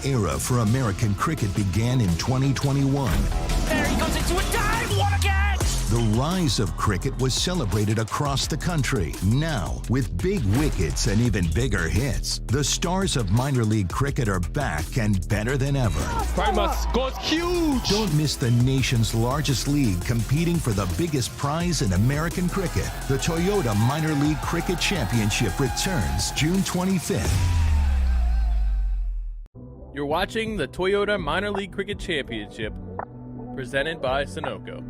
era for American cricket began in 2021. There he goes into a dive! What a catch! The rise of cricket was celebrated across the country. Now, with big wickets and even bigger hits, the stars of minor league cricket are back and better than ever. Primus goes huge! Don't miss the nation's largest league competing for the biggest prize in American cricket. The Toyota Minor League Cricket Championship returns June 25th. You're watching the Toyota Minor League Cricket Championship, presented by Sunoco.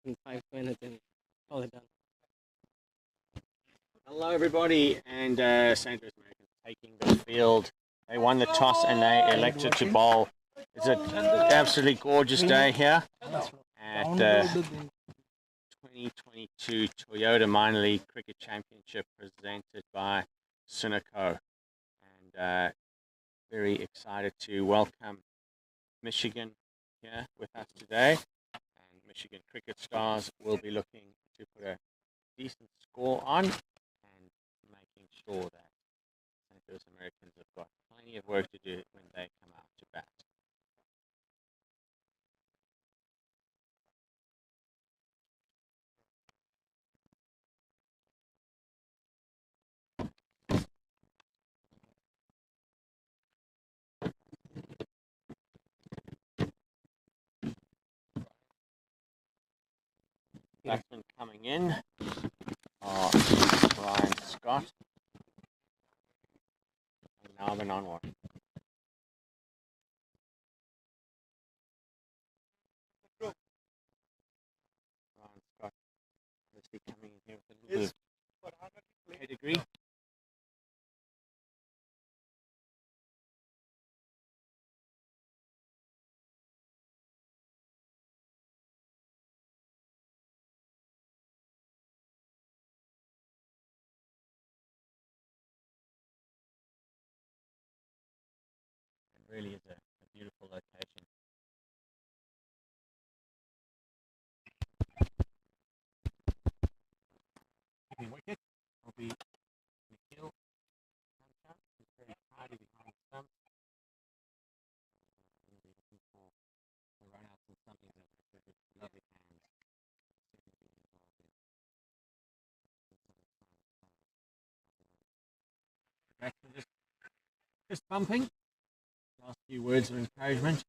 In 5 minutes and call it done. Hello everybody, and St. Louis Americans taking the field. They won the toss and they elected to bowl. It's an absolutely gorgeous day here at 2022 Toyota Minor League Cricket Championship presented by Sunoco. And very excited to welcome Michigan here with us today. Michigan cricket stars will be looking to put a decent score on and making sure that St. Louis Americans have got plenty of work to do when they come out to bat. Batsmen coming in are Ryan Scott and Alvin Anwar. Ryan Scott obviously coming in here with a little bit of pedigree. Really is a beautiful location. Keeping wicket will be Nikhil Kanchan, who's very tidy behind the stumps. Really looking for the run-outs and something that with lovely hands. Batsman just bumping. Last few words of encouragement.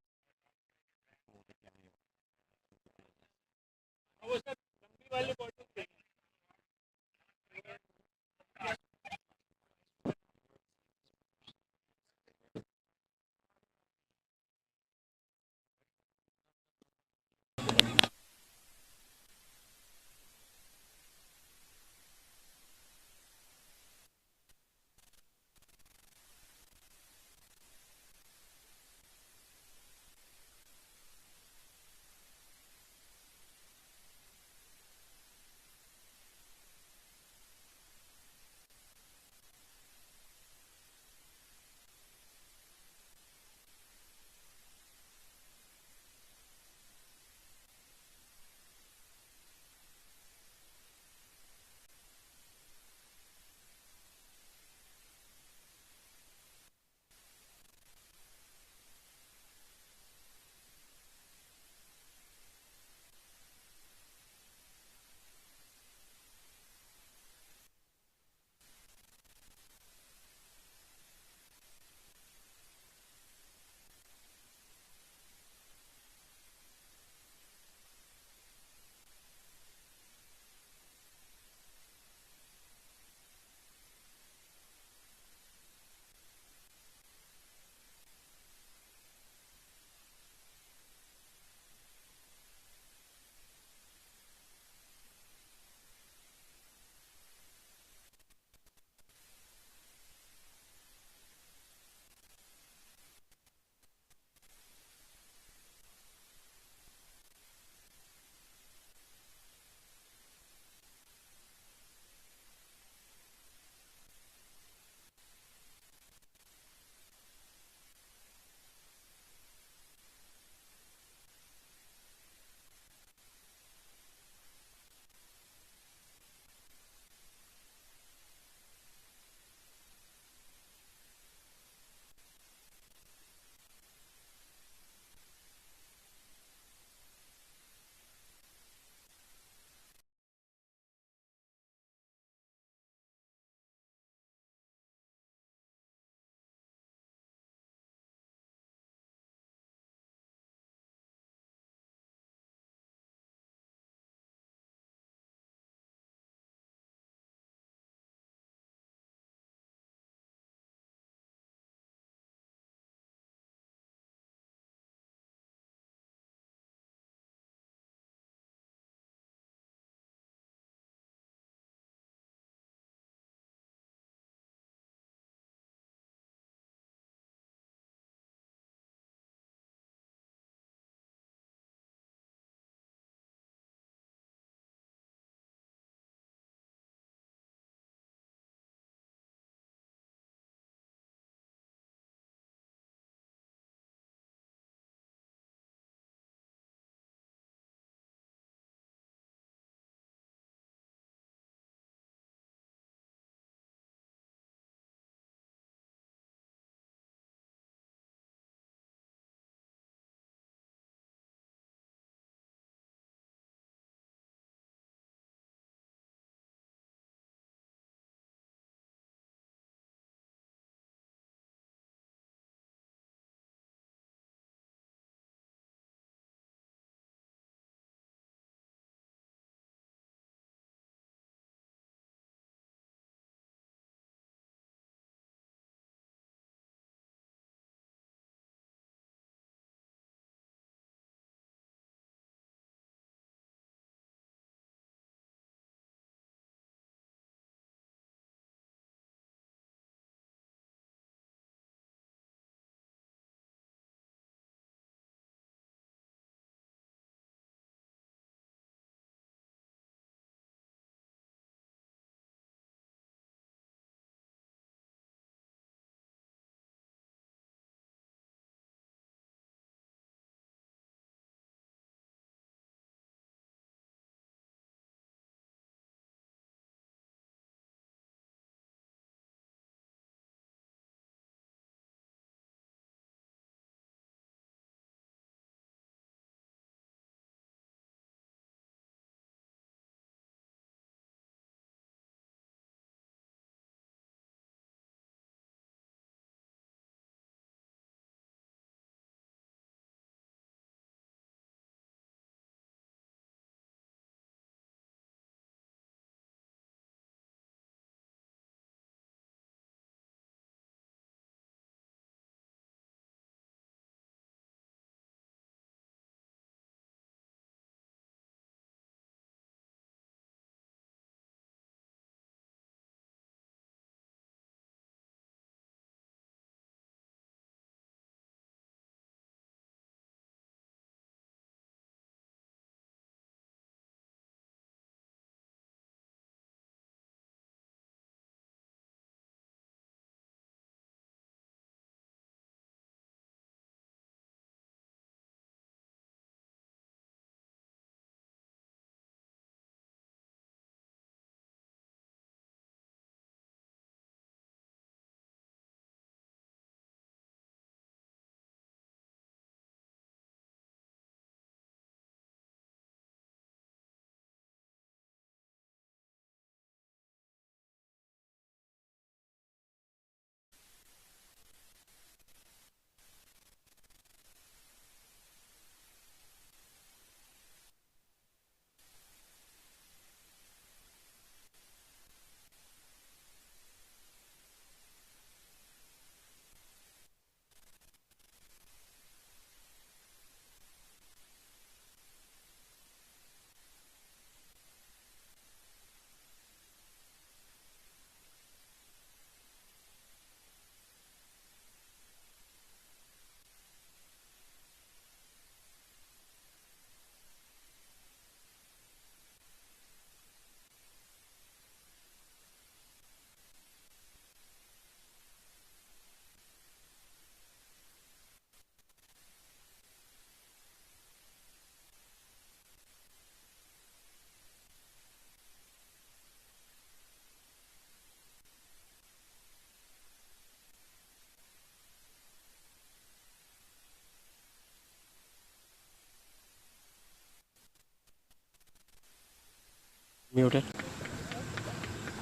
Muted.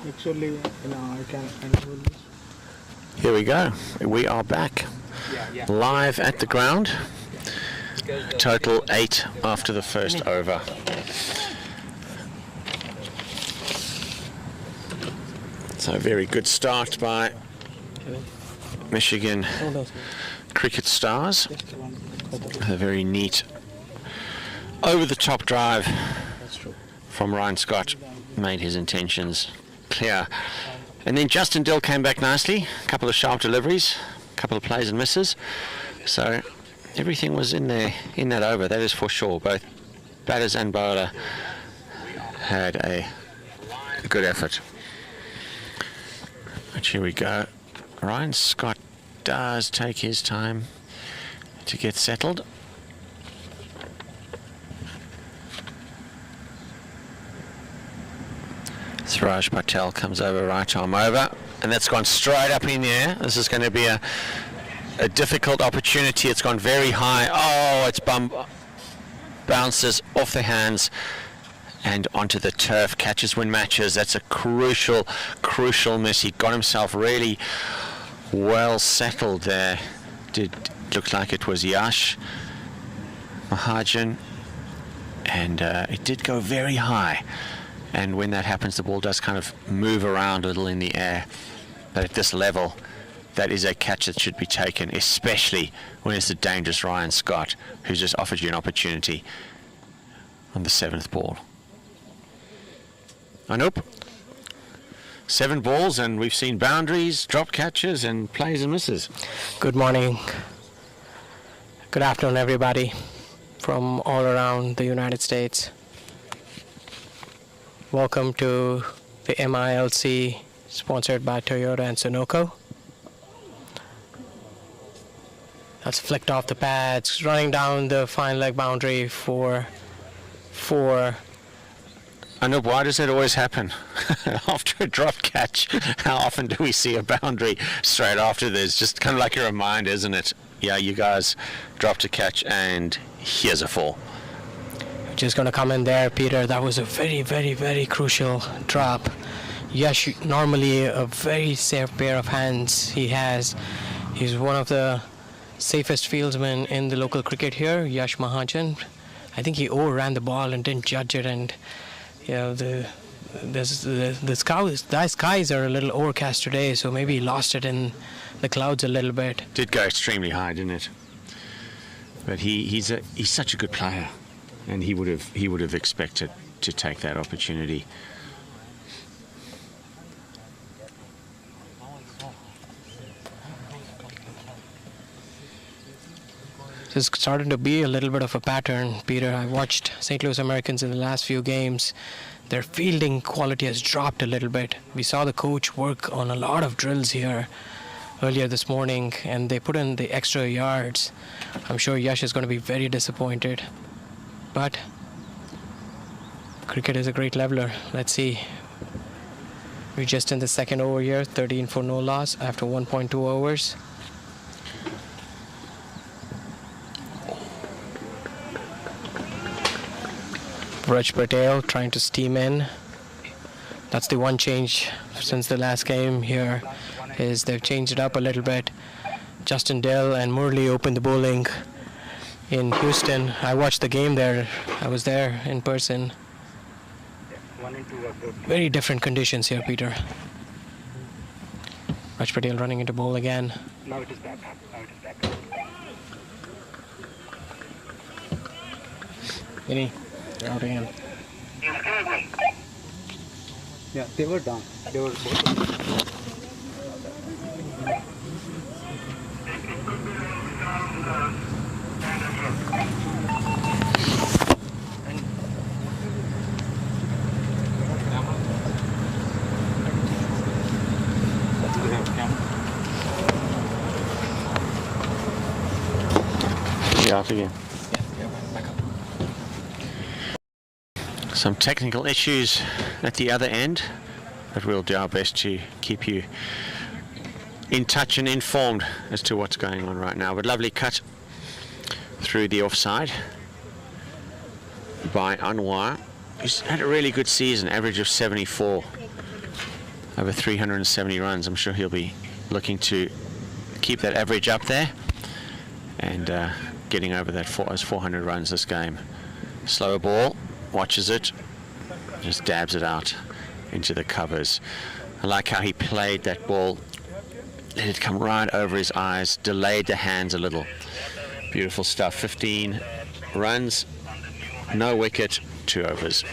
Actually, I can enable this. Here we go. We are back live at the ground. Total 8 after the first over. So very good start by Michigan Cricket Stars. A very neat over-the-top drive from Ryan Scott made his intentions clear. And then Justin Dill came back nicely. A couple of sharp deliveries, a couple of plays and misses. So everything was in there in that over, that is for sure. Both batters and bowler had a good effort. But here we go. Ryan Scott does take his time to get settled. Suraj Patel comes over, right arm over, and that's gone straight up in the air. This is going to be a difficult opportunity. It's gone very high. Oh, it's bounces off the hands and onto the turf. Catches win matches. That's a crucial miss. He got himself really well settled there. Did look like it was Yash Mahajan, and it did go very high. And when that happens, the ball does kind of move around a little in the air. But at this level, that is a catch that should be taken, especially when it's the dangerous Ryan Scott, who's just offered you an opportunity on the 7th ball. Oh, nope. 7 balls, and we've seen boundaries, drop catches, and plays and misses. Good morning. Good afternoon, everybody from all around the United States. Welcome to the MILC sponsored by Toyota and Sunoco. That's flicked off the pads, running down the fine leg boundary for 4. I know, why does that always happen? After a drop catch, how often do we see a boundary straight after this? Just kind of like a reminder, isn't it? Yeah, you guys dropped a catch and here's a 4. Just going to come in there, Peter. That was a very, very, very crucial drop. Yash, normally a very safe pair of hands he has. He's one of the safest fieldsmen in the local cricket here, Yash Mahajan. I think he overran the ball and didn't judge it, and you know the skies are a little overcast today, so maybe he lost it in the clouds a little bit. Did go extremely high, didn't it? But he's such a good player. And he would have expected to take that opportunity. It's starting to be a little bit of a pattern, Peter. I watched St. Louis Americans in the last few games. Their fielding quality has dropped a little bit. We saw the coach work on a lot of drills here earlier this morning, and they put in the extra yards. I'm sure Yash is going to be very disappointed. But cricket is a great leveler. Let's see. We're just in the second over here, 13 for no loss after 1.2 overs. Raj Patel trying to steam in. That's the one change since the last game here, is they've changed it up a little bit. Justin Dill and Murli opened the bowling in Houston. I watched the game there. I was there in person. Very different conditions here, Peter. Raj Patel running into bowl again. Now it is back. Vinny, you're out again. Yeah, they were down. They were both. Out again. Some technical issues at the other end, but we'll do our best to keep you in touch and informed as to what's going on right now. But lovely cut through the offside by Anwar, He's had a really good season, average of 74, over 370 runs. I'm sure he'll be looking to keep that average up there and getting over those 400 runs this game. Slower ball, watches it, just dabs it out into the covers. I like how he played that ball, let it come right over his eyes, delayed the hands a little. Beautiful stuff. 15 runs, no wicket, 2 overs.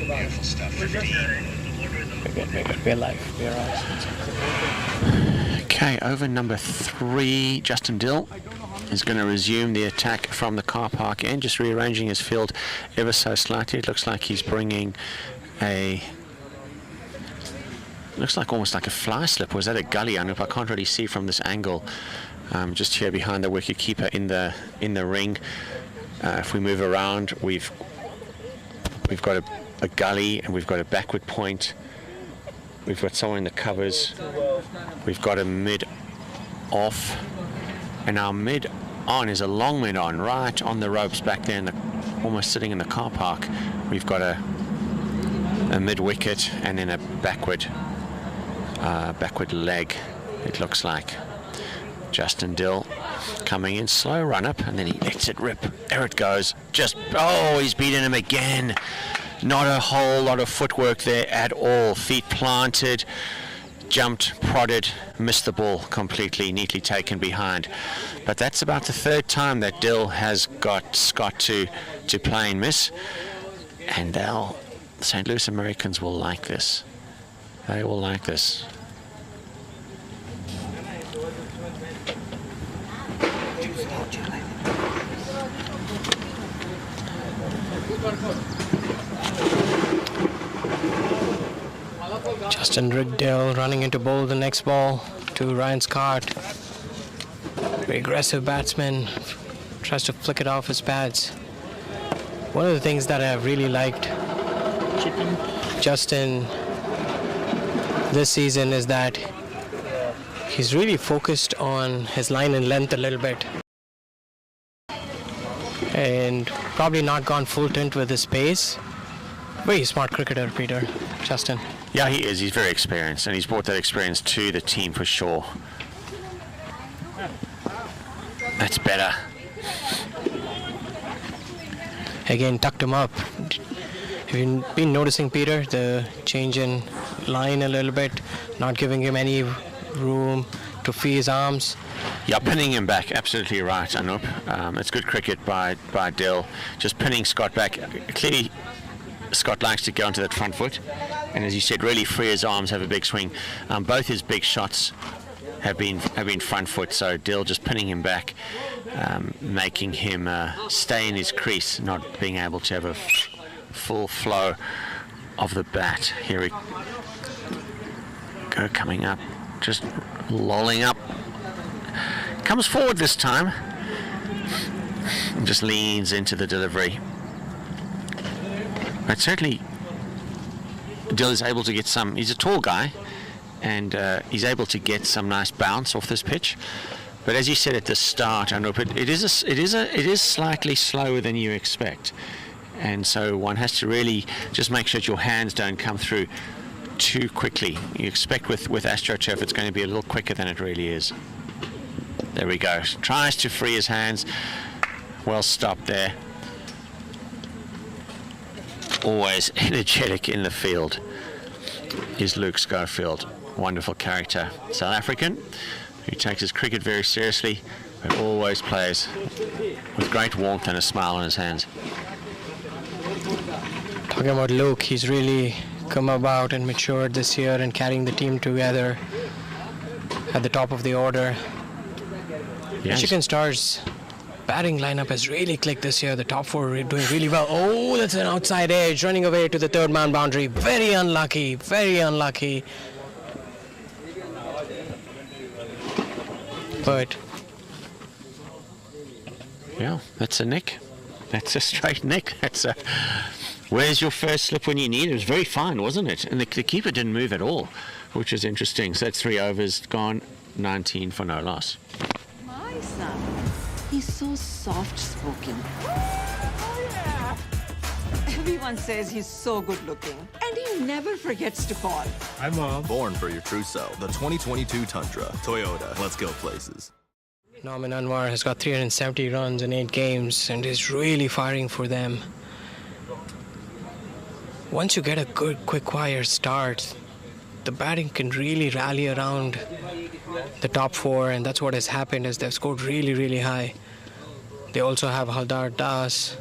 Beautiful stuff. 15. We're live. We're right. Okay, over number 3, Justin Dill is going to resume the attack from the car park end, just rearranging his field ever so slightly. It looks like he's bringing looks like almost like a fly slip. Was that a gully? I can't really see from this angle. Just here behind the wicket keeper in the ring. If we move around, we've got a gully and we've got a backward point. We've got someone in the covers. We've got a mid off, and our mid on is a long mid on, right on the ropes back there, almost sitting in the car park. We've got a mid wicket and then a backward leg. It looks like. Justin Dill coming in, slow run up, and then he lets it rip. There it goes. He's beaten him again. Not a whole lot of footwork there at all. Feet planted, jumped, prodded, missed the ball completely, neatly taken behind. But that's about the 3rd time that Dill has got Scott to play and miss. And the St. Louis Americans will like this. They will like this. Justin Dill running into bowl the next ball to Ryan Scott. Very aggressive batsman, tries to flick it off his pads. One of the things that I've really liked Justin this season is that he's really focused on his line and length a little bit, and probably not gone full tilt with his pace. Very smart cricketer, Peter. Justin. Yeah, he is. He's very experienced, and he's brought that experience to the team for sure. That's better. Again, tucked him up. Have you been noticing, Peter, the change in line a little bit, not giving him any room to free his arms? Yeah, pinning him back, absolutely right, Anup. It's good cricket by Dill, just pinning Scott back. Clearly, Scott likes to go onto that front foot, and as you said, really free his arms, have a big swing. Both his big shots have been front foot, so Dill just pinning him back, making him stay in his crease, not being able to have a full flow of the bat. Here we go, coming up, just lolling up. Comes forward this time and just leans into the delivery. But certainly Dill is able to get some, he's a tall guy, and he's able to get some nice bounce off this pitch. But as you said at the start, I know, it is slightly slower than you expect, and so one has to really just make sure that your hands don't come through too quickly. You expect with AstroTurf it's going to be a little quicker than it really is. There we go. Tries to free his hands. Well stopped there. Always energetic in the field is Luke Schofield. Wonderful character. South African who takes his cricket very seriously, but always plays with great warmth and a smile on his hands. Talking about Luke, he's really come about and matured this year and carrying the team together at the top of the order. Yes. Michigan Stars batting lineup has really clicked this year. The top 4 are doing really well. Oh, that's an outside edge, running away to the 3rd man boundary. Very unlucky, very unlucky. But Yeah, that's a nick. That's a straight nick. That's a. Where's your first slip when you need it? It was very fine, wasn't it? And the keeper didn't move at all, which is interesting. So that's 3 overs gone, 19 for no loss. My son, he's so soft-spoken. Everyone says he's so good-looking, and he never forgets to call. Hi, Mom. Born for your true self. The 2022 Tundra. Toyota. Let's go places. Norman Anwar has got 370 runs in 8 games and is really firing for them. Once you get a good quick-fire start, the batting can really rally around the top 4, and that's what has happened as they've scored really, really high. They also have Haldar Das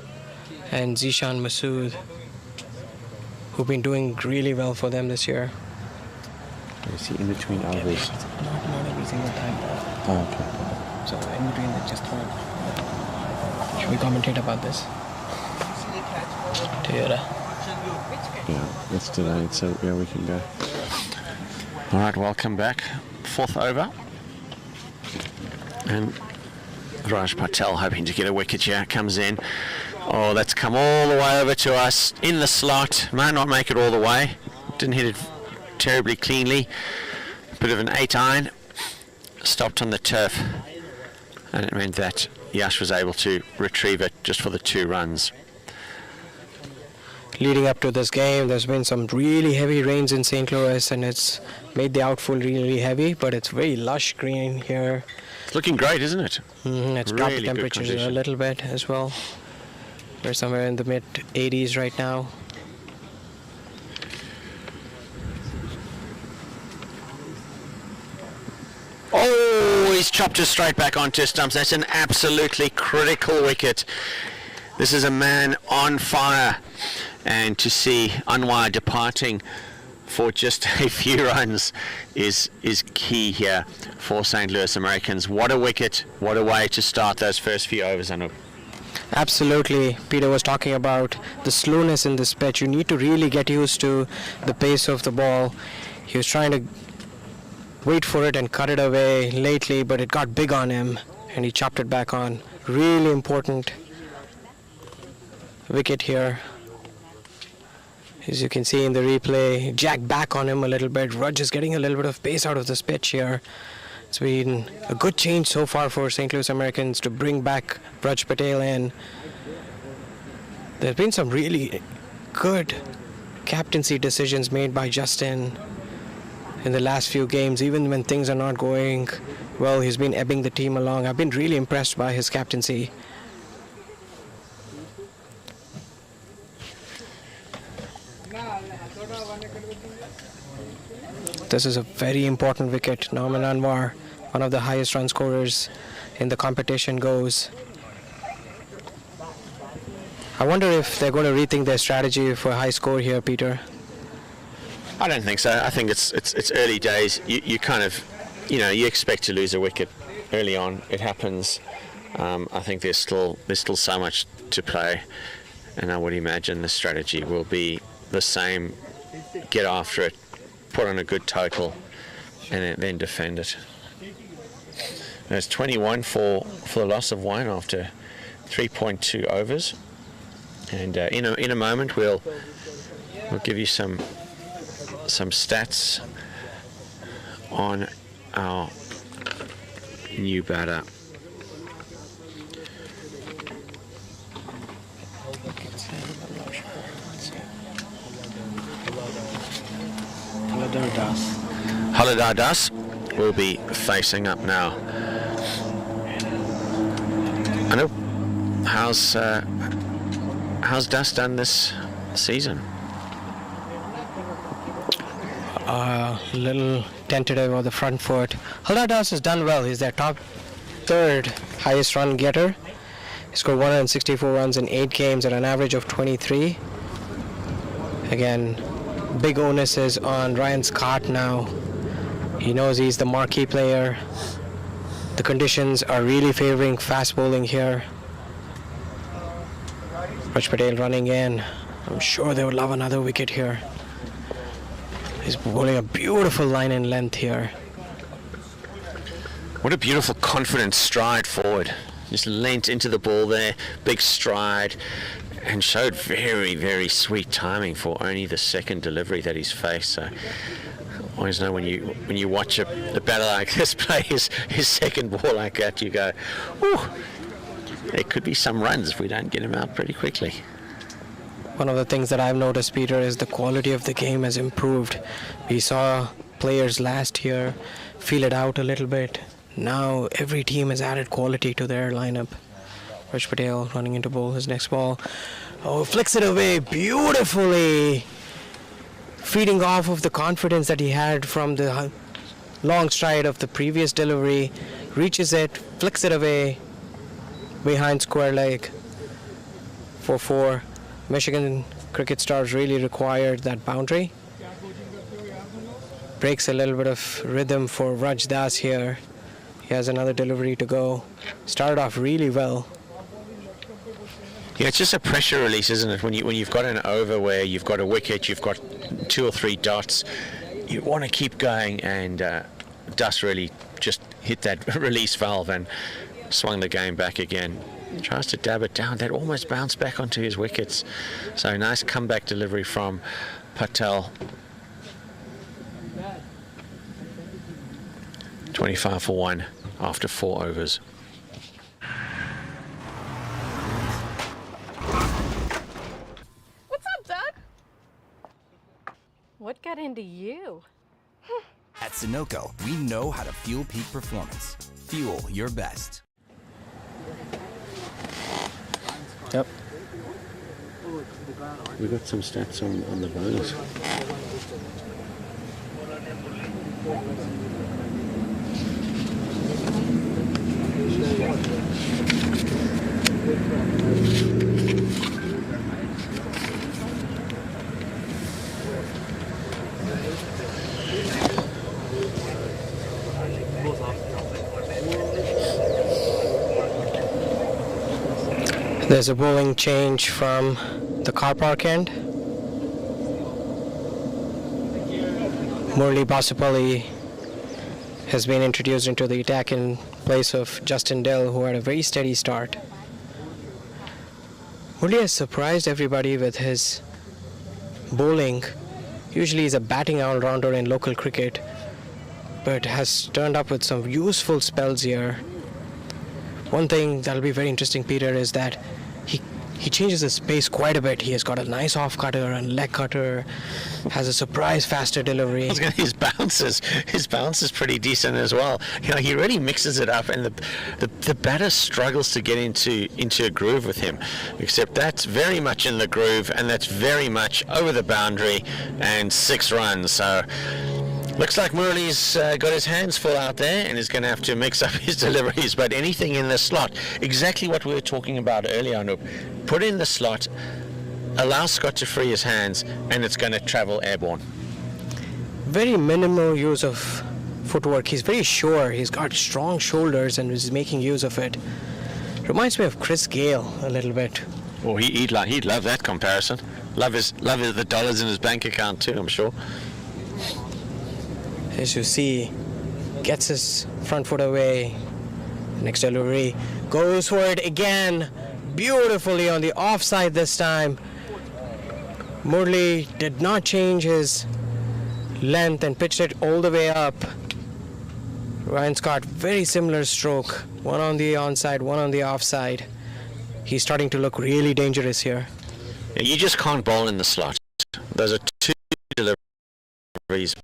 and Zishan Masood, who've been doing really well for them this year. You see in between overs. Not every single time. Oh, okay. So in between, they just throw it. Should we commentate about this? Toyota. Yeah, it's delayed, so yeah, we can go. All right, welcome back. 4th over. And Raj Patel hoping to get a wicket here. Comes in. Oh, that's come all the way over to us. In the slot. Might not make it all the way. Didn't hit it terribly cleanly. Bit of an 8 iron. Stopped on the turf. And it meant that Yash was able to retrieve it just for the 2 runs. Leading up to this game, there's been some really heavy rains in St. Louis, and it's made the outfield really heavy, but it's very lush green here. It's looking great, isn't it? It's dropped Really the good temperatures a condition. little bit as well. We're somewhere in the mid 80s right now. Oh, he's chopped it straight back onto his stumps. That's an absolutely critical wicket. This is a man on fire. And to see Anwar departing for just a few runs is key here for St. Louis Americans. What a wicket. What a way to start those first few overs, Anup. Absolutely. Peter was talking about the slowness in this pitch. You need to really get used to the pace of the ball. He was trying to wait for it and cut it away lately, but it got big on him and he chopped it back on. Really important wicket here. As you can see in the replay, Jack back on him a little bit. Rudge is getting a little bit of pace out of this pitch here. It's been a good change so far for St. Louis Americans to bring back Raj Patel in. There's been some really good captaincy decisions made by Justin in the last few games. Even when things are not going well, he's been ebbing the team along. I've been really impressed by his captaincy. This is a very important wicket. Norman Anwar, one of the highest run scorers in the competition, goes. I wonder if they're going to rethink their strategy for a high score here, Peter. I don't think so. I think it's early days. You kind of, you expect to lose a wicket early on. It happens. I think there's still so much to play, and I would imagine the strategy will be the same. Get after it, put on a good total, and then defend it. There's 21 for the loss of 1 after 3.2 overs, and in a moment we'll give you some stats on our new batter. Haldar Das will be facing up now. I know. How's Das done this season? A little tentative on the front foot. Haldar Das has done well. He's their top 3rd highest run getter. He scored 164 runs in 8 games at an average of 23. Again, big onus is on Ryan Scott now. He knows he's the marquee player. The conditions are really favoring fast bowling here. Raj Patel running in. I'm sure they would love another wicket here. He's bowling a beautiful line in length here. What a beautiful, confident stride forward. Just leant into the ball there, big stride, and showed very, very sweet timing for only the second delivery that he's faced. So always know when you watch a batter like this play his second ball like that, you go, "Ooh, there could be some runs if we don't get him out pretty quickly." One of the things that I've noticed, Peter, is the quality of the game has improved. We saw players last year feel it out a little bit. Now every team has added quality to their lineup. Raj Patel running into bowl his next ball. Oh, flicks it away beautifully. Feeding off of the confidence that he had from the long stride of the previous delivery. Reaches it, flicks it away behind square leg. 4-4. Michigan cricket stars really required that boundary. Breaks a little bit of rhythm for Raj Das here. He has another delivery to go. Started off really well. Yeah, it's just a pressure release, isn't it? When you've got an over where you've got a wicket, you've got 2 or 3 dots, you want to keep going, and Das really just hit that release valve and swung the game back again. Tries to dab it down. That almost bounced back onto his wickets. So nice comeback delivery from Patel. 25 for 1 after 4 overs. What's up, Doug? What got into you? At Sunoco, we know how to fuel peak performance. Fuel your best. Yep. We got some stats on the bowlers. There's a bowling change from the car park end. Murli Basupalli has been introduced into the attack in place of Justin Dill, who had a very steady start. Murli has surprised everybody with his bowling. Usually he's a batting all-rounder in local cricket, but has turned up with some useful spells here. One thing that'll be very interesting, Peter, is that he changes his pace quite a bit. He has got a nice off cutter and leg cutter, has a surprise faster delivery. His bounce is pretty decent as well. You know, he really mixes it up, and the batter struggles to get into a groove with him. Except that's very much in the groove, and that's very much over the boundary, and 6 runs. So looks like Murli's got his hands full out there and is going to have to mix up his deliveries. But anything in the slot, exactly what we were talking about earlier, Anup. Put in the slot, allow Scott to free his hands, and it's going to travel airborne. Very minimal use of footwork. He's very sure. He's got strong shoulders and is making use of it. Reminds me of Chris Gale a little bit. Oh, he'd love that comparison. Love the dollars in his bank account too, I'm sure. As you see, gets his front foot away. Next delivery, goes for it again, beautifully on the offside this time. Murli did not change his length and pitched it all the way up. Ryan Scott, very similar stroke, one on the onside, one on the offside. He's starting to look really dangerous here. Yeah, you just can't bowl in the slot. Those are 2 deliveries.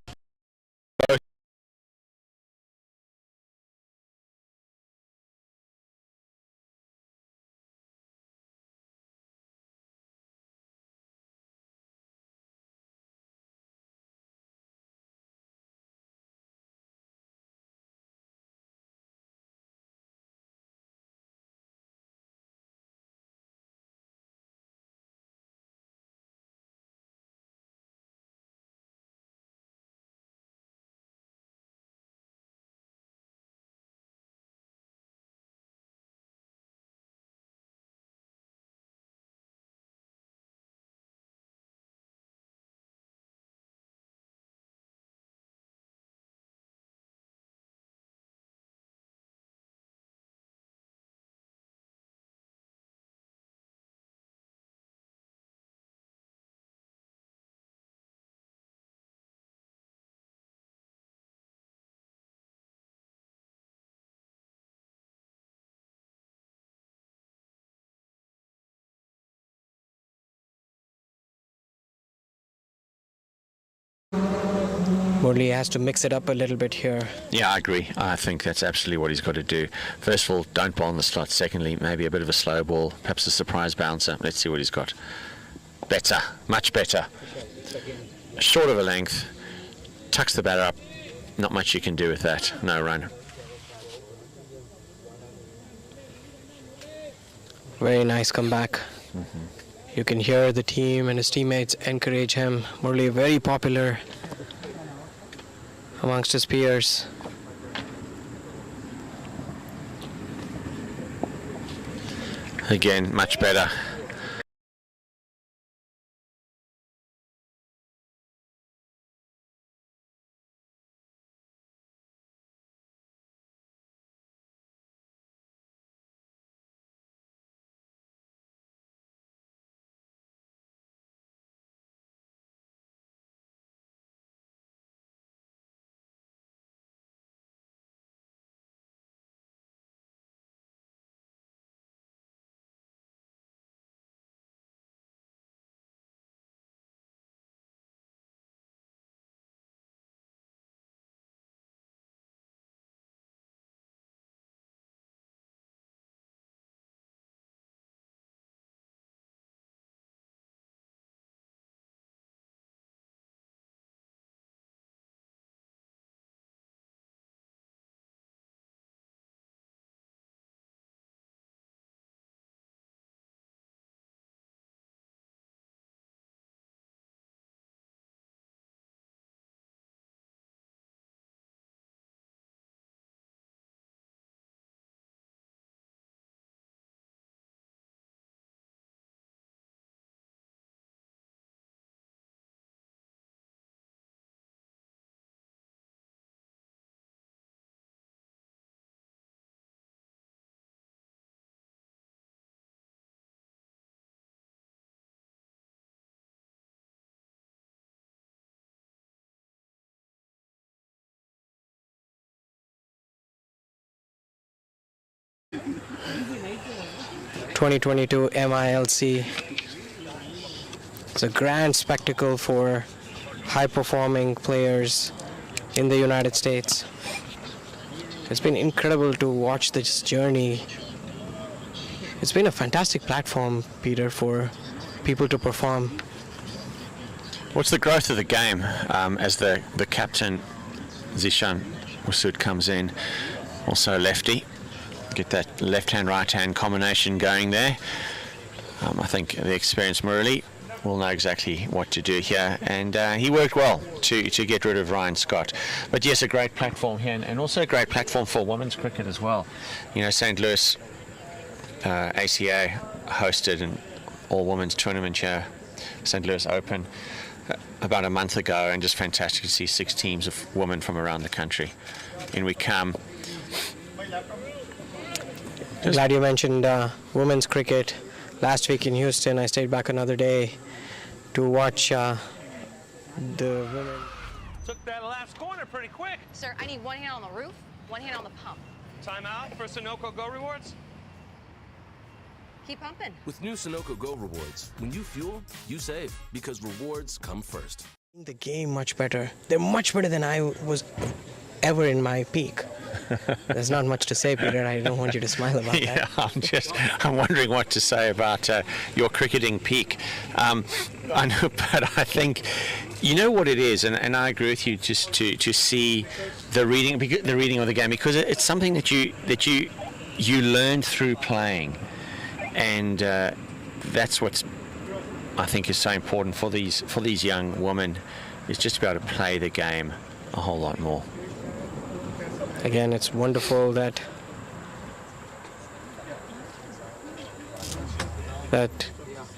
Murli has to mix it up a little bit here. Yeah, I agree. I think that's absolutely what he's got to do. First of all, don't bowl in the slot. Secondly, maybe a bit of a slow ball, perhaps a surprise bouncer. Let's see what he's got. Better, much better. Short of a length, tucks the batter up. Not much you can do with that. No run. Very nice comeback. You can hear the team and his teammates encourage him. Murli very popular amongst his peers. Again, much better. (2022) MILC. It's a grand spectacle for high-performing players in the United States. It's been incredible to watch this journey. It's been a fantastic platform, Peter, for people to perform. What's the growth of the game as the captain, Zishan Usud, comes in? Also lefty. Get that left-hand, right-hand combination going there. I think the experienced Murli will know exactly what to do here, and he worked well to get rid of Ryan Scott. But yes, a great platform here, and also a great platform for women's cricket as well. You know, St. Louis ACA hosted an all-women's tournament here, St. Louis Open, about a month ago, and just fantastic to see 6 teams of women from around the country. In we come. Glad you mentioned women's cricket. Last week in Houston, I stayed back another day to watch the women. Took that last corner pretty quick. Sir, I need one hand on the roof, one hand on the pump. Timeout for Sunoco Go Rewards. Keep pumping. With new Sunoco Go rewards, when you fuel, you save, because rewards come first. The game much better. They're much better than I was ever in my peak. There's not much to say, Peter. I don't want you to smile about that. Yeah, I'm wondering what to say about your cricketing peak. I know, but I think, you know what it is, and I agree with you, just to see the reading of the game, because it's something that you learn through playing, and that's what's, I think, is so important for these young women, is just to be able to play the game a whole lot more. Again, it's wonderful that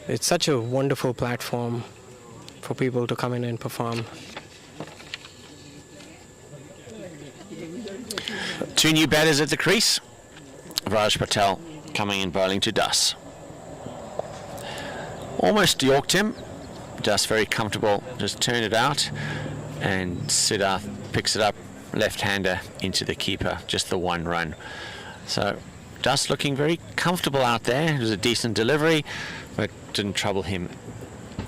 it's such a wonderful platform for people to come in and perform. 2 new batters at the crease. Raj Patel coming in bowling to Dus. Almost yorked him. Dus very comfortable, just turned it out, and Siddharth picks it up, left-hander into the keeper, just the 1 run. So Dus looking very comfortable out there. It was a decent delivery, but didn't trouble him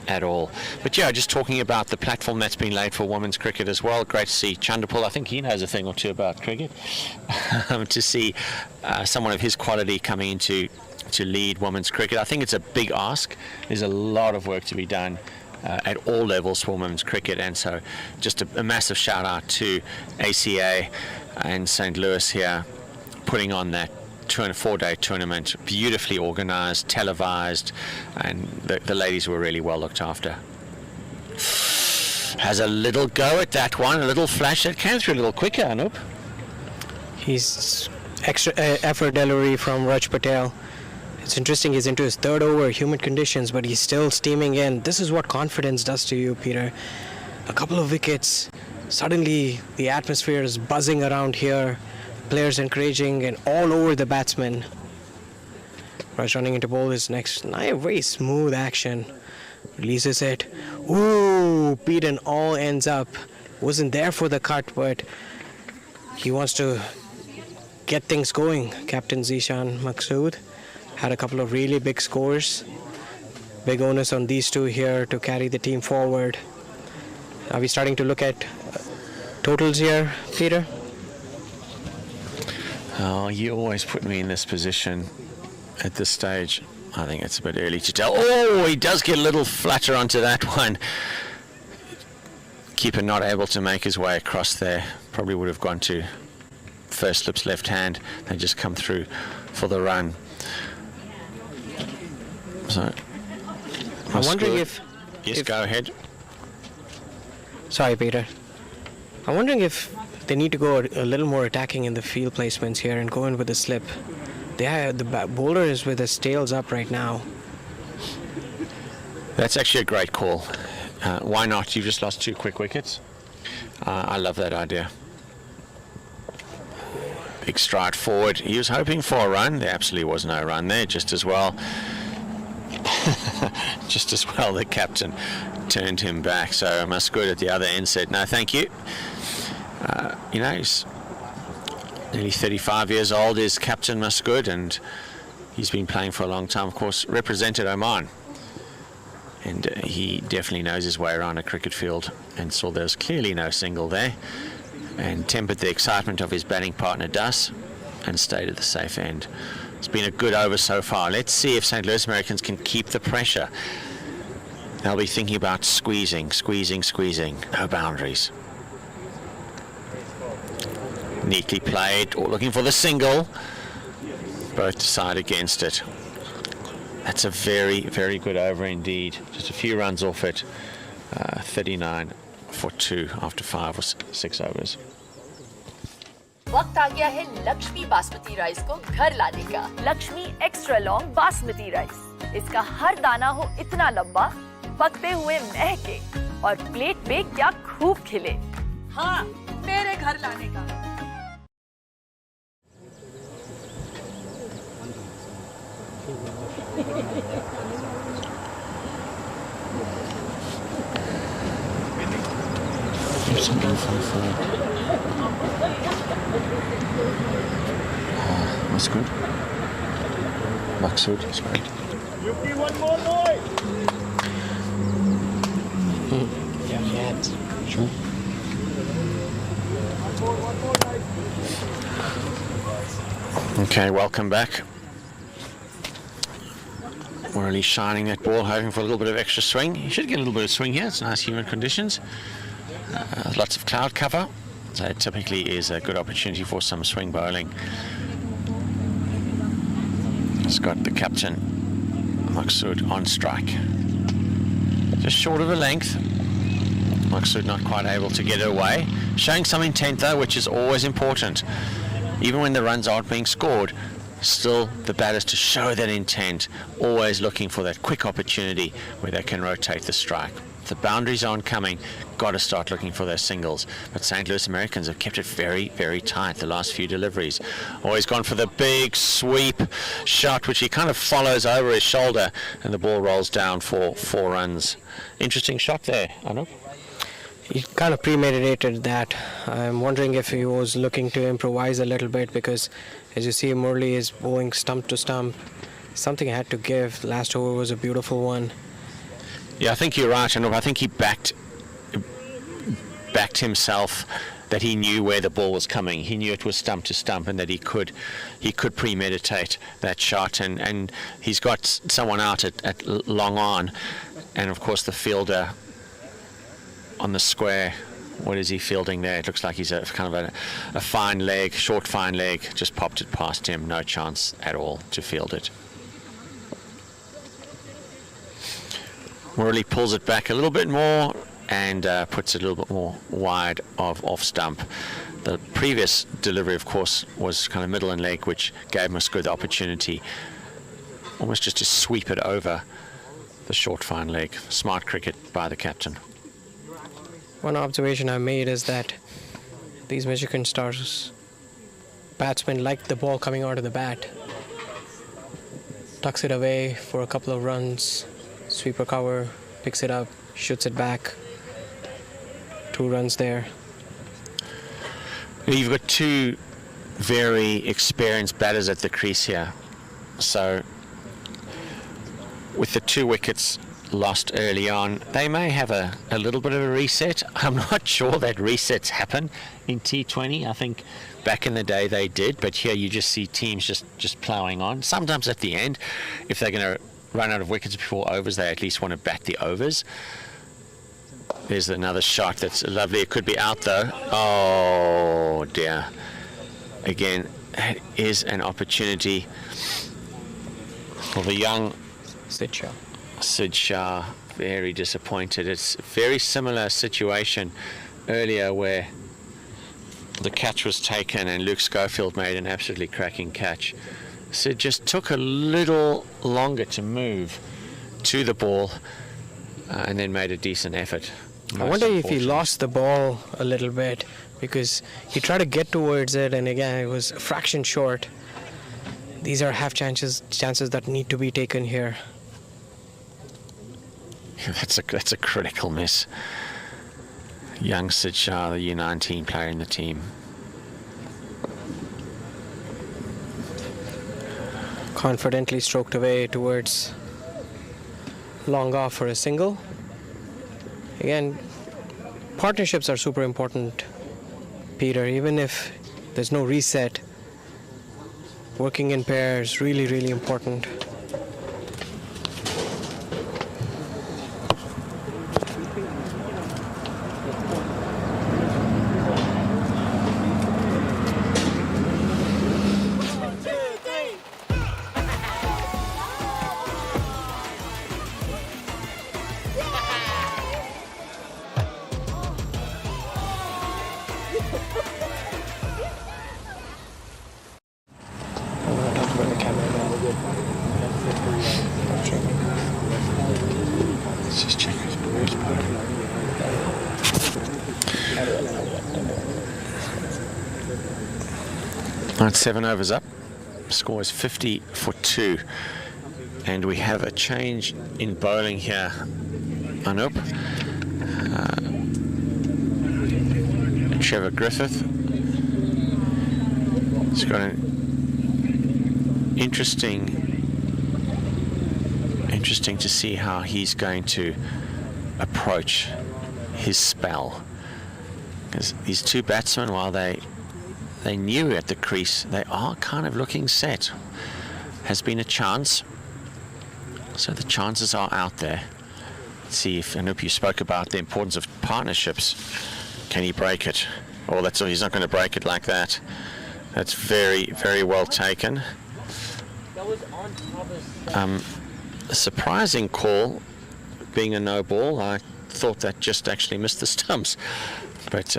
at all. But yeah, just talking about the platform that's been laid for women's cricket as well. Great to see Chanderpaul. I think he knows a thing or two about cricket. To see someone of his quality coming into to lead women's cricket. I think it's a big ask. There's a lot of work to be done at all levels for women's cricket, and so just a massive shout out to ACA and St. Louis here putting on that 4-day tournament, beautifully organised, televised, and the ladies were really well looked after. Has a little go at that one, a little flash that came through a little quicker, Anup. He's extra effort delivery from Raj Patel. It's interesting, he's into his third over, humid conditions, but he's still steaming in. This is what confidence does to you, Peter. A couple of wickets, suddenly the atmosphere is buzzing around here. Players encouraging and all over the batsman. Raj running into bowl his next. Very smooth action. Releases it. Ooh, Beaton all ends up. Wasn't there for the cut, but he wants to get things going. Captain Zishan Maqsood had a couple of really big scores. Big onus on these two here to carry the team forward. Are we starting to look at totals here, Peter? Oh, you always put me in this position at this stage. I think it's a bit early to tell. Oh, he does get a little flutter onto that one. Keeper not able to make his way across there. Probably would have gone to first slips left hand. They just come through for the run. So, I'm wondering if... Yes, go ahead. Sorry, Peter. I'm wondering if they need to go a little more attacking in the field placements here and go in with the slip. The bowler is with his tails up right now. That's actually a great call. Why not? You've just lost 2 quick wickets. I love that idea. Big stride forward. He was hoping for a run. There absolutely was no run there. Just as well. Just as well the captain turned him back. So Maqsood at the other end said, no, thank you. He's nearly 35 years old, is Captain Maqsood, and he's been playing for a long time, of course, represented Oman. And he definitely knows his way around a cricket field and saw there was clearly no single there and tempered the excitement of his batting partner, Das, and stayed at the safe end. It's been a good over so far. Let's see if St. Louis Americans can keep the pressure. They'll be thinking about squeezing. No boundaries. Neatly played, or looking for the single. Both decide against it. That's a very, very good over indeed. Just a few runs off it. 39 for 2 after 5 or 6 overs. वक्त आ गया है Lakshmi basmati rice को घर लाने का। Lakshmi extra long basmati rice. इसका हर दाना हो इतना लंबा, पकते हुए महके और प्लेट पे क्या खूब खिले। हाँ, मेरे घर लाने का। That's good. Maqsood is great. You give one more boy. Yeah. Sure. Okay, welcome back. We're really shining that ball, hoping for a little bit of extra swing. You should get a little bit of swing here. It's nice humid conditions. Lots of cloud cover. So it typically is a good opportunity for some swing bowling. It's got the captain, Maqsood, on strike. Just short of a length. Maqsood not quite able to get it away. Showing some intent though, which is always important. Even when the runs aren't being scored, still the batters to show that intent, always looking for that quick opportunity where they can rotate the strike. If the boundaries aren't coming, got to start looking for those singles. But St. Louis Americans have kept it very, very tight the last few deliveries. Always gone for the big sweep shot, which he kind of follows over his shoulder, and the ball rolls down for 4 runs. Interesting shot there, Anup. He kind of premeditated that. I'm wondering if he was looking to improvise a little bit, because as you see, Murli is bowling stump to stump. Something had to give. Last over was a beautiful one. Yeah, I think you're right, and I think he backed himself, that he knew where the ball was coming. He knew it was stump to stump, and that he could premeditate that shot. And he's got someone out at long on, and of course the fielder on the square. What is he fielding there? It looks like he's a kind of a fine leg, short fine leg. Just popped it past him. No chance at all to field it. Morley pulls it back a little bit more and puts it a little bit more wide of off stump. The previous delivery, of course, was kind of middle and leg, which gave Musco the opportunity almost just to sweep it over the short fine leg. Smart cricket by the captain. One observation I made is that these Michigan Stars batsmen like the ball coming out of the bat. Tucks it away for a couple of runs, sweeper cover, picks it up, shoots it back. 2 runs there. You've got 2 very experienced batters at the crease here. So with the 2 wickets lost early on, they may have a little bit of a reset. I'm not sure that resets happen in T20. I think back in the day they did, but here you just see teams just ploughing on. Sometimes at the end, if they're going to run out of wickets before overs, they at least want to bat the overs. There's another shot that's lovely. It could be out though. Oh dear. Again, that is an opportunity for the young Sid Shah. Very disappointed. It's a very similar situation earlier where the catch was taken and Luke Schofield made an absolutely cracking catch. Sid just took a little longer to move to the ball and then made a decent effort. I wonder if he lost the ball a little bit, because he tried to get towards it and again it was a fraction short. These are half chances that need to be taken here. That's a critical miss. Young Sid Shah, the U19 player in the team. Confidently stroked away towards long off for a single. Again, partnerships are super important, Peter. Even if there's no reset, working in pairs really, really important. Right, 7 overs up. Score is 50 for 2. And we have a change in bowling here. Anup. Trevor Griffin. He's got an interesting to see how he's going to approach his spell. Because these 2 batsmen, while they knew at the crease, they are kind of looking set. Has been a chance. So the chances are out there. Let's see if, Anup, you spoke about the importance of partnerships. Can he break it? Oh, that's all. He's not going to break it like that. That's very, very well taken. A surprising call, being a no ball. I thought that just actually missed the stumps. But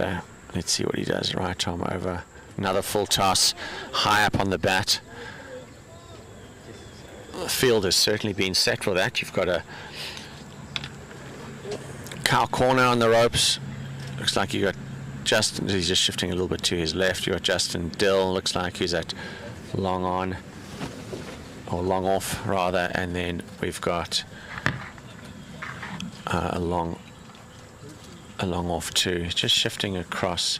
let's see what he does. Right arm over. Another full toss, high up on the bat. The field has certainly been set for that. You've got a cow corner on the ropes. Looks like you got Justin. He's just shifting a little bit to his left. You got Justin Dill. Looks like he's at long on, or long off rather. And then we've got a long off too. Just shifting across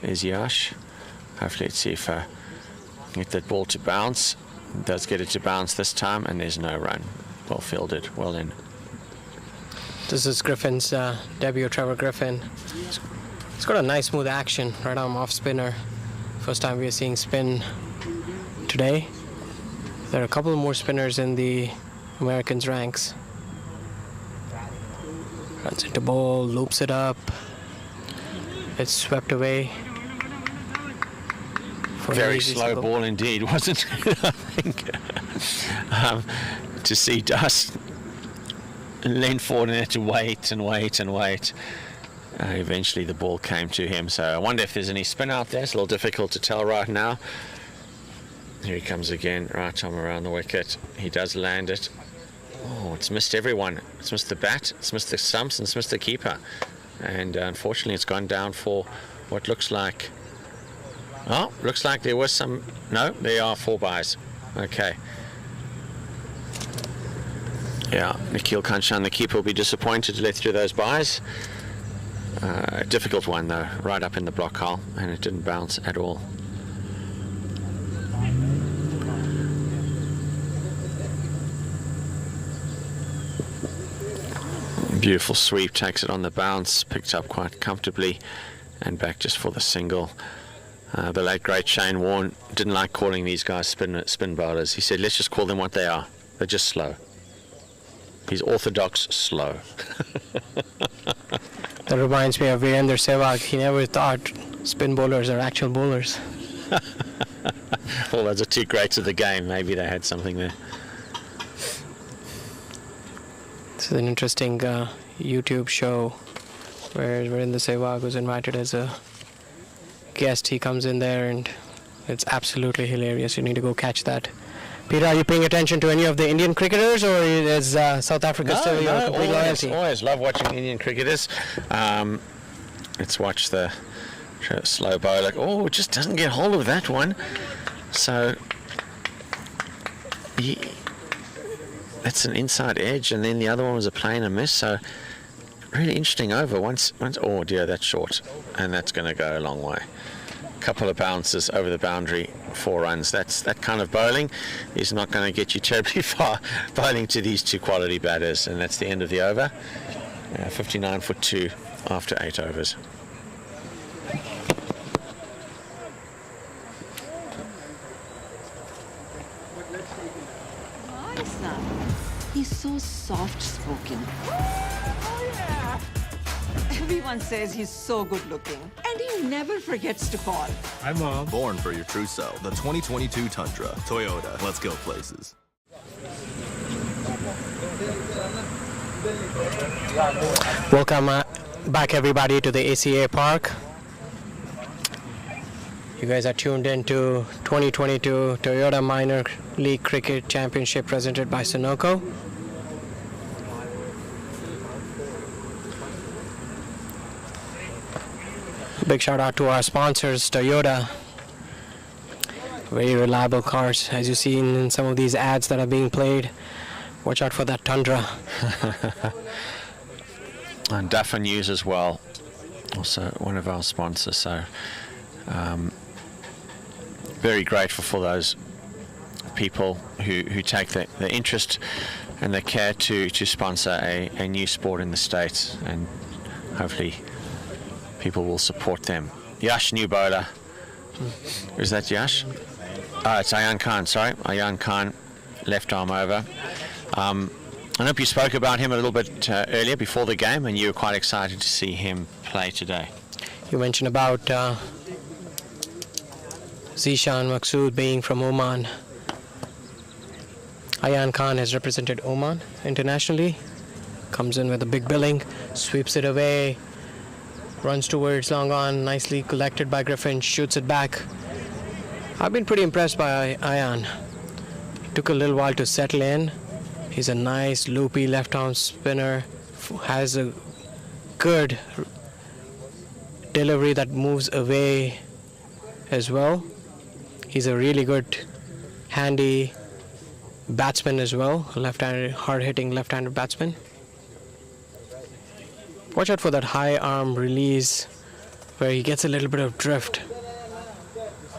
is Yash. Hopefully, let's see if I get that ball to bounce. It does get it to bounce this time, and there's no run. Well fielded, well in. This is Griffin's debut, Trevor Griffin. He's got a nice smooth action, right arm off spinner. First time we are seeing spin today. There are a couple more spinners in the Americans' ranks. Runs into ball, loops it up. It's swept away. Very slow ball indeed, wasn't it? I think to see Dust lean forward and had to wait and wait and wait. Eventually the ball came to him, so I wonder if there's any spin out there. It's a little difficult to tell right now. Here he comes again, right arm around the wicket. He does land it. Oh, it's missed everyone. It's missed the bat, it's missed the stumps, and it's missed the keeper. And unfortunately it's gone down for what looks like... Oh, looks like there was some... No, there are 4 byes. Okay. Yeah, Nikhil Kanchan, the keeper, will be disappointed to let through those byes. A difficult one though, right up in the block hole, and it didn't bounce at all. Beautiful sweep, takes it on the bounce, picked up quite comfortably, and back just for the single. The late great Shane Warne didn't like calling these guys spin bowlers. He said, let's just call them what they are. They're just slow. He's orthodox slow. That reminds me of Virender Sehwag. He never thought spin bowlers are actual bowlers. Well, those are 2 greats of the game. Maybe they had something there. This is an interesting YouTube show where Virender Sehwag was invited as a guest. He comes in there and it's absolutely hilarious. You need to go catch that. Peter, are you paying attention to any of the Indian cricketers, or is South Africa still your complete loyalty? Always love watching Indian cricketers. Let's watch the slow bowler. Oh, it just doesn't get hold of that one. So that's an inside edge, and then the other one was a plain and miss. So really interesting over. Once. Oh dear, that's short, and that's going to go a long way. Couple of bounces over the boundary, 4 runs. That kind of bowling is not going to get you terribly far, bowling to these 2 quality batters, and that's the end of the over. 59 for 2 after 8 overs. Nice now. He's so soft-spoken. Everyone says he's so good-looking, and he never forgets to call. Hi, Mom. Born for your true self. The 2022 Tundra. Toyota. Let's go places. Welcome back, everybody, to the ACA Park. You guys are tuned in to 2022 Toyota Minor League Cricket Championship presented by Sunoco. Big shout out to our sponsors, Toyota. Very reliable cars, as you see in some of these ads that are being played. Watch out for that Tundra. And Duffer News as well, also one of our sponsors. So very grateful for those people who take the interest and the care to sponsor a new sport in the States, and hopefully people will support them. Yash, new bowler. Is that Yash? Oh, it's Ayan Khan, sorry. Ayan Khan, left arm over. I hope you spoke about him a little bit earlier before the game, and you were quite excited to see him play today. You mentioned about Zishan Maqsood being from Oman. Ayan Khan has represented Oman internationally. Comes in with a big billing, sweeps it away, runs towards long on, nicely collected by Griffin, shoots it back. I've been pretty impressed by Ayan. It took a little while to settle in. He's a nice loopy left arm spinner, has a good delivery that moves away as well. He's a really good handy batsman as well, left-handed, hard-hitting left-handed batsman. Watch out for that high arm release where he gets a little bit of drift.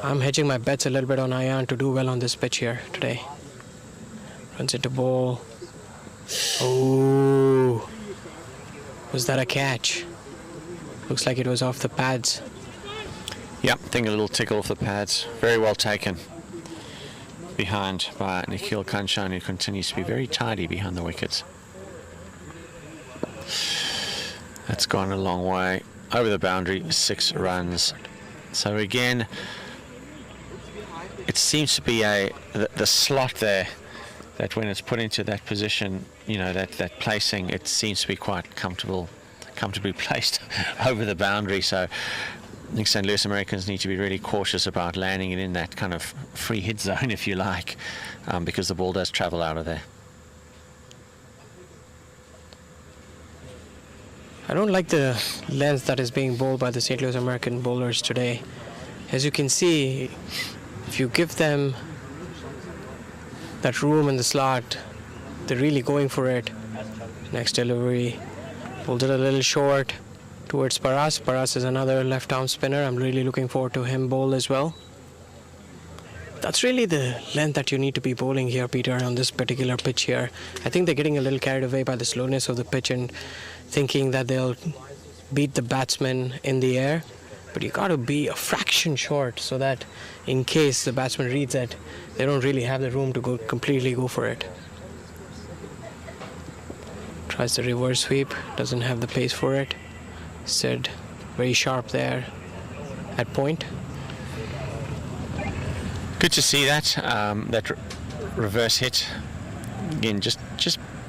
I'm hedging my bets a little bit on Ayan to do well on this pitch here today. Runs into ball. Oh, Was that a catch? Looks like it was off the pads. Yep, I think a little tickle off the pads. Very well taken. Behind by Nikhil Kanchan, who continues to be very tidy behind the wickets. That's gone a long way. Over the boundary, 6 runs. So again, it seems to be the slot there, that when it's put into that position, you know, that placing, it seems to be quite comfortably placed over the boundary. So I think St. Louis Americans need to be really cautious about landing it in that kind of free hit zone, if you like, because the ball does travel out of there. I don't like the length that is being bowled by the St. Louis American bowlers today. As you can see, if you give them that room in the slot, they're really going for it. Next delivery, pulled it a little short towards Paras. Paras is another left-arm spinner. I'm really looking forward to him bowl as well. That's really the length that you need to be bowling here, Peter, on this particular pitch here. I think they're getting a little carried away by the slowness of the pitch and thinking that they'll beat the batsman in the air. But you got to be a fraction short so that in case the batsman reads it, they don't really have the room to completely go for it. Tries the reverse sweep, doesn't have the pace for it. Instead, very sharp there at point. Good to see that reverse hit. Again, just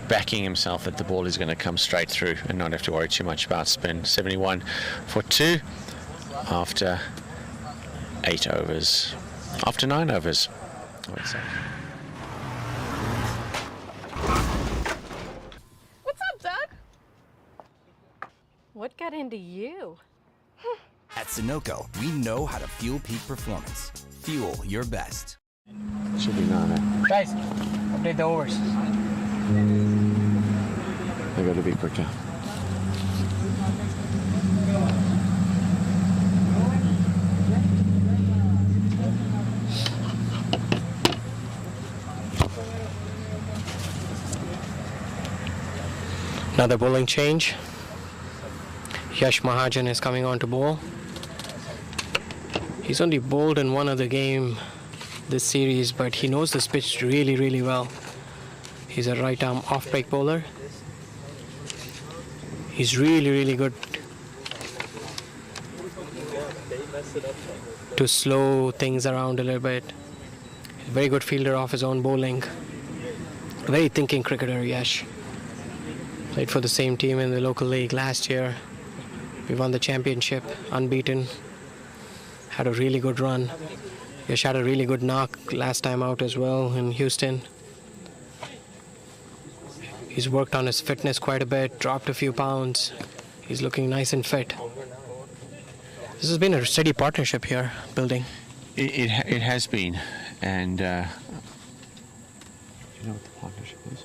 backing himself that the ball is going to come straight through and not have to worry too much about spin. 71 for 2 after 8 overs. After 9 overs, I would say. What's up, Doug? What got into you? At Sunoco, we know how to fuel peak performance. Fuel your best. Should be 9. Guys, update the overs. They got to be quicker. Another bowling change. Yash Mahajan is coming on to bowl. He's only bowled in one other game this series, but he knows this pitch really, really well. He's a right-arm off-break bowler. He's really, really good to slow things around a little bit. Very good fielder off his own bowling. Very thinking cricketer, Yash. Played for the same team in the local league last year. We won the championship, unbeaten. Had a really good run. Yash had a really good knock last time out as well in Houston. He's worked on his fitness quite a bit, dropped a few pounds. He's looking nice and fit. This has been a steady partnership here, building. It has been, and do you know what the partnership is?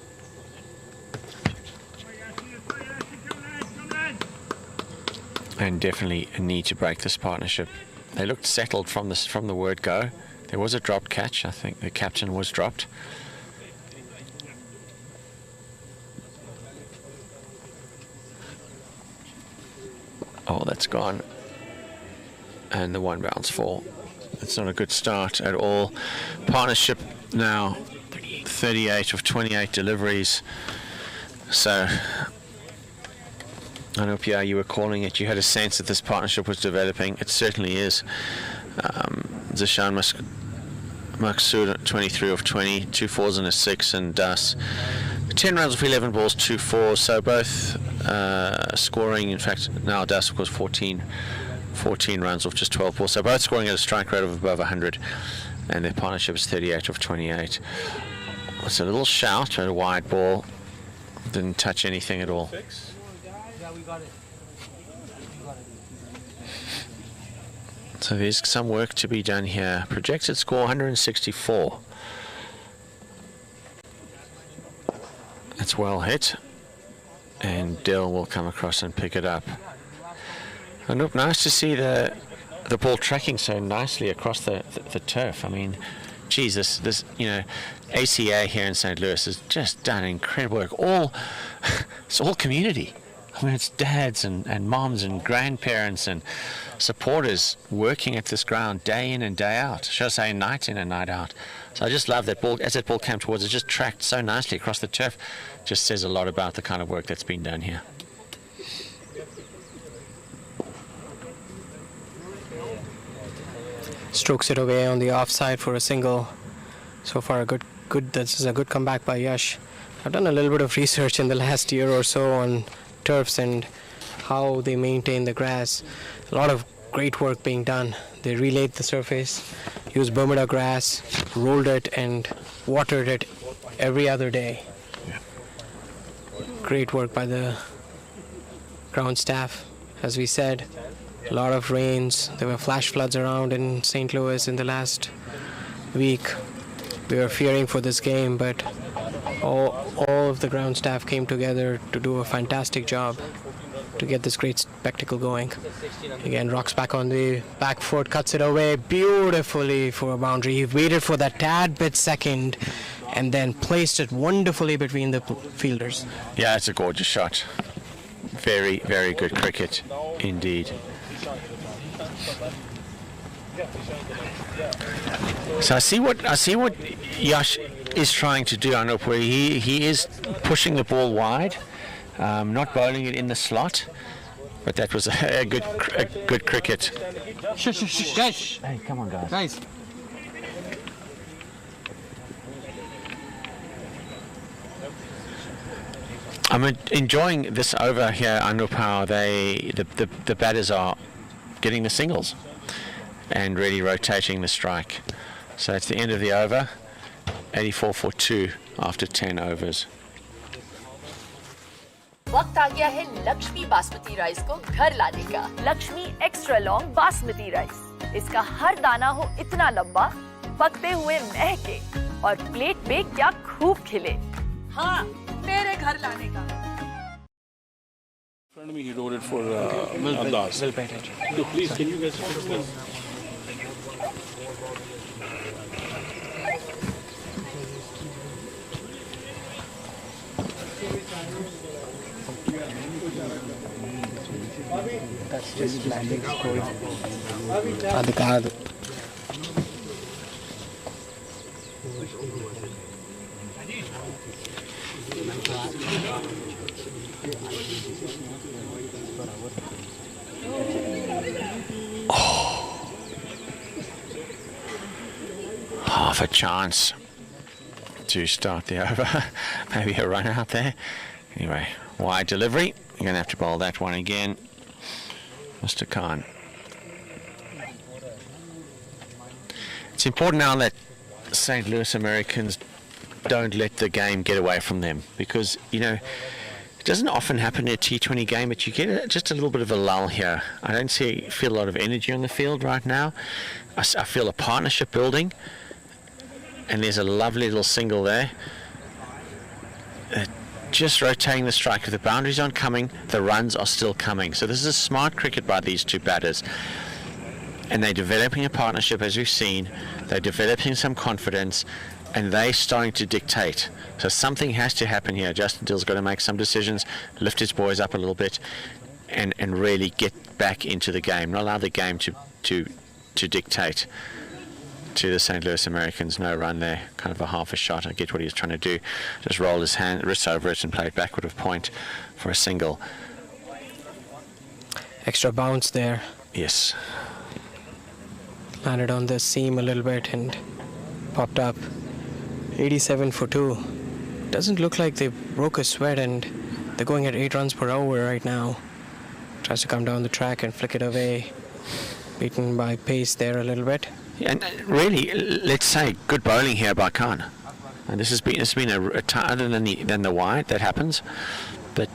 And definitely a need to break this partnership. They looked settled from the word go. There was a dropped catch. I think the captain was dropped. Oh, that's gone. And the 1 bounce fall. It's not a good start at all. Partnership now 38 of 28 deliveries. So I know, Pierre, you were calling it. You had a sense that this partnership was developing. It certainly is. Zishan Maqsood, 23 of 20, 2 4s and a 6, and Das 10 runs off 11 balls, 2 4s. So both scoring. In fact, now Das, of course, 14 runs off just 12 balls. So both scoring at a strike rate of above 100, and their partnership is 38 of 28. It's a little shout at a wide ball. Didn't touch anything at all. So there's some work to be done here. Projected score 164. That's well hit. And Dill will come across and pick it up. And look, nice to see the ball tracking so nicely across the turf. I mean, geez, this ACA here in St. Louis has just done incredible work. It's all community. I mean, it's dads and moms and grandparents and supporters working at this ground day in and day out. Should I say night in and night out. So I just love that ball. As that ball came towards it, just tracked so nicely across the turf. Just says a lot about the kind of work that's been done here. Strokes it away on the offside for a single. So far, a good. This is a good comeback by Yash. I've done a little bit of research in the last year or so on turfs and how they maintain the grass. A lot of great work being done. They relayed the surface, used Bermuda grass, rolled it and watered it every other day. Great work by the ground staff. As we said, a lot of rains. There were flash floods around in St. Louis in the last week. We were fearing for this game, but all of the ground staff came together to do a fantastic job to get this great spectacle going. Again, rocks back on the back foot, cuts it away beautifully for a boundary. He waited for that tad bit second and then placed it wonderfully between the fielders. Yeah, it's a gorgeous shot. Very, very good cricket indeed. So I see what Yash is trying to do, Anup, where he is pushing the ball wide, not bowling it in the slot, but that was a good cricket. Guys. Hey, come on, guys. Guys. I'm enjoying this over here, Anup, how the batters are getting the singles and really rotating the strike. So it's the end of the over, 84 for 2 after 10 overs. वक्त आ गया है Lakshmi basmati rice को घर लाने का। Lakshmi extra long basmati rice. इसका हर दाना हो इतना लंबा, पकते हुए महके और प्लेट पे क्या खूब खिले। हाँ, मेरे घर लाने का। In front of me, he wrote it for Abdas. So please, can you guys fix this? That's just landing score. Adhikar. Half a chance to start the over. Maybe a run out there. Anyway, wide delivery. You're going to have to bowl that one again, Mr. Khan. It's important now that St. Louis Americans don't let the game get away from them, because, you know, it doesn't often happen in a T20 game, but you get just a little bit of a lull here. I don't feel a lot of energy on the field right now. I feel a partnership building, and there's a lovely little single there. Just rotating the strike. If the boundaries aren't coming, the runs are still coming. So this is a smart cricket by these two batters. And they're developing a partnership, as we've seen. They're developing some confidence, and they're starting to dictate. So something has to happen here. Justin Dill's got to make some decisions, lift his boys up a little bit, and really get back into the game. Not allow the game to dictate to the St. Louis Americans. No run there, kind of a half a shot. I get what he was trying to do. Just roll his wrists over it and play it backward of point for a single. Extra bounce there. Yes. Landed on the seam a little bit and popped up. 87 for 2. Doesn't look like they broke a sweat, and they're going at 8 runs per hour right now. Tries to come down the track and flick it away. Beaten by pace there a little bit. And really, let's say, good bowling here by Khan. And this has been a other than the wide that happens, but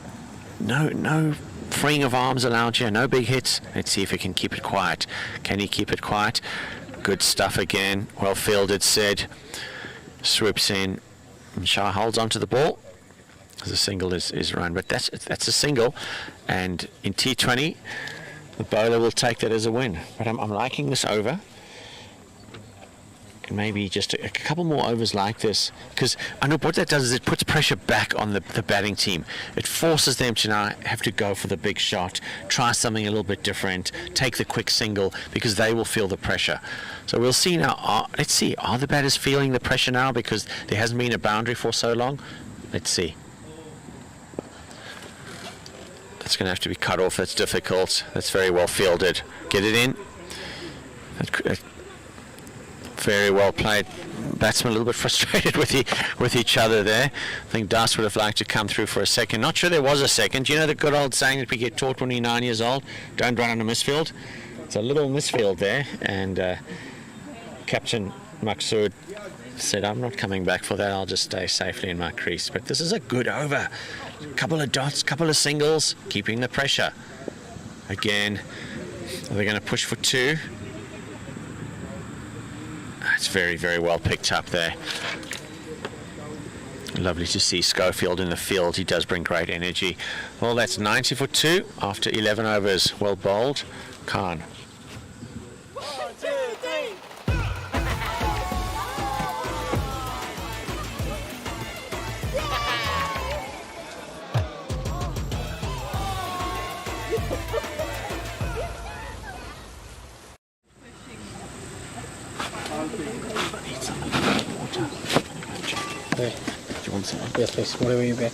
no freeing of arms allowed here, no big hits. Let's see if he can keep it quiet. Can he keep it quiet? Good stuff again. Well fielded, said. Swoops in. And Shah holds onto the ball. The single is run, but that's a single. And in T20, the bowler will take that as a win. But I'm liking this over. And maybe just a couple more overs like this, because I know what that does is it puts pressure back on the batting team. It forces them to now have to go for the big shot, try something a little bit different, take the quick single, because they will feel the pressure. So we'll see now. Let's see, are the batters feeling the pressure now because there hasn't been a boundary for so long? Let's see. That's going to have to be cut off. That's difficult. That's very well fielded. Get it in. Very well played. Batsmen a little bit frustrated with each other there. I think Das would have liked to come through for a second. Not sure there was a second. You know the good old saying that we get taught when we're 9 years old? Don't run on a misfield. It's a little misfield there, and Captain Maqsood said, I'm not coming back for that. I'll just stay safely in my crease. But this is a good over. Couple of dots, couple of singles, keeping the pressure. Again, they're going to push for 2. It's very, very well picked up there. Lovely to see Schofield in the field. He does bring great energy. Well, that's 90 for 2 after 11 overs. Well bowled. Khan. 1, 2, 3. Hey. Do you want some? Yes, please. Whatever you get.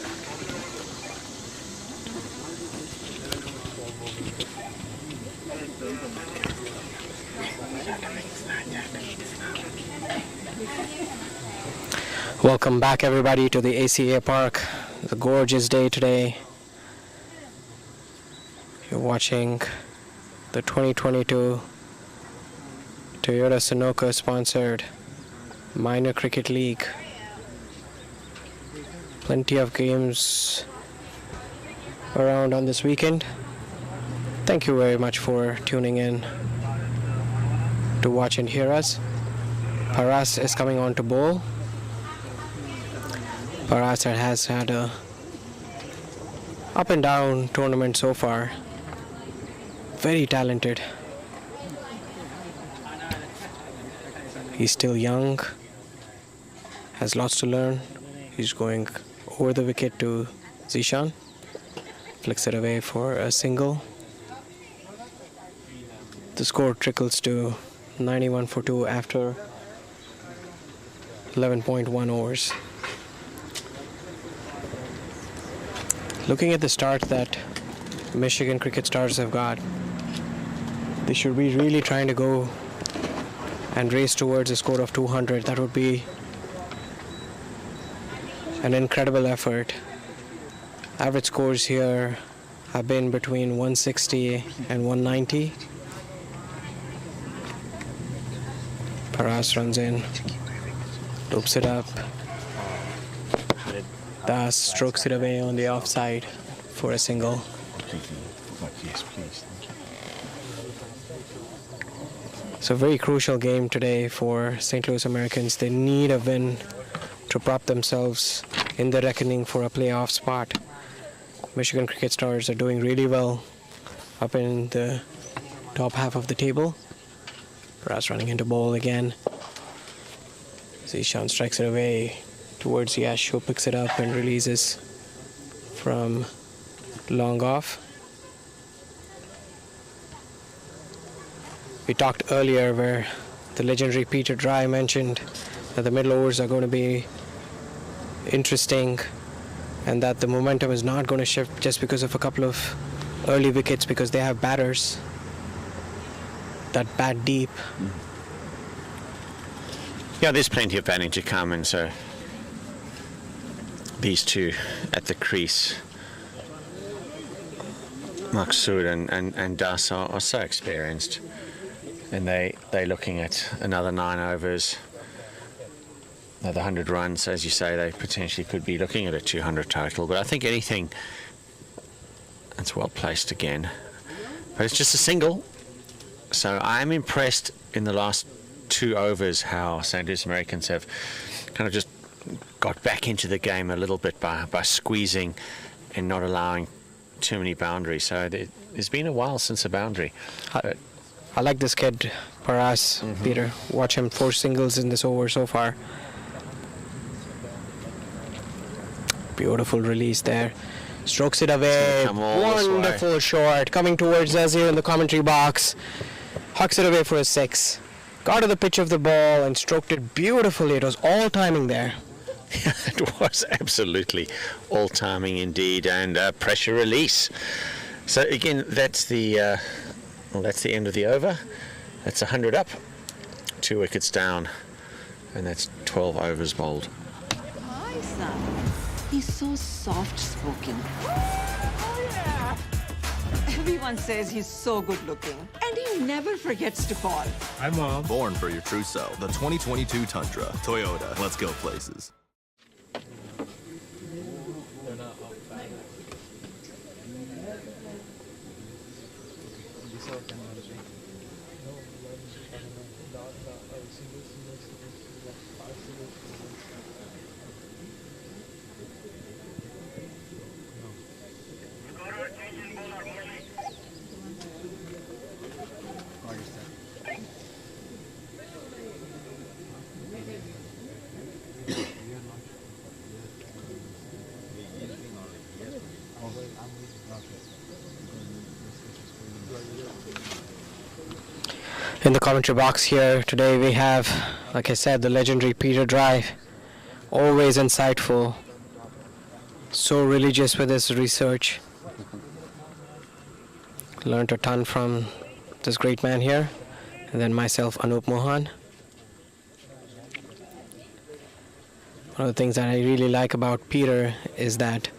Welcome back, everybody, to the ACA Park. It's a gorgeous day today. You're watching the 2022 Toyota Sunoco sponsored Minor Cricket League. Plenty of games around on this weekend. Thank you very much for tuning in to watch and hear us. Paras is coming on to bowl. Paras has had a up and down tournament so far. Very talented. He's still young, has lots to learn. He's going over the wicket to Zishan. Flicks it away for a single. The score trickles to 91 for 2 after 11.1 overs. Looking at the start that Michigan Cricket Stars have got, they should be really trying to go and race towards a score of 200. That would be an incredible effort. Average scores here have been between 160 and 190. Paras runs in, loops it up. Das strokes it away on the offside for a single. Yes, please. It's a very crucial game today for St. Louis Americans. They need a win to prop themselves in the reckoning for a playoff spot. Michigan Cricket Stars are doing really well up in the top half of the table. Paras running into ball again. Zishan strikes it away towards Yash, who picks it up and releases from long off. We talked earlier where the legendary Peter Dry mentioned that the middle overs are going to be interesting and that the momentum is not going to shift just because of a couple of early wickets, because they have batters that bat deep. Yeah, there's plenty of batting to come, and so these two at the crease, Maqsood and Das are so experienced, and they're looking at another 9 overs, another 100 runs. As you say, they potentially could be looking at a 200 total, but I think anything that's well placed again. But it's just a single, so I'm impressed in the last 2 overs how St. Louis Americans have kind of just got back into the game a little bit by squeezing and not allowing too many boundaries. So there's been a while since a boundary. I like this kid, for us, Peter. Watch him 4 singles in this over so far. Beautiful release there. Strokes it away. Wonderful short. Coming towards us here in the commentary box. Hucks it away for a 6. Got to the pitch of the ball and stroked it beautifully. It was all timing there. It was absolutely all timing indeed, and pressure release. So again, that's the end of the over. That's 100 up, 2 wickets down, and that's 12 overs bowled. Hi, son. He's so soft-spoken. Everyone says he's so good-looking, and he never forgets to call. Hi, Mom. Born for your true self. The 2022 Tundra. Toyota. Let's go places. In the commentary box here today we have, like I said, the legendary Peter Drive. Always insightful. So religious with his research. Learned a ton from this great man here. And then myself, Anup Mohan. One of the things that I really like about Peter is that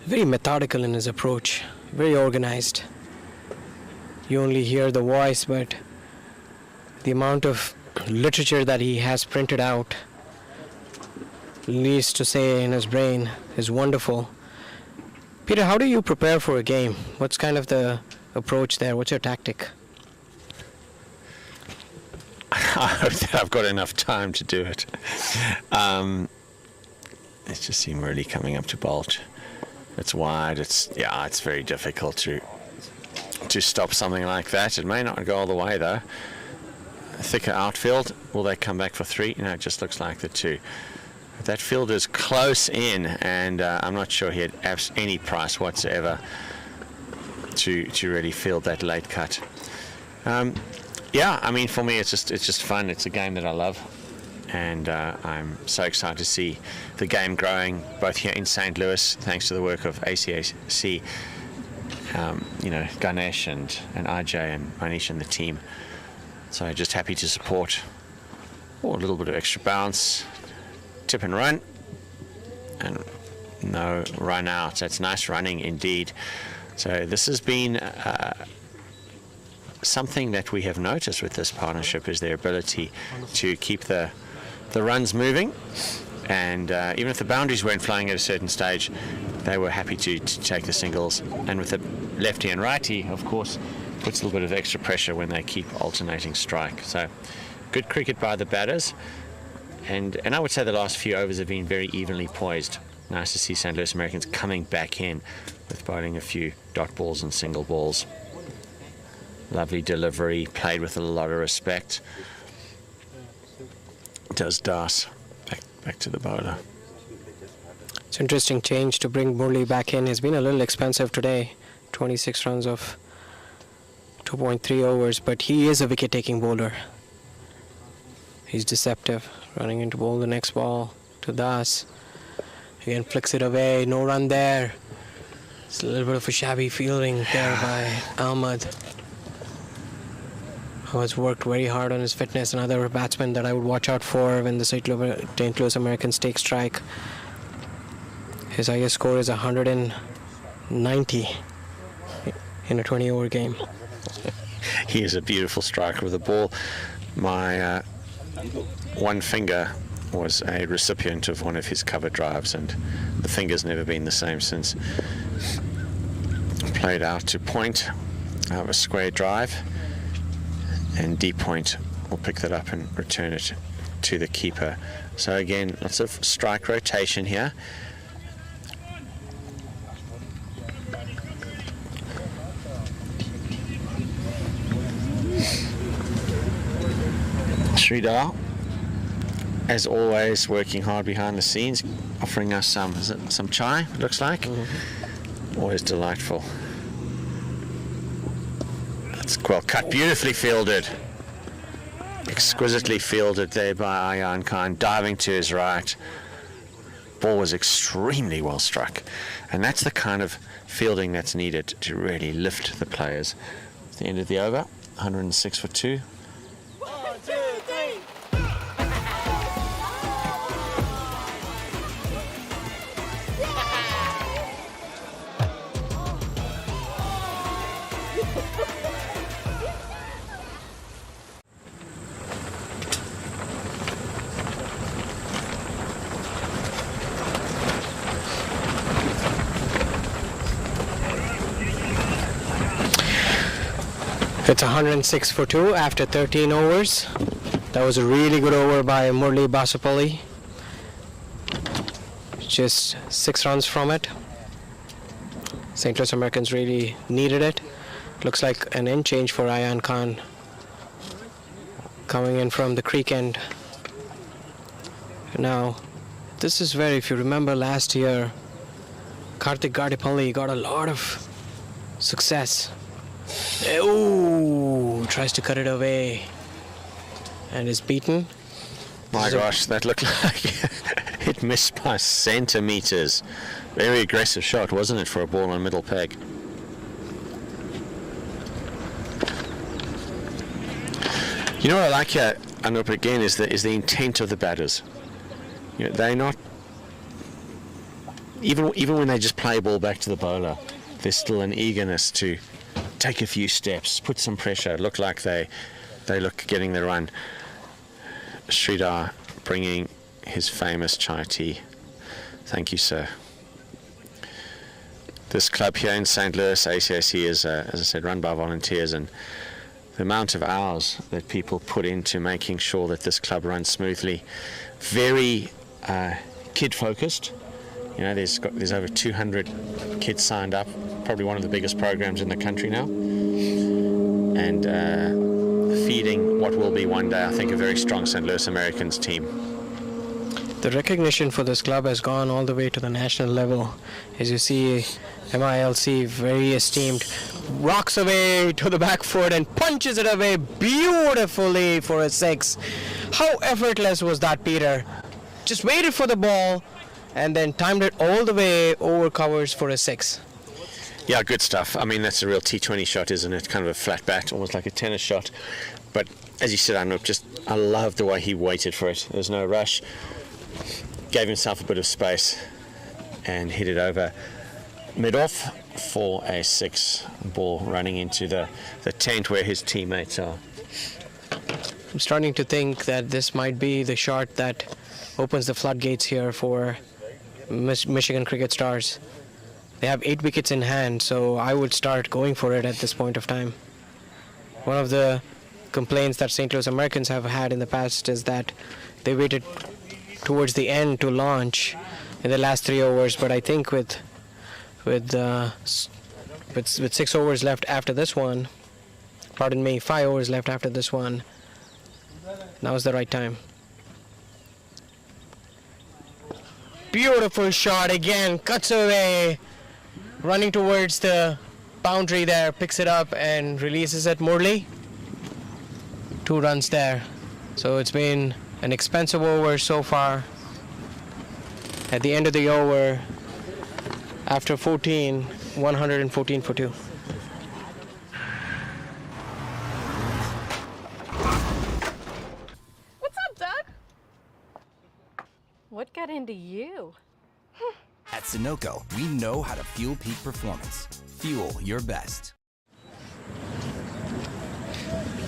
very methodical in his approach, very organized. You only hear the voice, but the amount of literature that he has printed out, least to say in his brain, is wonderful. Peter, how do you prepare for a game? What's kind of the approach there? What's your tactic? I hope that I've got enough time to do it. It just seemed really coming up to bolt. It's wide. It's very difficult to stop something like that. It may not go all the way though. A thicker outfield. Will they come back for 3? No, it just looks like the 2. That field is close in, and I'm not sure he had any price whatsoever to really field that late cut. Yeah, I mean, for me, it's just fun. It's a game that I love, and I'm so excited to see the game growing both here in St. Louis, thanks to the work of ACAC. Ganesh and Ajay and Manish and the team. So just happy to support. A little bit of extra bounce, tip and run, and no run out. That's nice running indeed. So this has been something that we have noticed with this partnership is their ability to keep the runs moving. And even if the boundaries weren't flying at a certain stage, they were happy to take the singles. And with the lefty and righty, of course, puts a little bit of extra pressure when they keep alternating strike. So good cricket by the batters. And I would say the last few overs have been very evenly poised. Nice to see St. Louis Americans coming back in with bowling a few dot balls and single balls. Lovely delivery, played with a lot of respect. Does Das. Back to the bowler. It's an interesting change to bring Murli back in. He's been a little expensive today. 26 runs of 2.3 overs, but he is a wicket-taking bowler. He's deceptive, running into bowl the next ball to Das. Again, flicks it away, no run there. It's a little bit of a shabby fielding there by Ahmed, who has worked very hard on his fitness. Another batsman that I would watch out for when the St. Louis Americans take strike. His highest score is 190 in a 20-over game. He is a beautiful striker with the ball. My one finger was a recipient of one of his cover drives, and the finger's never been the same since. Played out to point of a square drive, and deep point will pick that up and return it to the keeper. So again, lots of strike rotation here. Sridhar, as always, working hard behind the scenes, offering us some chai, it looks like. Always delightful. That's well cut, beautifully fielded. Exquisitely fielded there by Ayan Khan, diving to his right. Ball was extremely well struck, and that's the kind of fielding that's needed to really lift the players. At the end of the over, 106 for 2. 1, 2, 3. It's 106 for 2 after 13 overs. That was a really good over by Murli Basupalli. Just 6 runs from it. St. Louis Americans really needed it. Looks like an end change for Ayan Khan coming in from the creek end. Now, this is where, if you remember last year, Karthik Gardipalli got a lot of success. Oh, tries to cut it away and is beaten. My gosh, that looked like it missed by centimeters. Very aggressive shot, wasn't it, for a ball on middle peg? You know what I like here, Anup, again, is the intent of the batters. You know, they're not, even when they just play ball back to the bowler, there's still an eagerness to take a few steps, put some pressure, look like they look getting the run. Sridhar bringing his famous chai tea. Thank you, sir. This club here in St. Louis, ACAC, is, as I said, run by volunteers, and the amount of hours that people put into making sure that this club runs smoothly, very kid-focused. You know, there's over 200 kids signed up, probably one of the biggest programs in the country now, and feeding what will be one day, I think, a very strong St. Louis Americans team. The recognition for this club has gone all the way to the national level. As you see, MILC, very esteemed, rocks away to the back foot and punches it away beautifully for a 6. How effortless was that, Peter? Just waited for the ball and then timed it all the way over covers for a 6. Yeah, good stuff. I mean, that's a real T20 shot, isn't it? Kind of a flat bat, almost like a tennis shot. But as you said, I love the way he waited for it. There's no rush. Gave himself a bit of space and hit it over mid-off for a 6. Ball running into the tent where his teammates are. I'm starting to think that this might be the shot that opens the floodgates here for Michigan Cricket Stars. They have 8 wickets in hand, so I would start going for it at this point of time. One of the complaints that St. Louis Americans have had in the past is that they waited towards the end to launch in the last 3 overs, but I think with 6 overs left after this one, 5 overs left after this one, now is the right time. Beautiful shot again, cuts away, running towards the boundary there, picks it up and releases it. Murli, 2 runs there. So it's been an expensive over so far. At the end of the over, after 14, 114 for 2. What's up, Doug? What got into you? At Sunoco, we know how to fuel peak performance. Fuel your best.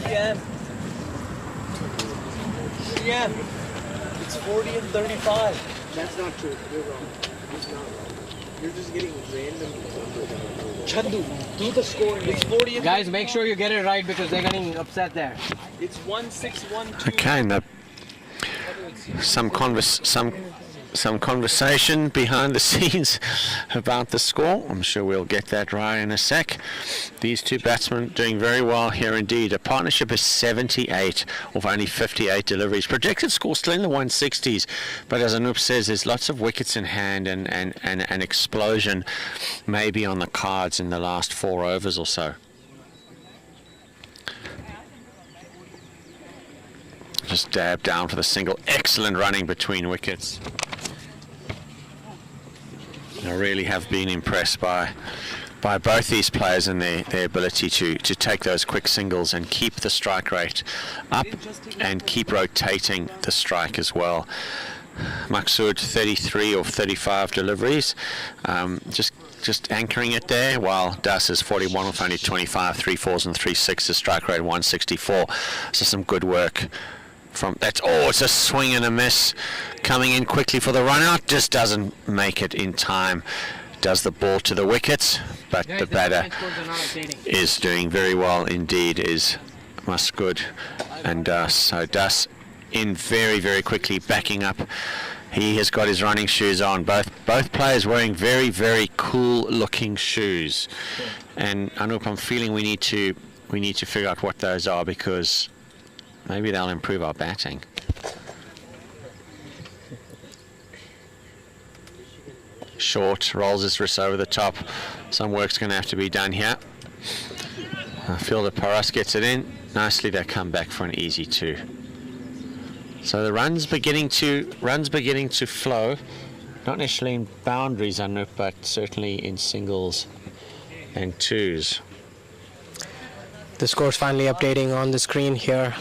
PM. It's 40 and 35. That's not true. You're wrong. It's not wrong. You're just getting random numbers. Chandu, do the score. It's 40 and Guys, make sure you get it right because they're getting upset there. It's 1612. Okay, some some conversation behind the scenes about the score. I'm sure we'll get that right in a sec. These two batsmen doing very well here indeed. A partnership is 78 of only 58 deliveries. Projected score still in the 160s, but as Anup says, there's lots of wickets in hand and an explosion maybe on the cards in the last 4 overs or so. Just dab down for the single. Excellent running between wickets. I really have been impressed by both these players and their ability to take those quick singles and keep the strike rate up and keep rotating the strike as well. Maqsood 33 of 35 deliveries, just anchoring it there, while Das is 41 of only 25, 3 4s and 3 6s, strike rate 164. So some good work from that. Oh, it's a swing and a miss, coming in quickly for the run out, just doesn't make it in time. Does the ball to the wickets, but the batter is doing very well indeed, is Maqsood. And so Das in very, very quickly, backing up. He has got his running shoes on. Both players wearing very, very cool looking shoes. And Anup, I'm feeling we need to figure out what those are, because maybe they'll improve our batting. Short, rolls his wrist over the top. Some work's going to have to be done here. Fielder Paras gets it in. Nicely, they come back for an easy 2. So the run's beginning to flow. Not necessarily in boundaries, Anup, but certainly in singles and 2s. The score's finally updating on the screen here.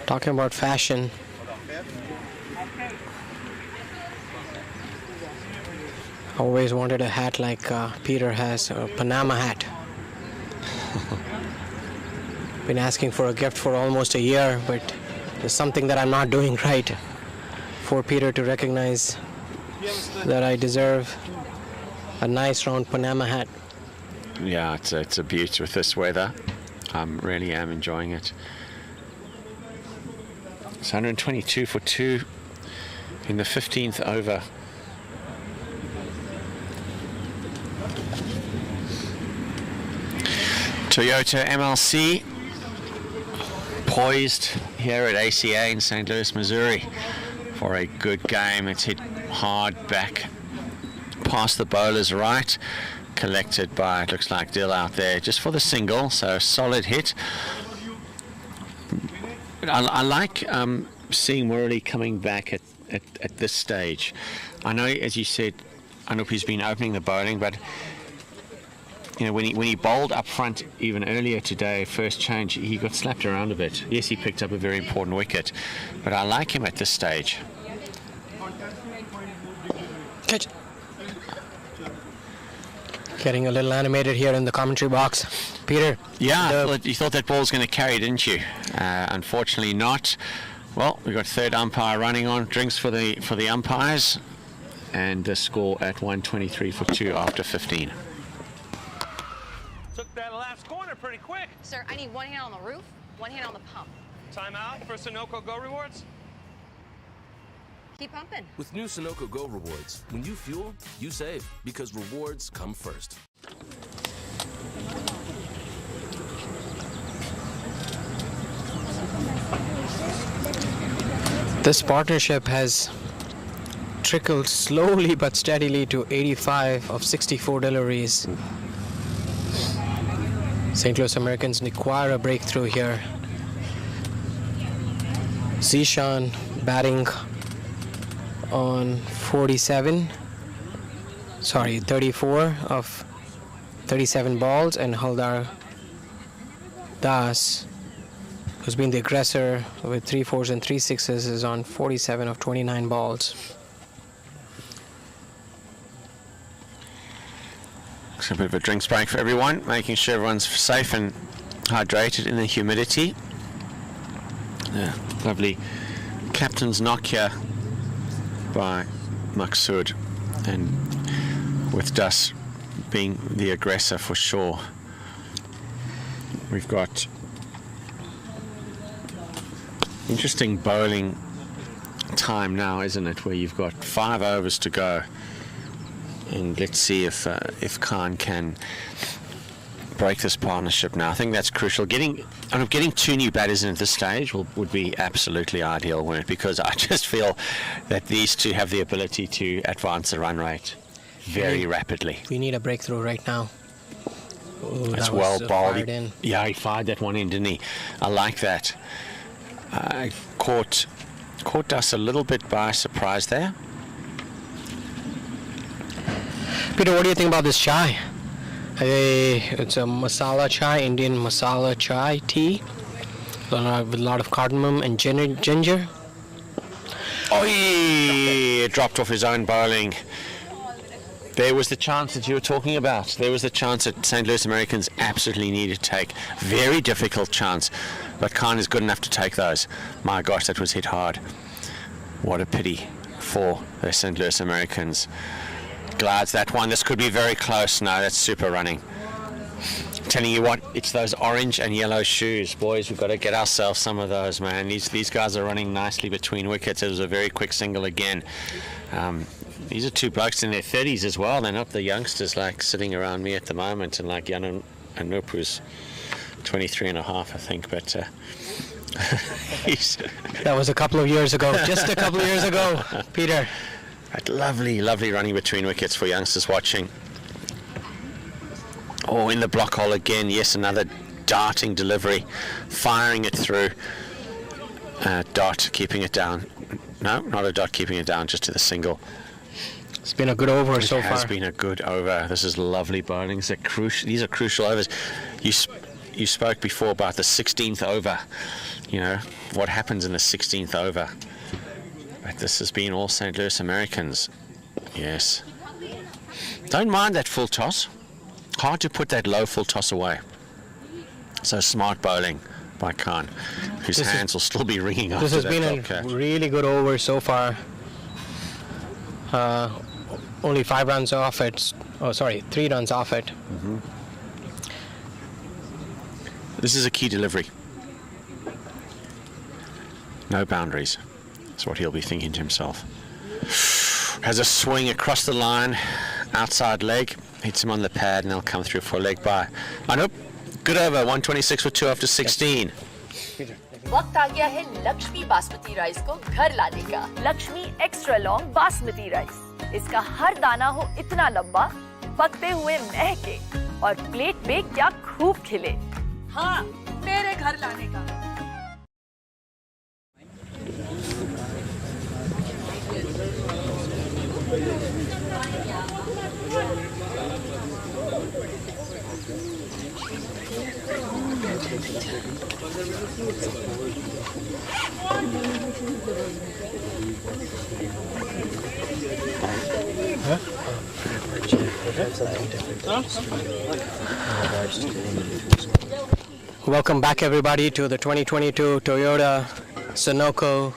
Talking about fashion. Always wanted a hat like Peter has, a Panama hat. Been asking for a gift for almost a year, but there's something that I'm not doing right for Peter to recognize that I deserve a nice round Panama hat. Yeah, it's a beauty with this weather. Really am enjoying it. It's 122 for 2 in the 15th over. Toyota MLC poised here at ACA in St. Louis, Missouri for a good game. It's hit hard back past the bowler's right, collected by, it looks like, Dill out there just for the single, so solid hit. I like seeing Murali coming back at this stage. I know, as you said, Anup, he's been opening the bowling, but you know, when he bowled up front even earlier today, first change, he got slapped around a bit. Yes, he picked up a very important wicket, but I like him at this stage. Catch. Getting a little animated here in the commentary box. Peter. Yeah, you thought that ball was going to carry, didn't you? Unfortunately not. Well, we've got third umpire running on. Drinks for the umpires. And the score at 123 for 2 after 15. Took that last corner pretty quick. Sir, I need one hand on the roof, one hand on the pump. Timeout for Sunoco Go Rewards. Keep pumping. With new Sunoco Go Rewards, when you fuel, you save, because rewards come first. This partnership has trickled slowly but steadily to 85 of 64 deliveries. St. Louis Americans require a breakthrough here. Zishan batting on 34 of 37 balls, and Haldar Das, who's been the aggressor with 3 4s and 3 6s, is on 47 of 29 balls. So a bit of a drinks break for everyone, making sure everyone's safe and hydrated in the humidity. Yeah, lovely captain's knock here by Maqsood, and with Das being the aggressor for sure. We've got interesting bowling time now, isn't it, where you've got 5 overs to go, and let's see if Khan can break this partnership now. I think that's crucial. Getting 2 new batters in at this stage would be absolutely ideal, wouldn't it? Because I just feel that these two have the ability to advance the run rate very rapidly. We need a breakthrough right now. Ooh, that's that well was, bowled. in. Yeah, he fired that one in, didn't he? I like that. Caught us a little bit by surprise there. Peter, what do you think about this chai? It's a masala chai, Indian masala chai tea, with a lot of cardamom and ginger. Oh, he dropped off his own bowling. There was the chance that you were talking about. There was the chance that St. Louis Americans absolutely needed to take. Very difficult chance, but Khan is good enough to take those. My gosh, that was hit hard. What a pity for the St. Louis Americans. Glides that one. This could be very close. No, that's super running. Telling you what, it's those orange and yellow shoes, boys. We've got to get ourselves some of those, man. These guys are running nicely between wickets. It was a very quick single again. These are 2 blokes in their 30s as well. They're not the youngsters like sitting around me at the moment, and like Jan Anup, who's 23 and a half, I think. But that was a couple of years ago. Just a couple of years ago, Peter. Lovely, lovely running between wickets for youngsters watching. Oh, in the block hole again. Yes, another darting delivery, firing it through. Dot keeping it down. No, not a dot keeping it down, just to the single. It's been a good over so far. It has been a good over. This is lovely bowling. These are crucial overs. You spoke before about the 16th over. You know, what happens in the 16th over. But this has been all St. Louis Americans. Yes. Don't mind that full toss. Hard to put that low full toss away. So smart bowling by Khan, whose hands will still be ringing after that. This has been a really good over so far. Only 5 runs off it. Oh, sorry, 3 runs off it. Mm-hmm. This is a key delivery. No boundaries. That's what he'll be thinking to himself. Has a swing across the line, outside leg, hits him on the pad, and they'll come through for a leg by. I know. Good over, 126 for 2 after 16. वक्त आ गया है Lakshmi basmati rice को घर लाने का। Lakshmi extra long basmati rice. इसका हर दाना हो इतना लंबा, पकते हुए महके और प्लेट पे क्या खूब खिले। हाँ, मेरे घर लाने का। Welcome back, everybody, to the 2022 Toyota Sunoco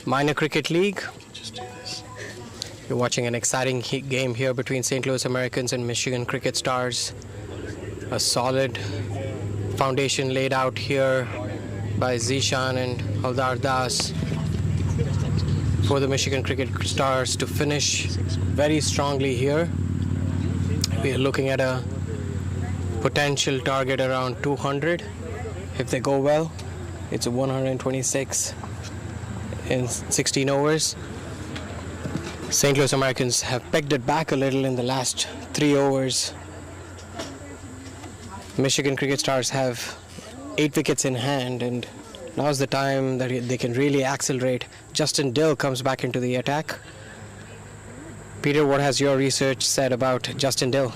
Minor Cricket League. You're watching an exciting game here between St. Louis Americans and Michigan Cricket Stars. A solid foundation laid out here by Zishan and Haldar Das for the Michigan Cricket Stars to finish very strongly here. We are looking at a potential target around 200. If they go well, it's a 126 in 16 overs. St. Louis Americans have pegged it back a little in the last 3 overs. Michigan Cricket Stars have 8 wickets in hand, and now's the time that they can really accelerate. Justin Dill comes back into the attack. Peter, what has your research said about Justin Dill?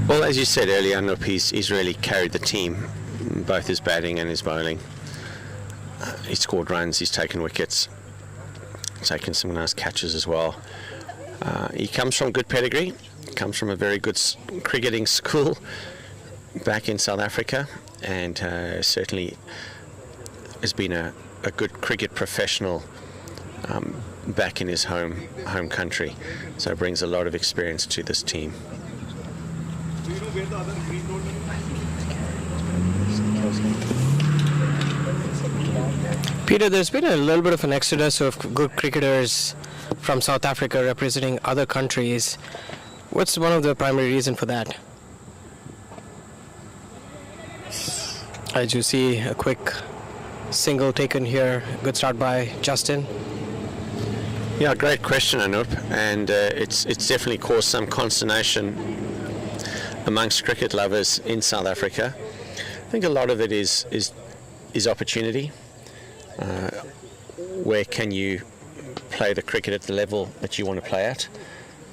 Well, as you said earlier, Anup, he's really carried the team, both his batting and his bowling. He's scored runs, he's taken wickets, taken some nice catches as well. He comes from good pedigree, comes from a very good cricketing school back in South Africa, and certainly has been a good cricket professional back in his home country. So brings a lot of experience to this team. Peter, there's been a little bit of an exodus of good cricketers from South Africa representing other countries. What's one of the primary reasons for that? As you see, a quick single taken here. Good start by Justin. Yeah, great question, Anup, and it's definitely caused some consternation amongst cricket lovers in South Africa. I think a lot of it is opportunity. Where can you play the cricket at the level that you want to play at?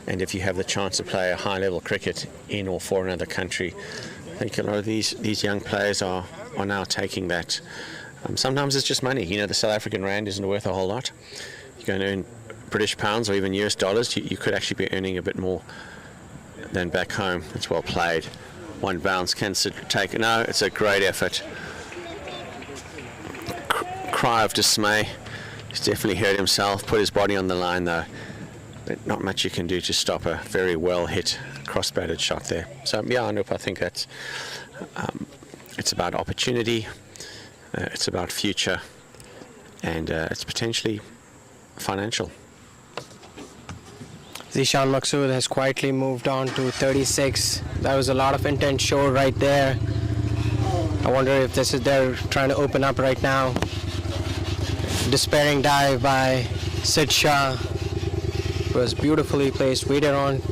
And if you have the chance to play a high-level cricket in or for another country, I think a lot of these young players are now taking that. Sometimes it's just money. You know, the South African rand isn't worth a whole lot. You're going to earn British pounds or even US dollars. You could actually be earning a bit more than back home. It's well played. One bounce can take. No, it's a great effort. Cry of dismay. He's definitely hurt himself. Put his body on the line though. But not much you can do to stop a very well hit cross-batted shot there. So yeah, Anup, I think that's it's about opportunity. It's about future, and it's potentially financial. Zishan Maqsood has quietly moved on to 36. That was a lot of intense show right there. I wonder if this is they're trying to open up right now. Despairing dive by Sid Shah was beautifully placed, waited on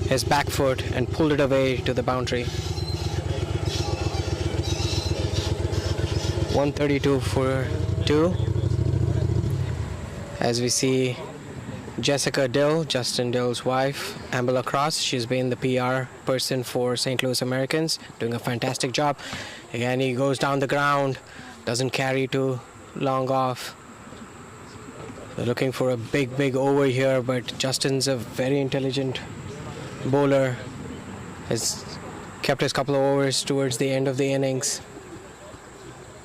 his back foot and pulled it away to the boundary. 132 for 2. As we see Jessica Dill, Justin Dill's wife, amble across. She's been the PR person for St. Louis Americans, doing a fantastic job. Again, he goes down the ground, doesn't carry too long off. They're looking for a big over here, but Justin's a very intelligent bowler. Has kept his couple of overs towards the end of the innings.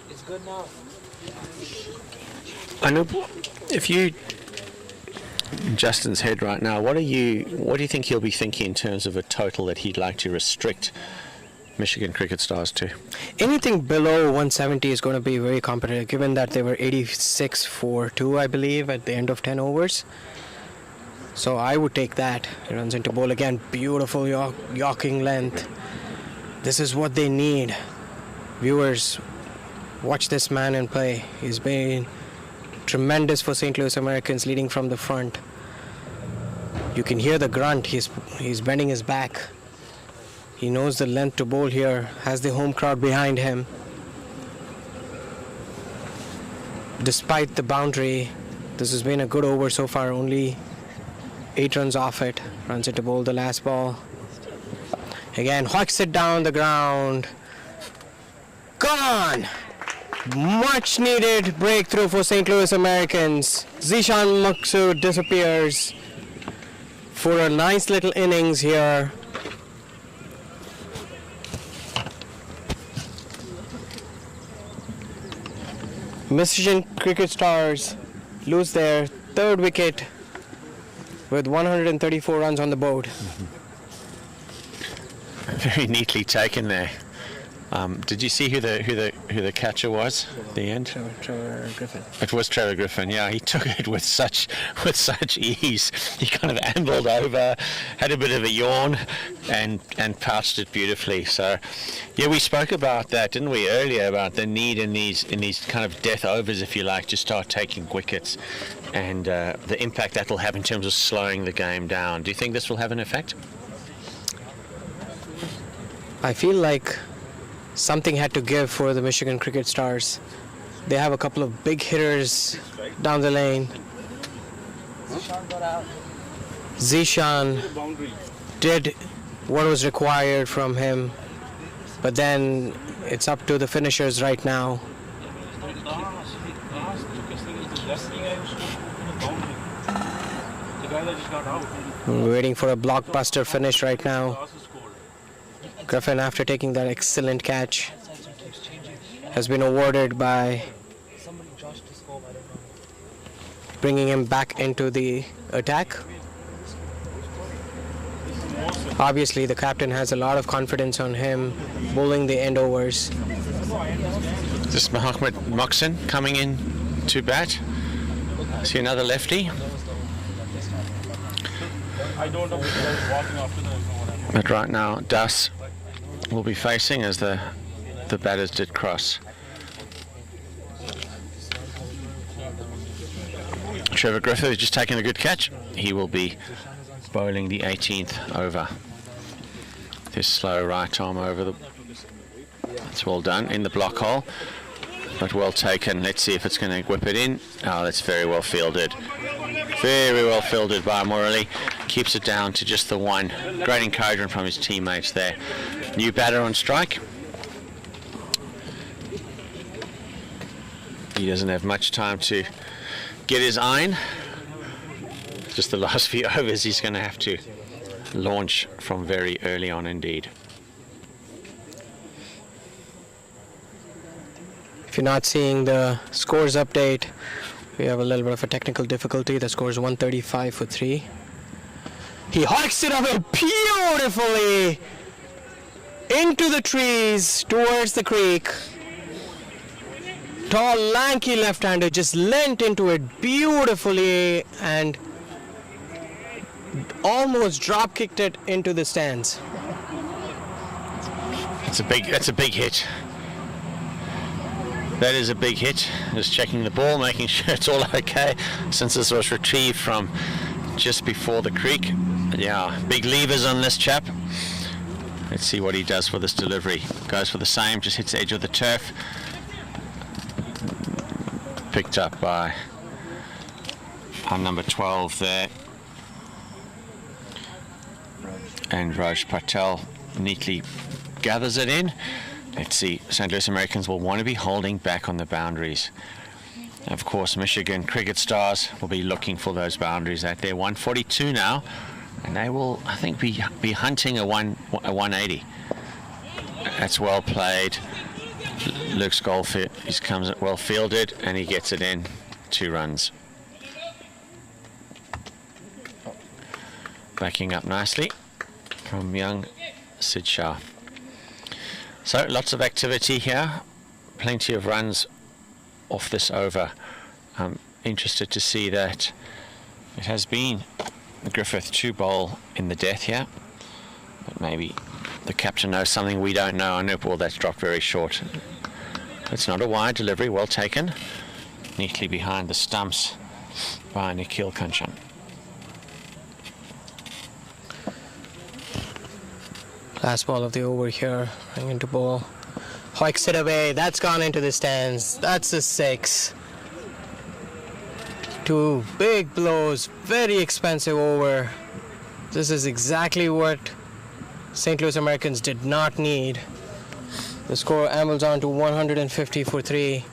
It's good now. Anup, if you in Justin's head right now, what do you think he'll be thinking in terms of a total that he'd like to restrict Michigan Cricket Stars to? Anything below 170 is going to be very competitive, given that they were 86 for 2, I believe, at the end of 10 overs. So I would take that. He runs into bowl again. Beautiful yorking length. This is what they need. Viewers, watch this man in play. He's been tremendous for St. Louis Americans, leading from the front. You can hear the grunt. He's bending his back. He knows the length to bowl here, has the home crowd behind him. Despite the boundary, this has been a good over so far, only 8 runs off it. Runs it to bowl the last ball. Again, hawks it down the ground. Gone! Much needed breakthrough for St. Louis Americans. Zishan Maqsood disappears for a nice little innings here. Michigan Cricket Stars lose their 3rd wicket with 134 runs on the board. Very neatly taken there. Did you see who the catcher was at the end? Trevor Griffin. It was Trevor Griffin. Yeah, he took it with such ease. He kind of ambled over, had a bit of a yawn, and pouched it beautifully. So, yeah, we spoke about that, didn't we, earlier, about the need in these kind of death overs, if you like, to start taking wickets, and the impact that will have in terms of slowing the game down. Do you think this will have an effect? I feel like something had to give for the Michigan Cricket Stars. They have a couple of big hitters down the lane. Zishan did what was required from him, but then it's up to the finishers right now. We're waiting for a blockbuster finish right now. Griffin, after taking that excellent catch, has been awarded by bringing him back into the attack. Obviously, the captain has a lot of confidence on him bowling the end overs. Is this Mohammad Moxon coming in to bat? See another lefty? I don't know if I was walking after them or whatever. But right now, Das will be facing as the batters did cross. Trevor Griffin is just taking a good catch. He will be bowling the 18th over. This slow right arm over the... That's well done in the block hole, but well taken. Let's see if it's going to whip it in. Oh, that's very well fielded. Very well fielded by Murali. Keeps it down to just the one. Great encouragement from his teammates there. New batter on strike. He doesn't have much time to get his iron. Just the last few overs he's going to have to launch from very early on indeed. If you're not seeing the scores update, we have a little bit of a technical difficulty. The score is 135 for 3. He hikes it away beautifully into the trees towards the creek. Tall, lanky left-hander just leant into it beautifully and almost drop-kicked it into the stands. That's a big hit. That is a big hit. Just checking the ball, making sure it's all okay, since this was retrieved from just before the creek. Yeah, big levers on this chap. Let's see what he does for this delivery. Goes for the same, just hits the edge of the turf. Picked up by our number 12 there. And Raj Patel neatly gathers it in. Let's see, St. Louis Americans will want to be holding back on the boundaries. Of course, Michigan Cricket Stars will be looking for those boundaries at their 142 now, and they will, I think, be hunting a 180. That's well played. Luke's goal he comes well fielded, and he gets it in. 2 runs. Backing up nicely from young Sid Shah. So lots of activity here, plenty of runs off this over. I'm interested to see that it has been Griffith 2 bowl in the death here, but maybe the captain knows something we don't know. I know ball that's dropped very short. It's not a wide delivery, well taken, neatly behind the stumps by Nikhil Kanchan. Last ball of the over here, running into ball. Hikes it away, that's gone into the stands. That's a 6. 2 big blows, very expensive over. This is exactly what St. Louis Americans did not need. The score ambles on to 150 for 3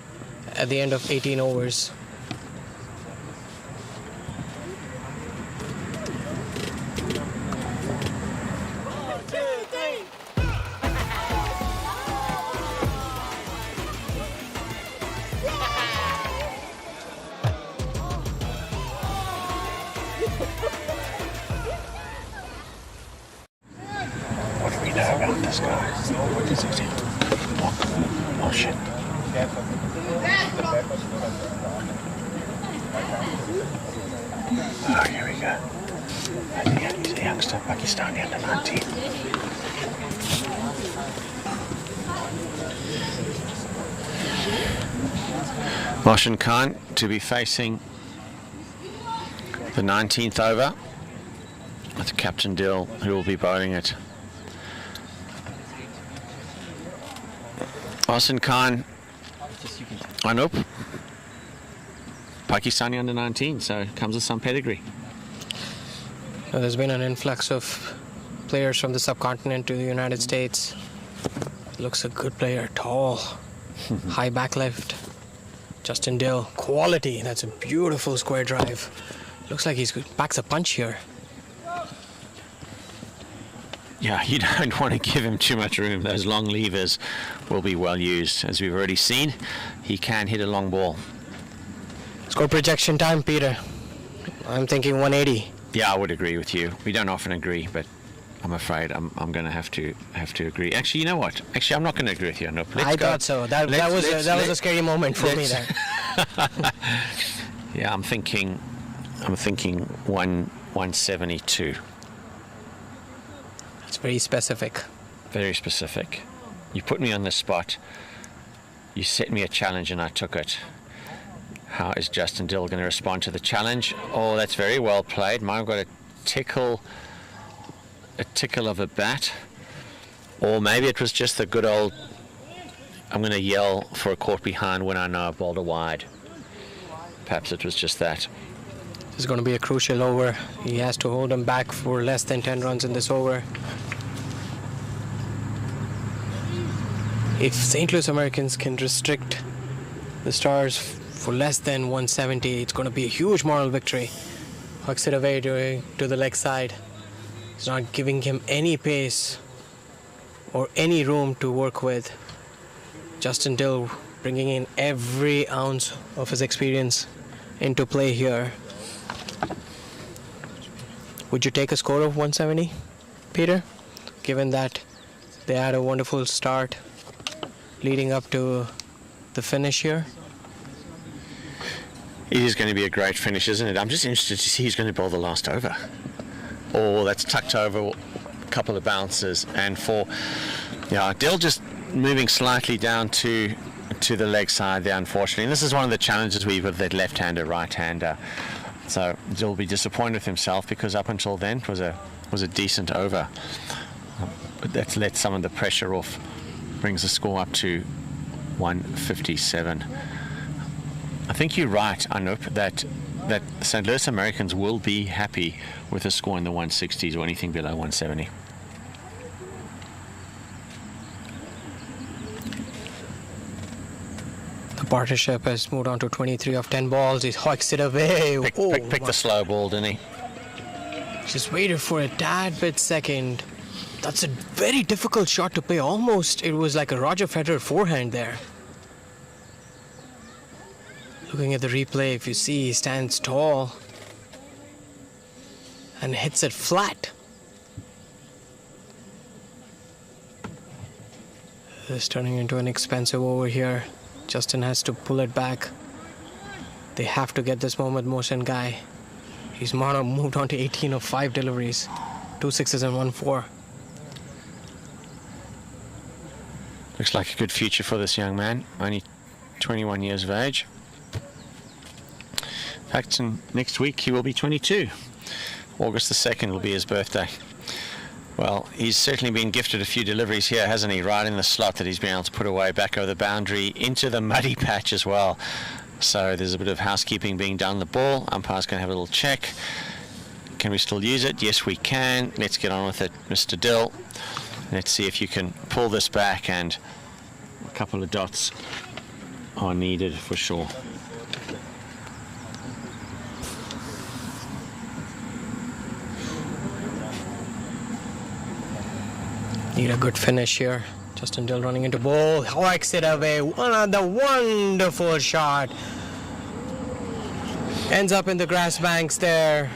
at the end of 18 overs. What do we know about this guy? What does he do? Oh shit. Oh, here we go. I think he's a youngster, Pakistani under 19. Ayan Khan to be facing the 19th over with Captain Dill, who will be bowling it. Ayan Khan, Anup, Pakistani under 19, so comes with some pedigree. There's been an influx of players from the subcontinent to the United States. Looks a good player, tall, high back left. Justin Dill, quality. That's a beautiful square drive. Looks like he's packs a punch here. Yeah, you don't want to give him too much room. Those long levers will be well used. As we've already seen, he can hit a long ball. Score projection time, Peter. I'm thinking 180. Yeah, I would agree with you. We don't often agree, but I'm afraid I'm going to have to agree. Actually, you know what? Actually, I'm not going to agree with you. No, I thought so. That was a scary moment for me there. Yeah, I'm thinking 172. It's very specific. Very specific. You put me on the spot. You set me a challenge and I took it. How is Justin Dill going to respond to the challenge? Oh, that's very well played. Mine got a tickle of a bat. Or maybe it was just the good old, I'm going to yell for a caught behind when I know I've bowled a wide. Perhaps it was just that. This is going to be a crucial over. He has to hold him back for less than 10 runs in this over. If St. Louis Americans can restrict the Stars for less than 170, it's going to be a huge moral victory. Hucks it away to the leg side. It's not giving him any pace or any room to work with. Justin Dill bringing in every ounce of his experience into play here. Would you take a score of 170, Peter? Given that they had a wonderful start leading up to the finish here. It is going to be a great finish, isn't it? I'm just interested to see who's going to bowl the last over. Oh, that's tucked over a couple of bounces, and Dill just moving slightly down to the leg side there, unfortunately. And this is one of the challenges we've with that left-hander, right-hander. So Dill will be disappointed with himself because up until then it was a decent over. But that's let some of the pressure off. Brings the score up to 157. I think you're right, Anup, that St. Louis Americans will be happy with a score in the 160s or anything below 170. The partnership has moved on to 23 of 10 balls. He hikes it away. Pick the slow ball, didn't he? Just waited for a tad bit second. That's a very difficult shot to play. Almost, it was like a Roger Federer forehand there. Looking at the replay, if you see, he stands tall and hits it flat. This is turning into an expensive over here. Justin has to pull it back. They have to get this Mohammad Mohsen guy. He's moved on to 18 of 5 deliveries, 2 sixes and 1 4. Looks like a good future for this young man, only 21 years of age. In fact, next week he will be 22. August the 2nd will be his birthday. Well, he's certainly been gifted a few deliveries here, hasn't he? Right in the slot that he's been able to put away, back over the boundary, into the muddy patch as well. So there's a bit of housekeeping being done on the ball. Umpire's going to have a little check. Can we still use it? Yes, we can. Let's get on with it, Mr. Dill. Let's see if you can pull this back, and a couple of dots are needed for sure. Need a good finish here. Justin Dill running into ball, hikes it away. Another wonderful shot. Ends up in the grass banks there,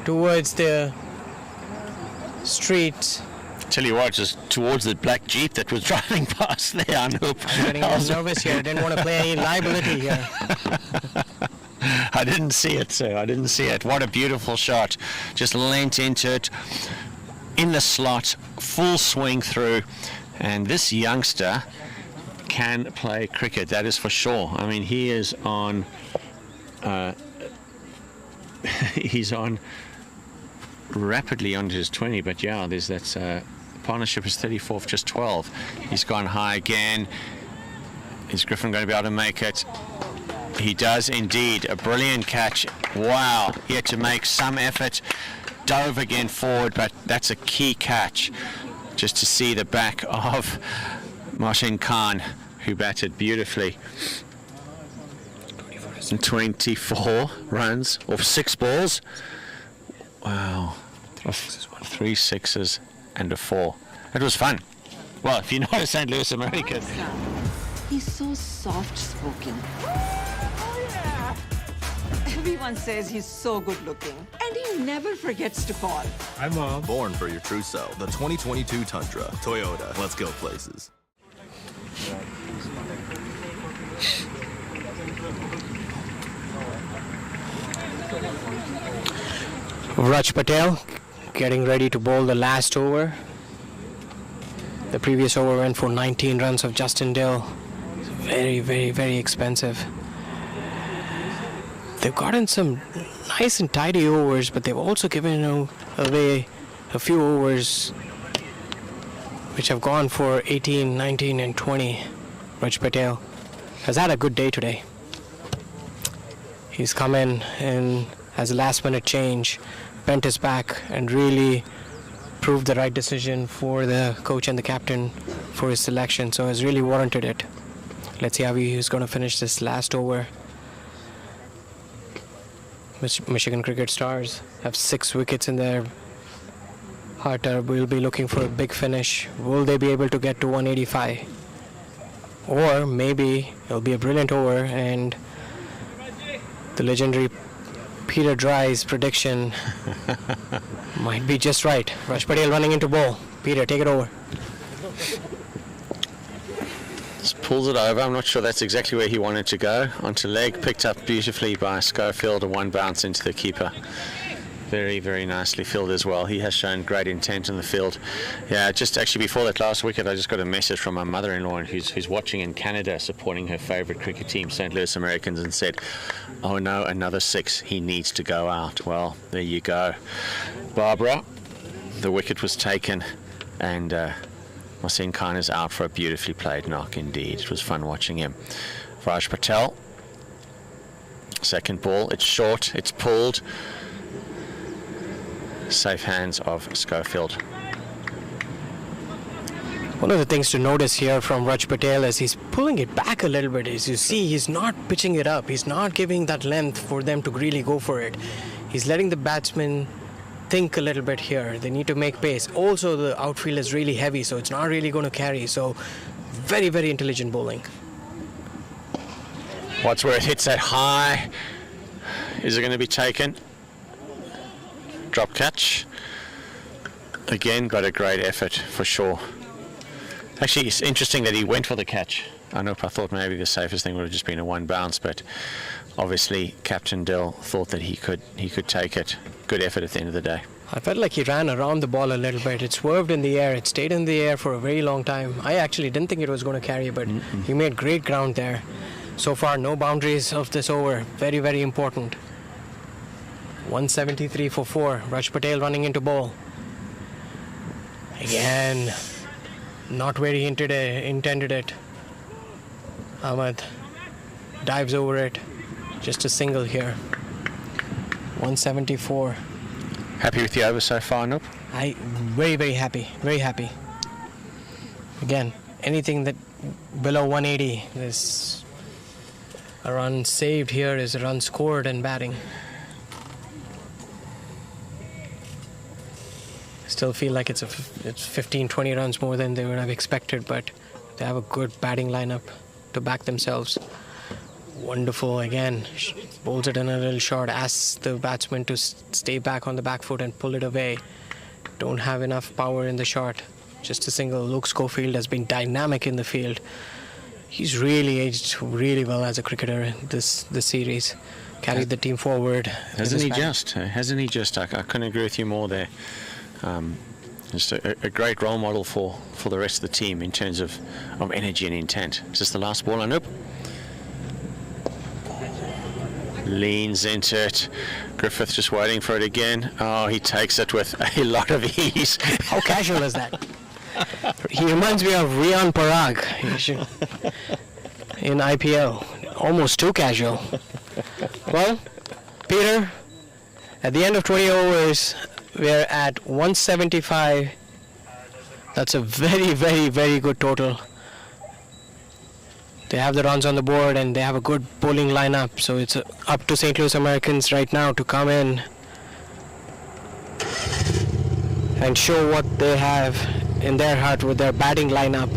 towards the street. Tell you what, just towards the black Jeep that was driving past there, I know. I'm getting a little nervous here. I didn't want to play any liability here. I didn't see it, sir. I didn't see it. What a beautiful shot. Just leant into it, in the slot, full swing through. And this youngster can play cricket, that is for sure. I mean, he is on... he's on rapidly onto his 20, but yeah, that's partnership is 34th, just 12. He's gone high again. Is Griffin going to be able to make it? He does indeed. A brilliant catch. Wow, he had to make some effort. Dove again forward, but that's a key catch. Just to see the back of Ayan Khan, who batted beautifully. 24 runs off 6 balls. Wow. 3 sixes and a 4. It was fun. Well, if you know a St. Louis American. He's so soft-spoken. Everyone says he's so good looking, and he never forgets to call. Hi, Mom. Born for your true self. The 2022 Tundra. Toyota. Let's go places. Raj Patel getting ready to bowl the last over. The previous over went for 19 runs of Justin Dill. Very, very, very expensive. They've gotten some nice and tidy overs, but they've also given away a few overs which have gone for 18, 19 and 20. Raj Patel has had a good day today. He's come in and as a last minute change, bent his back and really proved the right decision for the coach and the captain for his selection, so has really warranted it. Let's see how he's going to finish this last over. Michigan Cricket Stars have 6 wickets in their Harter will be looking for a big finish. Will they be able to get to 185? Or maybe it'll be a brilliant over and the legendary Peter Dry's prediction might be just right. Raj Patel running into bowl. Peter, take it over. Just pulls it over. I'm not sure that's exactly where he wanted to go. Onto leg, picked up beautifully by Schofield, and one bounce into the keeper. Very, very nicely fielded as well. He has shown great intent in the field. Yeah, just actually before that last wicket, I just got a message from my mother-in-law who's watching in Canada, supporting her favourite cricket team, St. Louis Americans, and said, "Oh no, another 6. He needs to go out." Well, there you go. Barbara, the wicket was taken, and Ayan Khan is out for a beautifully played knock indeed. It was fun watching him. Raj Patel, second ball. It's short, it's pulled. Safe hands of Schofield. One of the things to notice here from Raj Patel is he's pulling it back a little bit. As you see, he's not pitching it up. He's not giving that length for them to really go for it. He's letting the batsman think a little bit here. They need to make pace. Also, the outfield is really heavy, so it's not really going to carry. So, very, very intelligent bowling. Wadsworth hits that high. Is it going to be taken? Drop catch. Again, but a great effort for sure. Actually, it's interesting that he went for the catch. I thought maybe the safest thing would have just been a one bounce, but obviously Captain Dill thought that he could take it. Good effort at the end of the day. I felt like he ran around the ball a little bit. It swerved in the air. It stayed in the air for a very long time. I actually didn't think it was going to carry, but he made great ground there. So far, no boundaries of this over. Very, very important. 173 for 4. Raj Patel running into bowl. Again, not where he intended it. Ahmed dives over it. Just a single here. 174. Happy with the over so far, Noop? Very, very happy. Very happy. Again, anything that below 180 is a run saved here is a run scored in batting. Still feel like it's 15-20 runs more than they would have expected, but they have a good batting lineup to back themselves. Wonderful again. Bowls it in a little short, asks the batsman to stay back on the back foot and pull it away. Don't have enough power in the shot. Just a single. Luke Schofield has been dynamic in the field. He's really aged really well as a cricketer this series. Carried the team forward. Hasn't he just? I couldn't agree with you more there. Just a great role model for the rest of the team in terms of energy and intent. Is this the last ball? Nope. Leans into it. Griffith just waiting for it again. Oh, he takes it with a lot of ease. How casual is that? He reminds me of Rian Parag in IPL. Almost too casual. Well, Peter, at the end of 20 overs, we're at 175. That's a very, very, very good total. They have the runs on the board and they have a good bowling lineup. So it's up to St. Louis Americans right now to come in and show what they have in their heart with their batting lineup.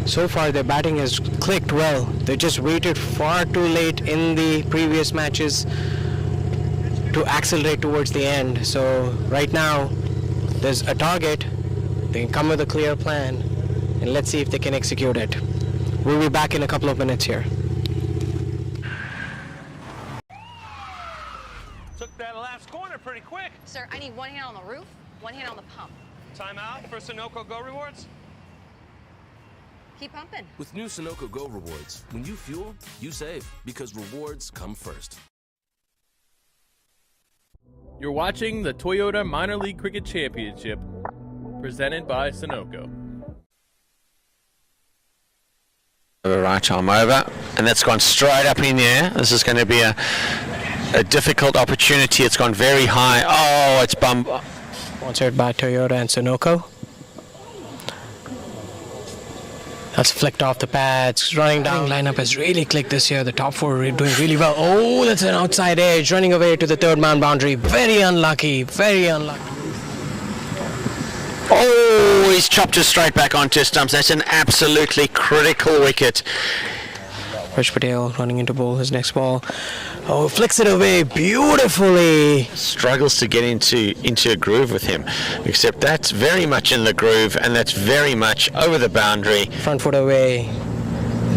So far, their batting has clicked well. They just waited far too late in the previous matches to accelerate towards the end. So right now, there's a target. They can come with a clear plan, and let's see if they can execute it. We'll be back in a couple of minutes here. Took that last corner pretty quick. Sir, I need one hand on the roof, one hand on the pump. Timeout for Sunoco Go Rewards. Keep pumping. With new Sunoco Go Rewards, when you fuel, you save, because rewards come first. You're watching the Toyota Minor League Cricket Championship, presented by Sunoco. Right arm over, and that's gone straight up in the air. This is going to be a difficult opportunity. It's gone very high. Oh, it's bummed. Sponsored by Toyota and Sunoco. That's flicked off the pads. Running down. Lineup has really clicked this year. The top four are doing really well. Oh, that's an outside edge. Running away to the third man boundary. Very unlucky. Very unlucky. Oh, he's chopped it straight back onto his stumps. That's an absolutely critical wicket. Patel running into ball. His next ball. Oh, flicks it away beautifully. Struggles to get into a groove with him, except that's very much in the groove, and that's very much over the boundary. Front foot away.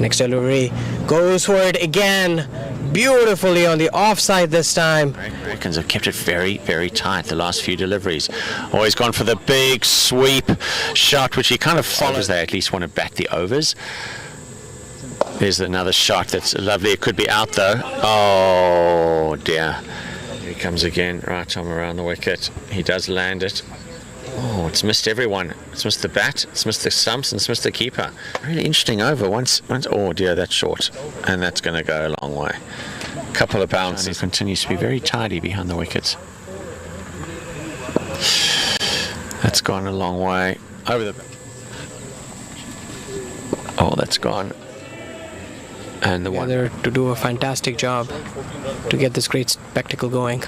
Next delivery goes for it again. Beautifully on the offside this time. Americans have kept it very, very tight the last few deliveries. Always gone for the big sweep shot, which he kind of follows. They at least want to back the overs. There's another shot that's lovely. It could be out though. Oh dear. Here he comes again. Right arm around the wicket. He does land it. Oh, it's missed everyone. It's missed the bat, it's missed the stumps, and it's missed the keeper. Really interesting over. Once. Oh dear, that's short. And that's going to go a long way. Couple of bounces. He continues to be very tidy behind the wickets. That's gone a long way. Over the... Oh, that's gone. And the one there to do a fantastic job to get this great spectacle going.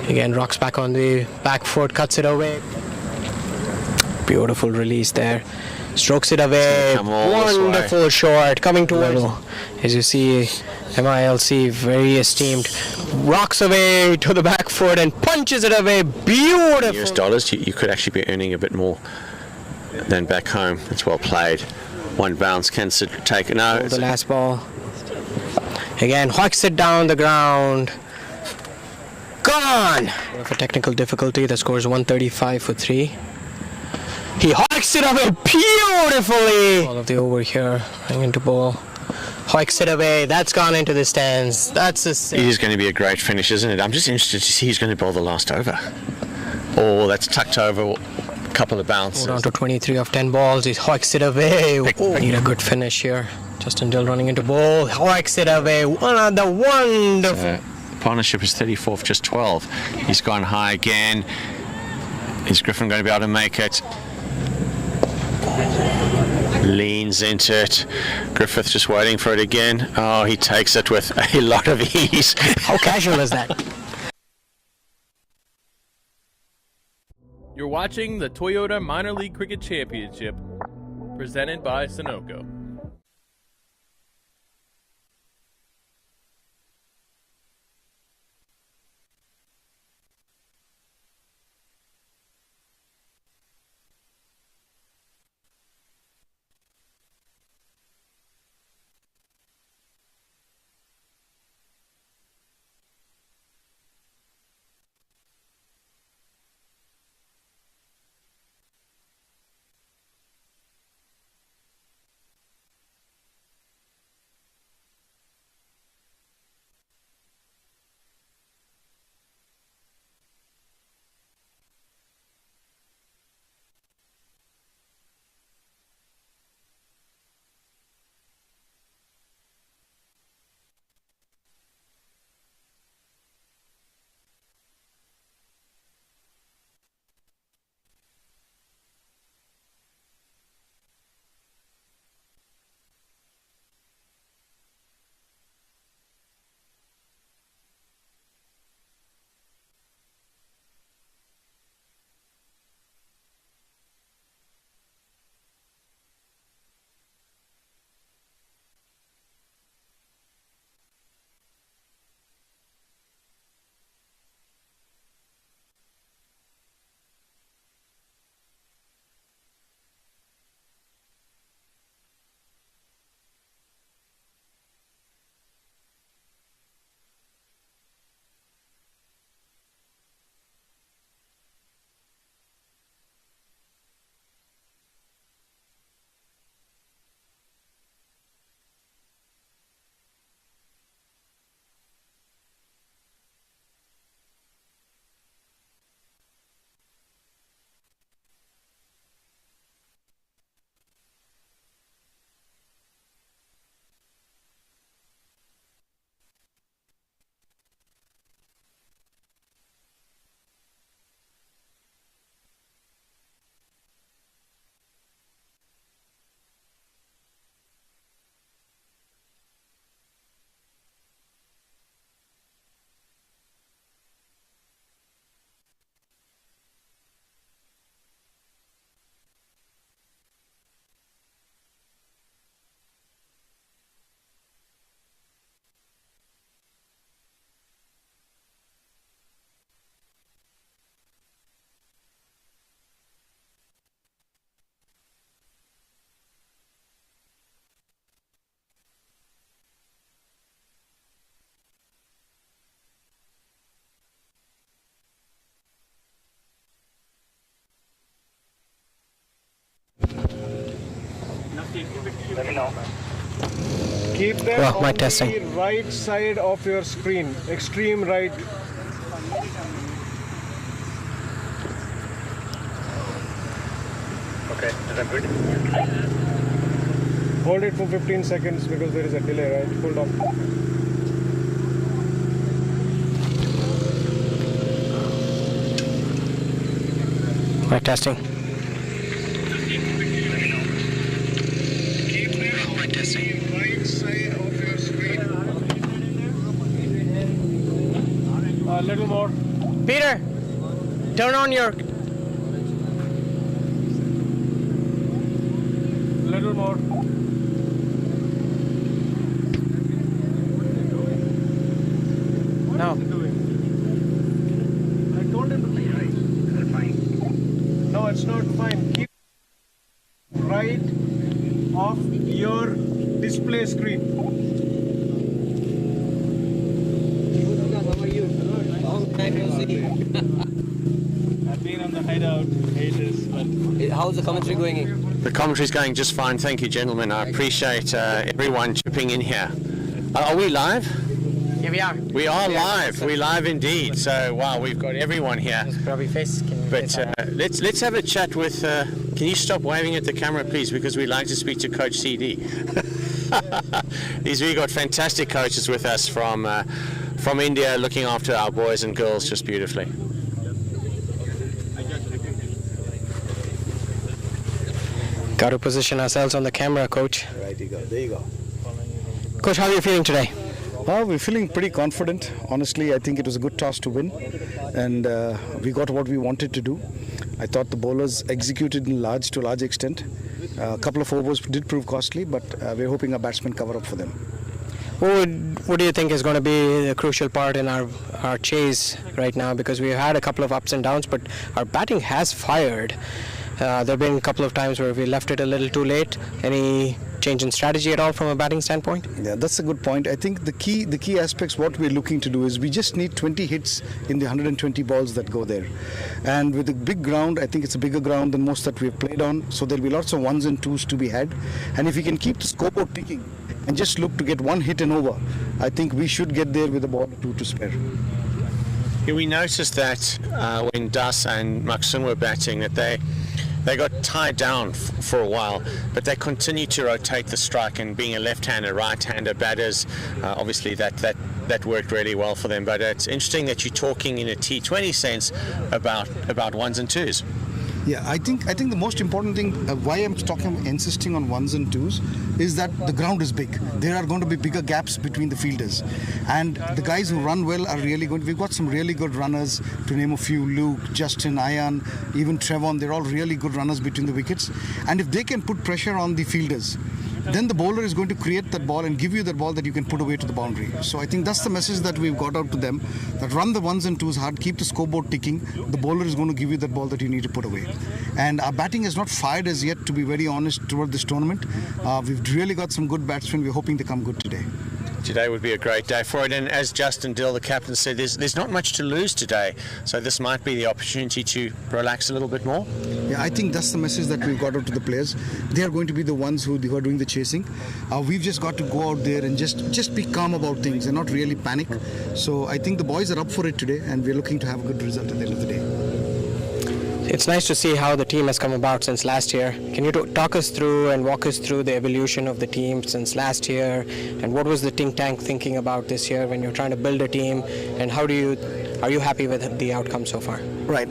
Again, rocks back on the back foot, cuts it away. Beautiful release there. Strokes it away. Wonderful shot coming towards. As you see, MILC very esteemed. Rocks away to the back foot and punches it away. Beautiful. US dollars, you could actually be earning a bit more than back home. That's well played. One bounce can take it. No, the last ball. Again, hawks it down the ground. Gone! For technical difficulty, the score is 135 for 3. He hawks it away beautifully! All of the over here, running into ball. Hawks it away, that's gone into the stands. That's a... It is going to be a great finish, isn't it? I'm just interested to see who's going to bowl the last over. Oh, that's tucked over. Couple of bounces. Down to 23 of 10 balls. He hawks it away. Oh, need a good finish here. Justin Dill running into ball. Hawks it away. One of the wonderful. Partnership is 34 for just 12. He's gone high again. Is Griffin going to be able to make it? Leans into it. Griffith just waiting for it again. Oh, he takes it with a lot of ease. How casual is that? You're watching the Toyota Minor League Cricket Championship, presented by Sunoco. Keep them Well, on my the testing. right side of your screen, extreme right. Okay, is that good? Hold it for 15 seconds because there is a delay, right? Hold on. My testing. Keep them on the right side of your screen. A little more. Peter, turn on your. Little more. No. I told him to be right. Is it fine? No, it's not fine. Keep right of your display screen. How are you? Long time no see. I've been on the hideout ages, but How's the commentary going? The commentary's going just fine, thank you, gentlemen. I appreciate everyone chipping in here. Are we live? Yeah, we are. We are live. We're live indeed. So wow, we've got everyone here. Probably face. But let's have a chat with. Can you stop waving at the camera, please? Because we'd like to speak to Coach CD. We've got fantastic coaches with us from India, looking after our boys and girls just beautifully. Got to position ourselves on the camera, Coach. Right, you go. There you go. Coach, how are you feeling today? We're feeling pretty confident. Honestly, I think it was a good toss to win, and we got what we wanted to do. I thought the bowlers executed to a large extent. A couple of overs did prove costly, but we're hoping our batsmen cover up for them. What do you think is going to be the crucial part in our chase right now? Because we've had a couple of ups and downs, but our batting has fired. There have been a couple of times where we left it a little too late. Any change in strategy at all from a batting standpoint? Yeah, that's a good point. I think the key aspects, what we're looking to do is we just need 20 hits in the 120 balls that go there. And with a big ground, I think it's a bigger ground than most that we've played on. So there'll be lots of ones and twos to be had. And if we can keep the scoreboard ticking and just look to get one hit and over, I think we should get there with a ball or two to spare. Yeah, we noticed that when Das and Maxun were batting that they got tied down for a while, but they continued to rotate the strike, and being a left-hander, right-hander batters, obviously that worked really well for them. But it's interesting that you're talking in a T20 sense about ones and twos. Yeah, I think the most important thing, why I'm insisting on ones and twos, is that the ground is big. There are going to be bigger gaps between the fielders, and the guys who run well are really good. We've got some really good runners, to name a few: Luke, Justin, Ayan, even Trevor. They're all really good runners between the wickets, and if they can put pressure on the fielders, then the bowler is going to create that ball and give you that ball that you can put away to the boundary. So I think that's the message that we've got out to them, that run the ones and twos hard, keep the scoreboard ticking. The bowler is going to give you that ball that you need to put away. And our batting has not fired as yet, to be very honest, toward this tournament. We've really got some good batsmen. We're hoping to come good today. Today would be a great day for it, and as Justin Dill, the captain, said, there's not much to lose today, so this might be the opportunity to relax a little bit more. Yeah, I think that's the message that we've got out to the players. They are going to be the ones who are doing the chasing. We've just got to go out there and just be calm about things and not really panic. So I think the boys are up for it today, and we're looking to have a good result at the end of the day. It's nice to see how the team has come about since last year. Can you talk us through and walk us through the evolution of the team since last year, and what was the think tank thinking about this year when you're trying to build a team, and are you happy with the outcome so far? Right.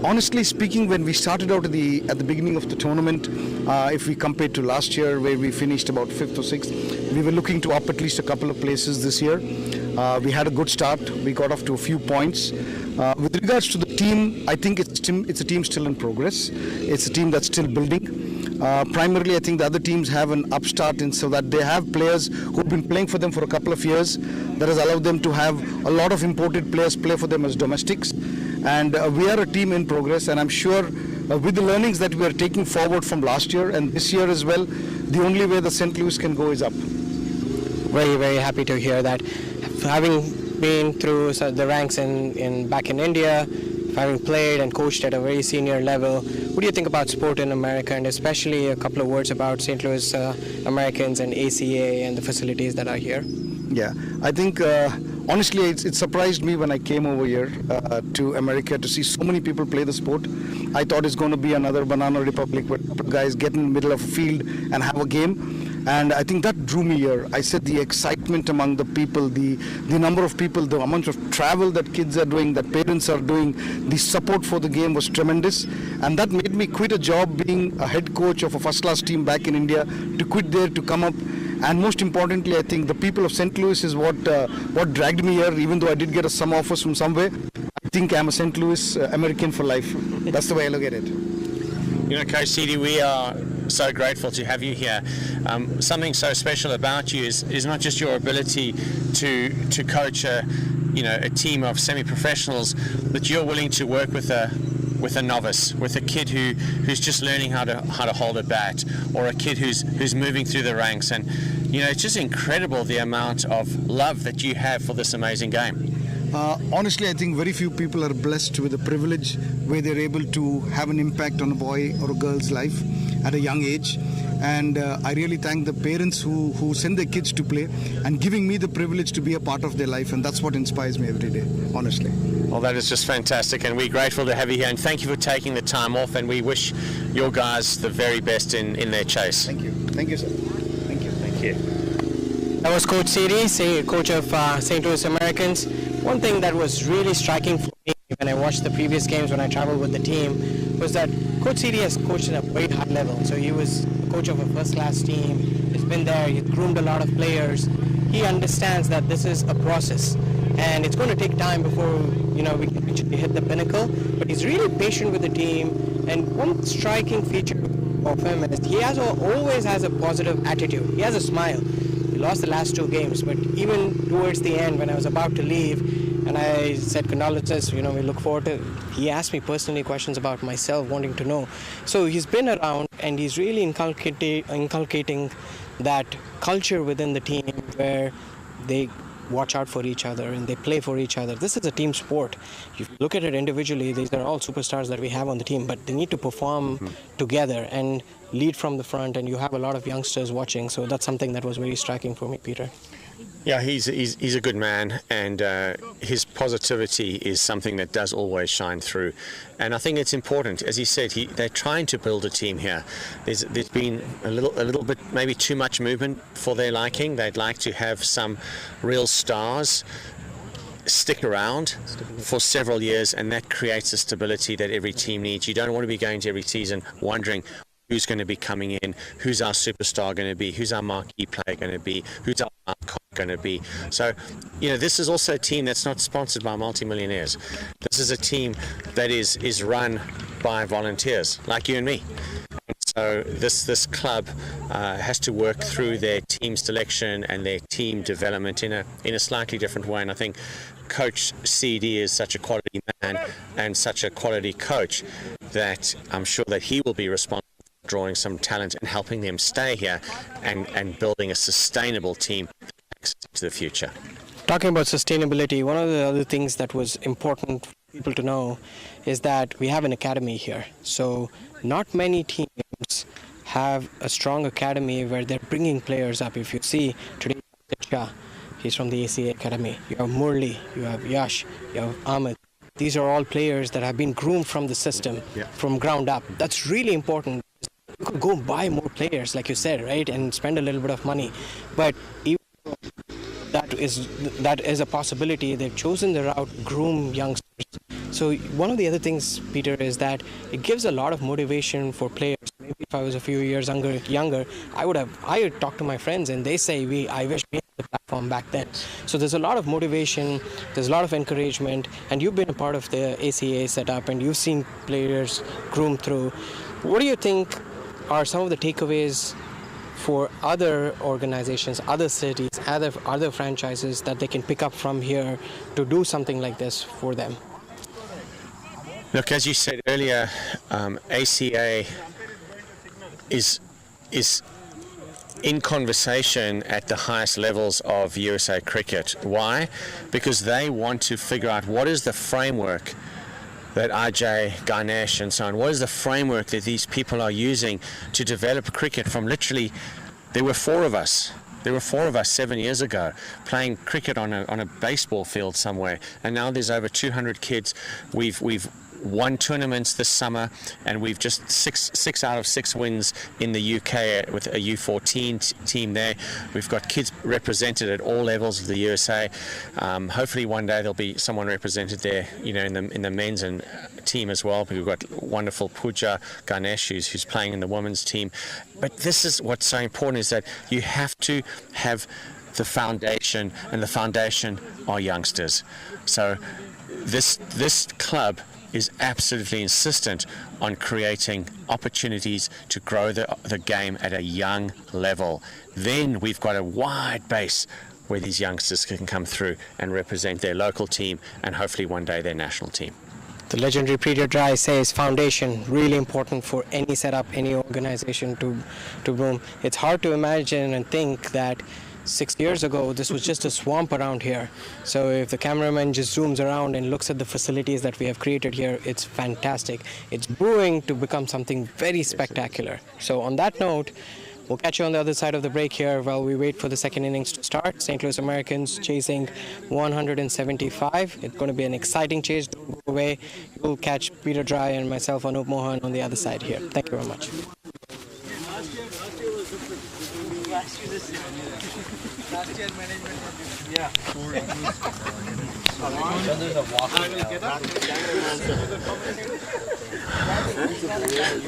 Honestly speaking, when we started out at the beginning of the tournament, if we compare to last year where we finished about 5th or 6th, we were looking to up at least a couple of places this year. We had a good start. We got off to a few points. With regards to the team, I think it's a team still in progress. It's a team that's still building. Primarily, I think the other teams have an upstart in so that they have players who've been playing for them for a couple of years. That has allowed them to have a lot of imported players play for them as domestics. And we are a team in progress, and I'm sure with the learnings that we are taking forward from last year and this year as well, the only way the St. Louis can go is up. Very, very happy to hear that. Having been through the ranks back in India, having played and coached at a very senior level, what do you think about sport in America, and especially a couple of words about St. Louis Americans and ACA and the facilities that are here? Yeah, I think honestly it surprised me when I came over here to America to see so many people play the sport. I thought it's going to be another banana republic where guys get in the middle of a field and have a game. And I think that drew me here. I said the excitement among the people, the number of people, the amount of travel that kids are doing, that parents are doing, the support for the game was tremendous. And that made me quit a job being a head coach of a first-class team back in India, to quit there, to come up. And most importantly, I think the people of St. Louis is what dragged me here, even though I did get some offers from somewhere. I think I'm a St. Louis American for life. That's the way I look at it. You know, Coach CD, we are so grateful to have you here. Something so special about you is not just your ability to coach a team of semi-professionals, but you're willing to work with a novice, with a kid who's just learning how to hold a bat, or a kid who's moving through the ranks. And it's just incredible the amount of love that you have for this amazing game. Honestly, I think very few people are blessed with the privilege where they're able to have an impact on a boy or a girl's life at a young age. And I really thank the parents who send their kids to play and giving me the privilege to be a part of their life. And that's what inspires me every day, honestly. Well, that is just fantastic, and we're grateful to have you here. And thank you for taking the time off, and we wish your guys the very best in their chase. Thank you. Thank you, sir. Thank you. Thank you. That was Coach CD, coach of St. Louis Americans. One thing that was really striking for me when I watched the previous games when I traveled with the team was that Coach CD has coached at a very high level. So he was coach of a first-class team. He's been there. He's groomed a lot of players. He understands that this is a process, and it's going to take time before we can actually hit the pinnacle. But he's really patient with the team. And one striking feature of him is he always has a positive attitude. He has a smile. He lost the last 2 games, but even towards the end, when I was about to leave, and I said condolences, we look forward to. He asked me personally questions about myself, wanting to know. So he's been around, and he's really inculcating that culture within the team where they watch out for each other and they play for each other. This is a team sport. You look at it individually, these are all superstars that we have on the team, but they need to perform together and lead from the front, and you have a lot of youngsters watching, so that's something that was very striking for me, Peter. Yeah, he's a good man, and his positivity is something that does always shine through. And I think it's important, as he said, they're trying to build a team here. There's been a little bit, maybe too much movement for their liking. They'd like to have some real stars stick around for several years, and that creates the stability that every team needs. You don't want to be going to every season wondering who's going to be coming in, who's our superstar going to be, who's our marquee player going to be, who's our icon going to be. So, this is also a team that's not sponsored by multimillionaires. This is a team that is run by volunteers like you and me. And so this club has to work through their team selection and their team development in a slightly different way. And I think Coach CD is such a quality man and such a quality coach that I'm sure that he will be responsible for drawing some talent and helping them stay here and building a sustainable team to the future. Talking about sustainability, one of the other things that was important for people to know is that we have an academy here. So not many teams have a strong academy where they're bringing players up. If you see today, he's from the ACA Academy. You have Murli, you have Yash, you have Ahmed. These are all players that have been groomed from the system, from ground up. That's really important. You could go buy more players, like you said, right, and spend a little bit of money. But even that is a possibility. They've chosen the route, groom youngsters. So one of the other things, Peter, is that it gives a lot of motivation for players. Maybe if I was a few years younger, I would talk to my friends and they say, I wish we had the platform back then. So there's a lot of motivation, there's a lot of encouragement, and you've been a part of the ACA setup and you've seen players groom through. What do you think are some of the takeaways for other organizations, other cities, other franchises that they can pick up from here to do something like this for them? Look, as you said earlier, ACA is in conversation at the highest levels of USA cricket. Why? Because they want to figure out what is the framework that IJ, Ganesh and so on, what is the framework that these people are using to develop cricket from literally, there were four of us 7 years ago playing cricket on a baseball field somewhere, and now there's over 200 kids. We've won tournaments this summer, and we've just six out of 6 wins in the UK with a U14 team there. We've got kids represented at all levels of the USA. Hopefully one day there'll be someone represented there, in the men's and team as well. We've got wonderful Pooja Ganesh who's playing in the women's team. But this is what's so important, is that you have to have the foundation, and the foundation are youngsters. So this club is absolutely insistent on creating opportunities to grow the game at a young level. Then we've got a wide base where these youngsters can come through and represent their local team and hopefully one day their national team. The legendary Peter Dry says foundation, really important for any setup, any organization to boom. It's hard to imagine and think that 6 years ago this was just a swamp around here. So if the cameraman just zooms around and looks at the facilities that we have created here, it's fantastic. It's brewing to become something very spectacular. So on that note, we'll catch you on the other side of the break here while we wait for the second innings to start. St. Louis Americans chasing 175. It's going to be an exciting chase. Don't go away. You'll catch Peter Dry and myself, Anup Mohan, on the other side here. Thank you very much. Last year management was yeah.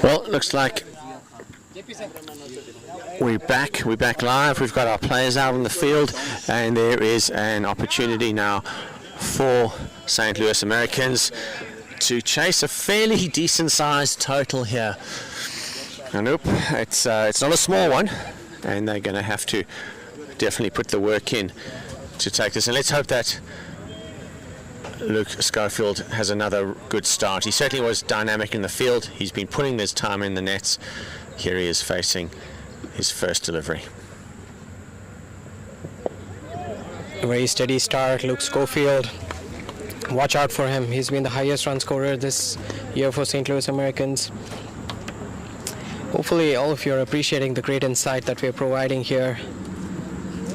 Well, looks like we're back live. We've got our players out on the field, and there is an opportunity now for St. Louis Americans to chase a fairly decent sized total here. And nope, it's not a small one, and they're going to have to definitely put the work in to take this. And let's hope that Luke Schofield has another good start. He certainly was dynamic in the field. He's been putting his time in the nets. Here he is facing his first delivery. A very steady start, Luke Schofield. Watch out for him. He's been the highest run scorer this year for St. Louis Americans. Hopefully all of you are appreciating the great insight that we're providing here.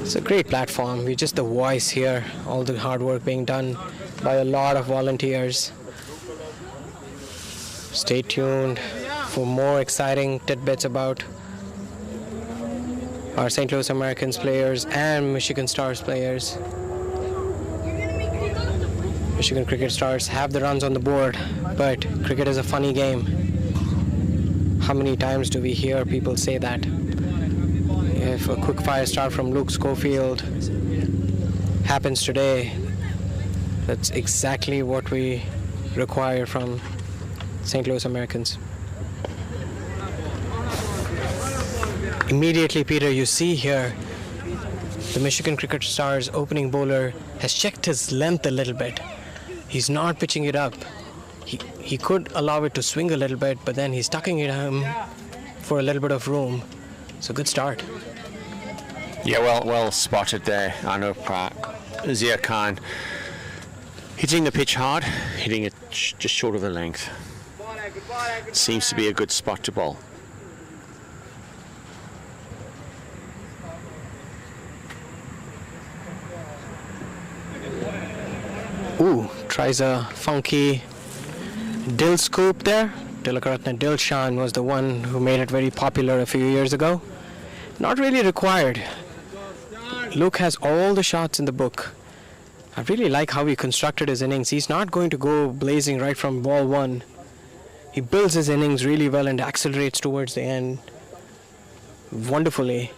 It's a great platform. We're just the voice here. All the hard work being done by a lot of volunteers. Stay tuned for more exciting tidbits about our St. Louis Americans players and Michigan Stars players. Michigan Cricket Stars have the runs on the board, but cricket is a funny game. How many times do we hear people say that? If a quick fire start from Luke Schofield happens today, that's exactly what we require from St. Louis Americans. Immediately, Peter, you see here the Michigan Cricket Stars opening bowler has checked his length a little bit. He's not pitching it up. He could allow it to swing a little bit, but then he's tucking it in for a little bit of room. So good start. Yeah, well spotted there. Anup. Ayan Khan hitting the pitch hard, hitting it just short of the length. Seems to be a good spot to bowl. Ooh, tries a funky dill scoop there. Tilakaratne Dilshan was the one who made it very popular a few years ago. Not really required. Luke has all the shots in the book. I really like how he constructed his innings. He's not going to go blazing right from ball one. He builds his innings really well and accelerates towards the end wonderfully.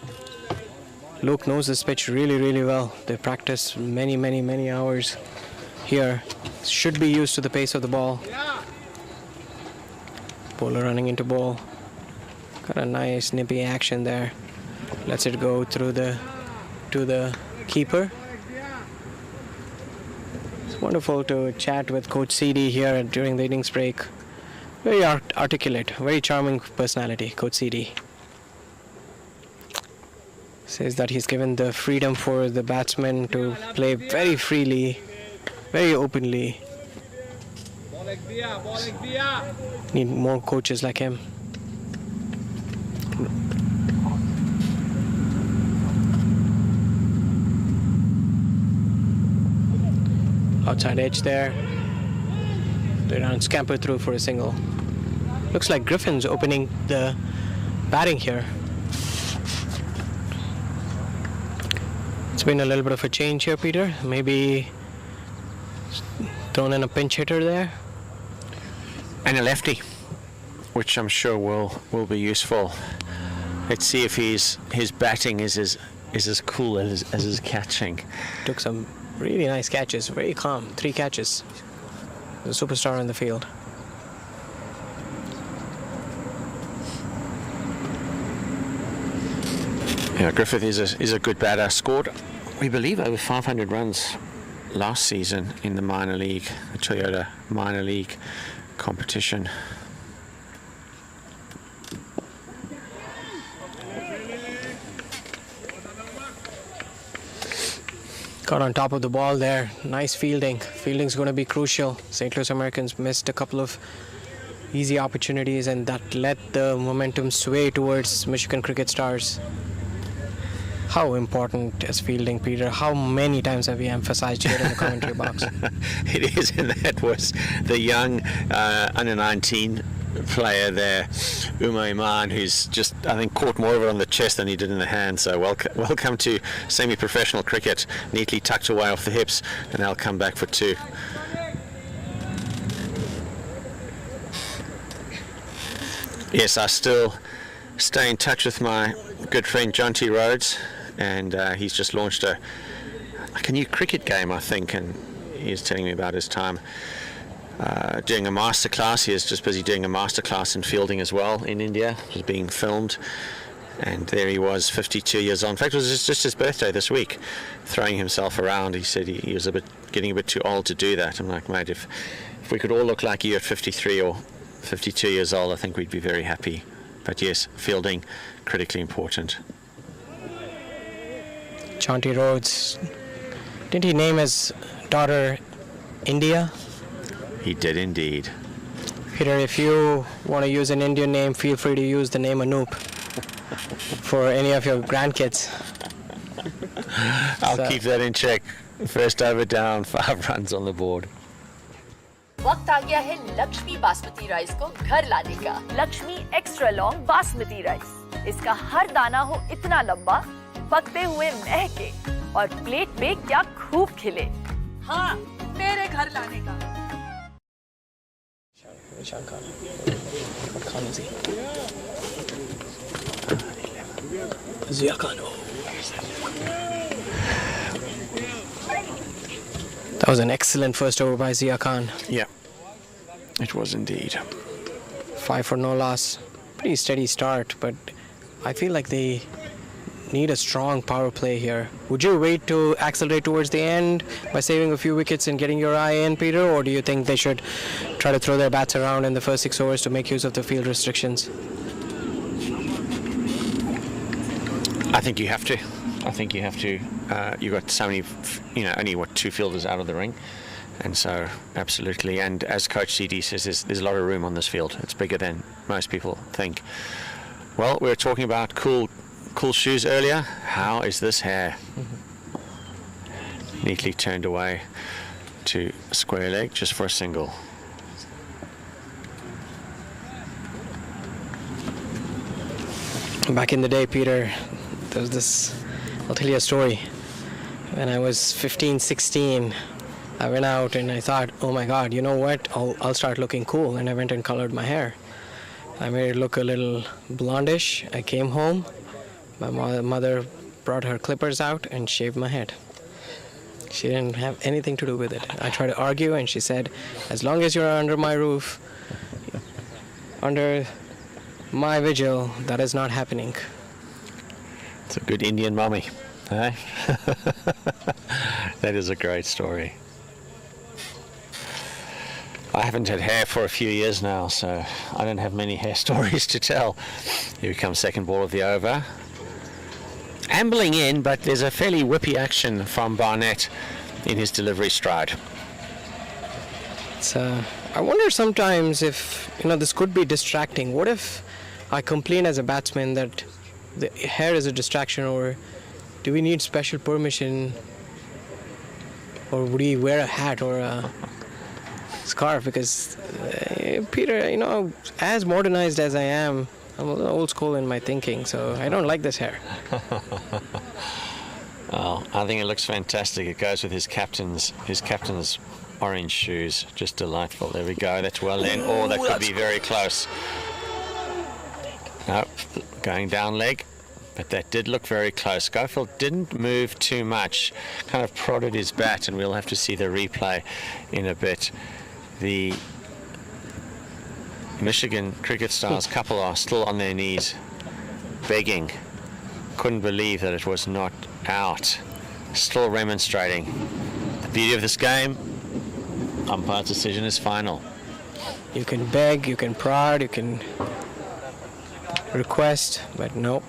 Luke knows this pitch really, really well. They practice many hours here. Should be used to the pace of the ball. Bowler running into ball. Got a nice nippy action there. Lets it go through to the keeper. It's wonderful to chat with Coach CD here during the innings break. Very articulate, very charming personality, Coach CD. Says that he's given the freedom for the batsmen to play very freely, very openly. Need more coaches like him. Outside edge there. They don't scamper through for a single. Looks like Griffin's opening the batting here. It's been a little bit of a change here, Peter. Maybe thrown in a pinch hitter there. And a lefty, which I'm sure will be useful. Let's see if his batting is as cool as his catching. Took some really nice catches, very calm. 3 catches. The superstar on the field. Yeah, Griffith is a good batter. Scored, we believe, over 500 runs last season in the minor league, the Toyota minor league competition. Got on top of the ball there. Nice fielding. Fielding's going to be crucial. St. Louis Americans missed a couple of easy opportunities, and that let the momentum sway towards Michigan Cricket Stars. How important is fielding, Peter? How many times have we emphasized here in the commentary box? It is, and that was the young under 19 player there, Ayan, who's just, I think, caught more of it on the chest than he did in the hand. So welcome to semi-professional cricket, neatly tucked away off the hips, and they'll come back for 2. Yes, I still stay in touch with my good friend John T. Rhodes, and he's just launched a new cricket game, I think, and he's telling me about his time doing a masterclass. He is just busy doing a masterclass in fielding as well in India. It was being filmed, and there he was, 52 years old. In fact, it was just his birthday this week, throwing himself around. He said he was getting a bit too old to do that. I'm like, mate, if we could all look like you at 53 or 52 years old, I think we'd be very happy. But yes, fielding, critically important. Chanty Rhodes, didn't he name his daughter India? He did indeed. Peter, if you want to use an Indian name, feel free to use the name Anoop for any of your grandkids. I'll keep that in check. First over down, 5 runs on the board. वक्त आ गया है Lakshmi basmati rice को घर लाने का। Lakshmi extra long basmati rice. इसका हर दाना हो इतना लंबा, पकते हुए महके और प्लेट पे क्या खूब खिले। हाँ, मेरे घर लाने का। Ayan Khan. What Khan is he? Ayan Khan. That was an excellent first over by Ayan Khan. Yeah, it was indeed. 5 for no loss. Pretty steady start, but I feel like they need a strong power play here. Would you wait to accelerate towards the end by saving a few wickets and getting your eye in, Peter, or do you think they should try to throw their bats around in the first 6 overs to make use of the field restrictions? I think you have to. You've got so many, only 2 fielders out of the ring, and so absolutely. And as Coach CD says, there's a lot of room on this field. It's bigger than most people think. Well, we were talking about cool shoes earlier. How is this hair? Neatly turned away to square leg just for a single. Back in the day, Peter, there was this, I'll tell you a story. When I was 15, 16, I went out and I thought, oh my God, you know what? I'll start looking cool. And I went and colored my hair. I made it look a little blondish. I came home. My mother brought her clippers out and shaved my head. She didn't have anything to do with it. I tried to argue and she said, as long as you're under my roof, under my vigil, that is not happening. It's a good Indian mummy, eh? That is a great story. I haven't had hair for a few years now, so I don't have many hair stories to tell. Here comes second ball of the over. Ambling in, but there's a fairly whippy action from Barnett in his delivery stride. It's a I wonder sometimes if, this could be distracting. What if I complain as a batsman that the hair is a distraction, or do we need special permission, or would he wear a hat or a scarf? Because, Peter, as modernized as I am, I'm a little old school in my thinking, so I don't like this hair. Oh, I think it looks fantastic. It goes with his captain's orange shoes. Just delightful. There we go. That's well in. Oh, that could be very close. No, going down leg, but that did look very close. Schofield didn't move too much, kind of prodded his bat, and we'll have to see the replay in a bit. The Michigan cricket stars couple are still on their knees, begging. Couldn't believe that it was not out. Still remonstrating. The beauty of this game, umpire's decision is final. You can beg, you can prod, you can request, but nope.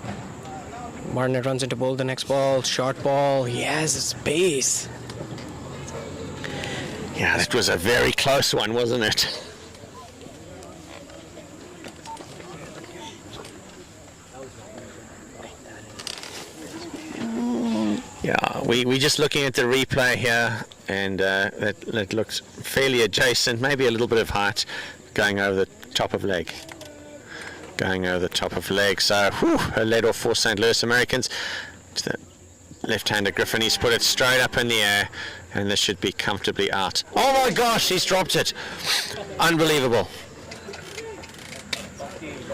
Martinet runs into bowl the next ball, short ball, he has his base. Yeah, that was a very close one, wasn't it? Yeah, we're just looking at the replay here, and that looks fairly adjacent, maybe a little bit of height going over the top of leg. So, a lead off for St. Louis Americans. To the left-hander Griffin, he's put it straight up in the air, and this should be comfortably out. Oh my gosh, he's dropped it. Unbelievable.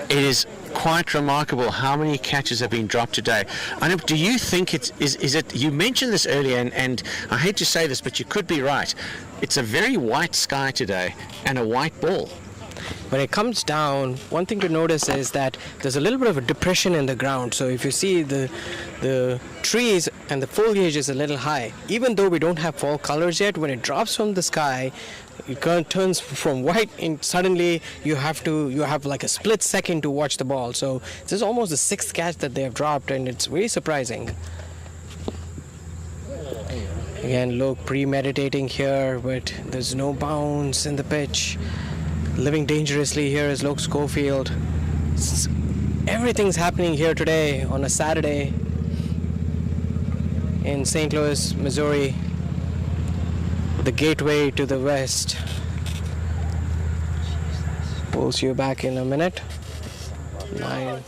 It is quite remarkable how many catches have been dropped today. I know, do you think is it, you mentioned this earlier, and I hate to say this, but you could be right. It's a very white sky today and a white ball. When it comes down, one thing to notice is that there's a little bit of a depression in the ground. So if you see the trees and the foliage is a little high, even though we don't have fall colors yet, when it drops from the sky, it turns from white and suddenly you have like a split second to watch the ball. So this is almost the sixth catch that they have dropped, and it's very surprising. Again, look, premeditating here, but there's no bounce in the pitch. Living dangerously here is Luke Schofield. Everything's happening here today on a Saturday in St. Louis, Missouri, the gateway to the west. We'll see you back in a minute. 9.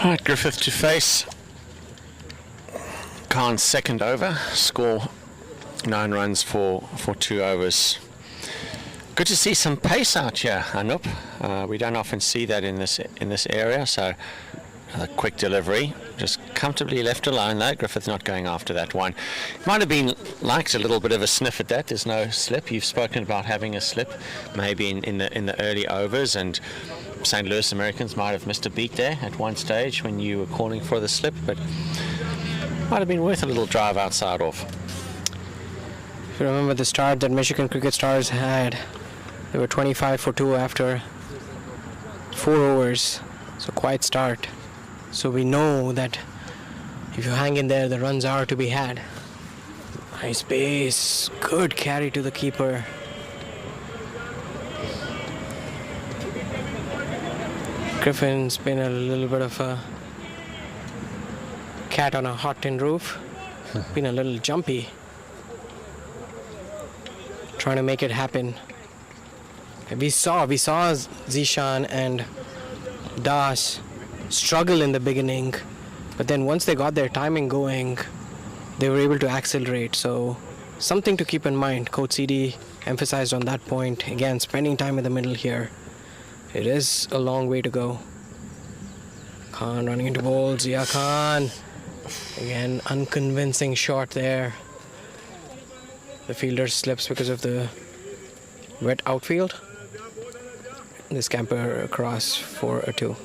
All right, Griffith to face. Khan's second over, score 9 runs for 2 overs. Good to see some pace out here, Anup. We don't often see that in this area, so a quick delivery, just comfortably left alone though. Griffith's not going after that one. Might have been liked a little bit of a sniff at that. There's no slip. You've spoken about having a slip, maybe in the early overs, and St. Louis Americans might have missed a beat there at one stage when you were calling for the slip, but might have been worth a little drive outside off. If you remember the start that Michigan cricket stars had, they were 25 for 2 after 4 overs, so quiet start. So we know that if you hang in there, the runs are to be had. Nice base, good carry to the keeper. Griffin's been a little bit of a cat on a hot tin roof. Been a little jumpy. Trying to make it happen. We saw Zishan and Das struggle in the beginning, but then once they got their timing going, they were able to accelerate. So something to keep in mind. Coach CD emphasized on that point. Again, spending time in the middle here. It is a long way to go. Khan running into balls. Ayan Khan. Again, unconvincing shot there. The fielder slips because of the wet outfield. The scamper across for a 2.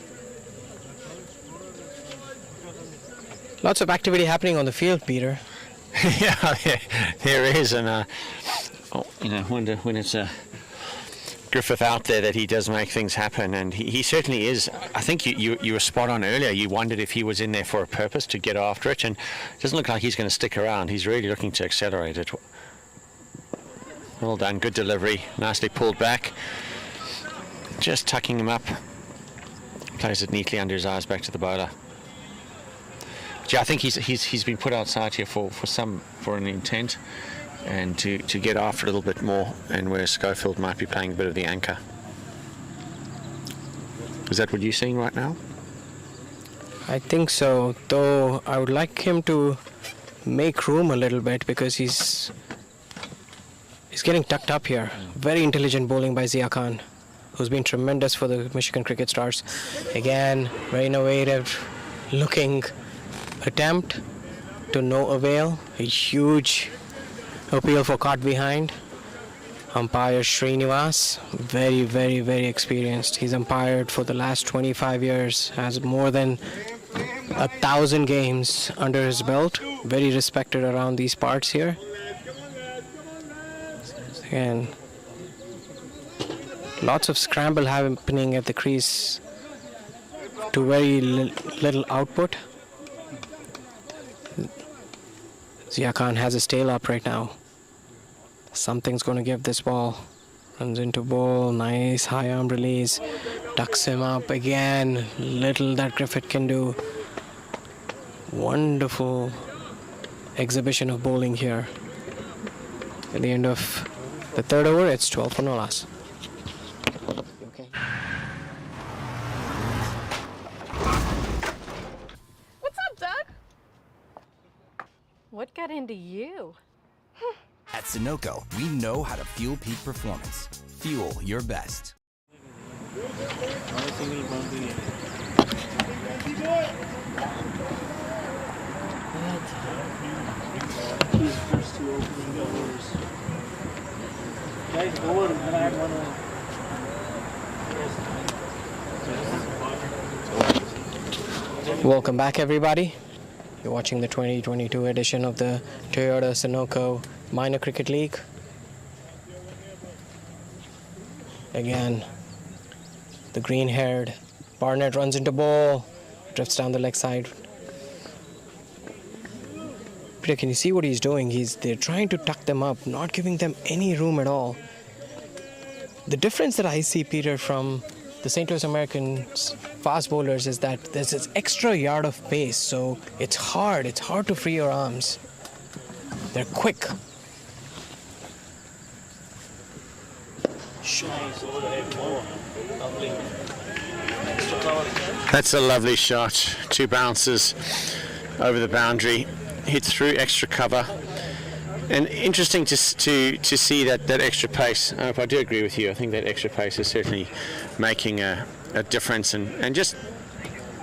Lots of activity happening on the field, Peter. Yeah, there is, and wonder when it's a Griffith out there that he does make things happen, and he certainly is. I think you were spot on earlier. You wondered if he was in there for a purpose to get after it, and it doesn't look like he's going to stick around. He's really looking to accelerate it. Well done, good delivery, nicely pulled back. Just tucking him up. Plays it neatly under his eyes back to the bowler. But yeah, I think he's been put outside here for an intent, and to get after a little bit more, and where Schofield might be playing a bit of the anchor. Is that what you're seeing right now? I think so, though I would like him to make room a little bit because he's getting tucked up here. Very intelligent bowling by Ayan Khan, who's been tremendous for the Michigan Cricket Stars. Again, very innovative looking attempt to no avail. A huge appeal for caught behind. Umpire Srinivas, very, very, very experienced. He's umpired for the last 25 years, has more than 1,000 games under his belt. Very respected around these parts here. Again, lots of scramble happening at the crease to very little output. Ayan Khan has his tail up right now. Something's going to give this ball. Runs into ball, nice high arm release, tucks him up again. Little that Griffith can do. Wonderful exhibition of bowling here. At the end of the third over, it's 12 for no loss. Okay. What's up, Doug? What got into you? At Sunoco, we know how to fuel peak performance. Fuel your best. Welcome back, everybody. You're watching the 2022 edition of the Toyota Sunoco Minor Cricket League. Again, the green-haired Barnett runs into ball, drifts down the leg side. Peter, can you see what he's doing? They're trying to tuck them up, not giving them any room at all. The difference that I see, Peter, from the St. Louis Americans fast bowlers is that there's this extra yard of pace, so it's hard to free your arms. They're quick. That's a lovely shot. 2 bounces over the boundary, hit through extra cover, and interesting to see that extra pace. I do agree with you. I think that extra pace is certainly making a difference, and just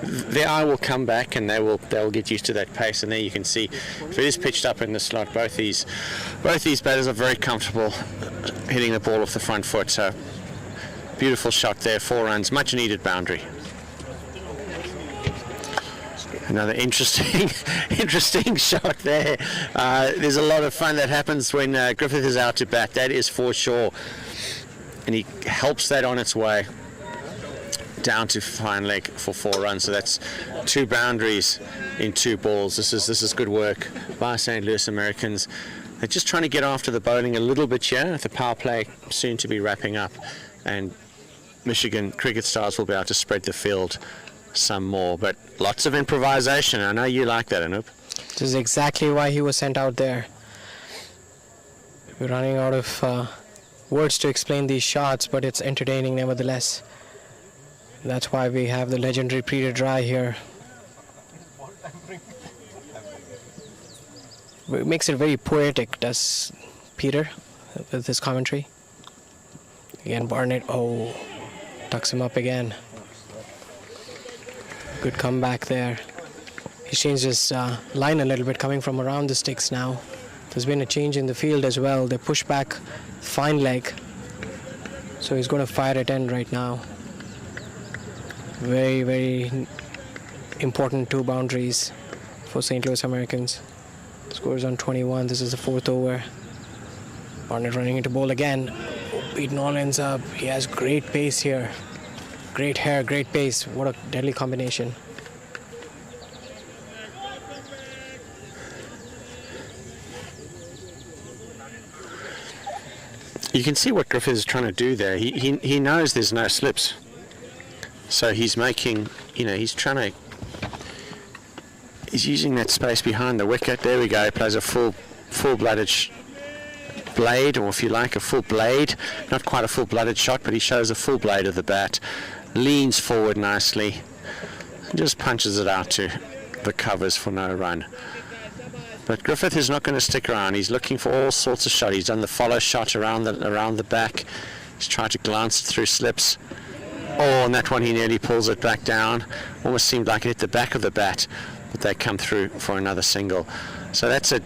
their eye will come back and they'll get used to that pace. And there you can see if it is pitched up in the slot, both these batters are very comfortable hitting the ball off the front foot. So beautiful shot there, 4 runs, much needed boundary. Another interesting shot there. There's a lot of fun that happens when Griffith is out to bat, that is for sure, and he helps that on its way down to fine leg for 4 runs. So that's 2 boundaries in 2 balls. This is good work by St. Louis Americans. They're just trying to get after the bowling a little bit here. The power play soon to be wrapping up, and Michigan Cricket Stars will be able to spread the field some more, but lots of improvisation. I know you like that, Anup. This is exactly why he was sent out there. We're running out of words to explain these shots, but it's entertaining nevertheless. That's why we have the legendary Peter Dry here. It makes it very poetic, does Peter, with his commentary. Again, Barnett, tucks him up again. Good comeback there. He changed his line a little bit, coming from around the sticks now. There's been a change in the field as well. They push back fine leg. So he's going to fire it in right now. Very, very important 2 boundaries for St. Louis Americans. Scores on 21. This is the 4th over. Barnett running into bowl again. Beaten all ends up. He has great pace here. Great hair, great pace. What a deadly combination. You can see what Griffin is trying to do there. He knows there's no slips. So he's making, he's using that space behind the wicket. There we go. He plays a full-blooded blade, or if you like, a full blade. Not quite a full-blooded shot, but he shows a full blade of the bat. Leans forward nicely. And just punches it out to the covers for no run. But Griffith is not going to stick around. He's looking for all sorts of shots. He's done the follow shot around the back. He's tried to glance it through slips. Oh, and that one he nearly pulls it back down. Almost seemed like it hit the back of the bat, but they come through for another single. So that's a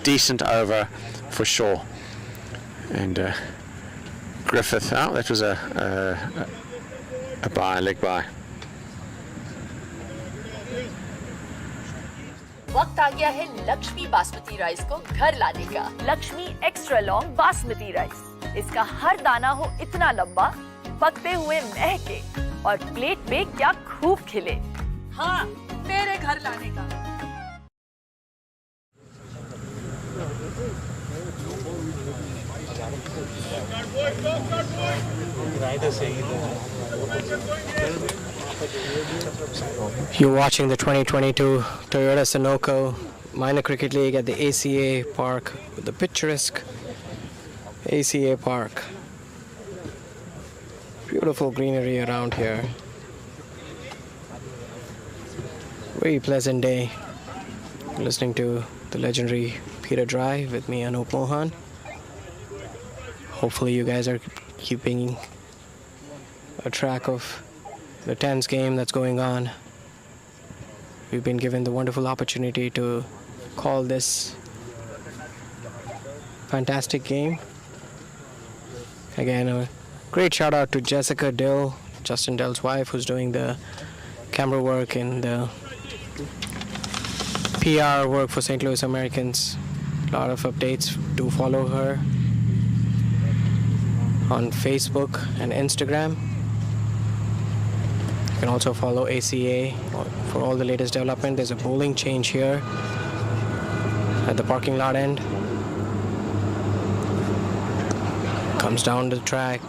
decent over for sure. And Griffith, oh, that was a leg bye. वक्त आ गया है Lakshmi basmati rice को घर लाने का। Lakshmi extra long basmati rice. इसका हर दाना हो इतना लंबा, पकते हुए महके और प्लेट पे क्या खूब खिले। हाँ, तेरे घर लाने का। You're watching the 2022 Toyota Sunoco Minor Cricket League at the ACA Park, with the picturesque ACA Park. Beautiful greenery around here. Very pleasant day. Listening to the legendary Peter Drive with me, Anup Mohan. Hopefully you guys are keeping a track of the tense game that's going on. We've been given the wonderful opportunity to call this fantastic game. Again, a great shout out to Jessica Dill, Justin Dill's wife, who's doing the camera work and the PR work for St. Louis Americans. A lot of updates. Do follow her on Facebook and Instagram. You can also follow ACA for all the latest development. There's a bowling change here at the parking lot end. Comes down the track.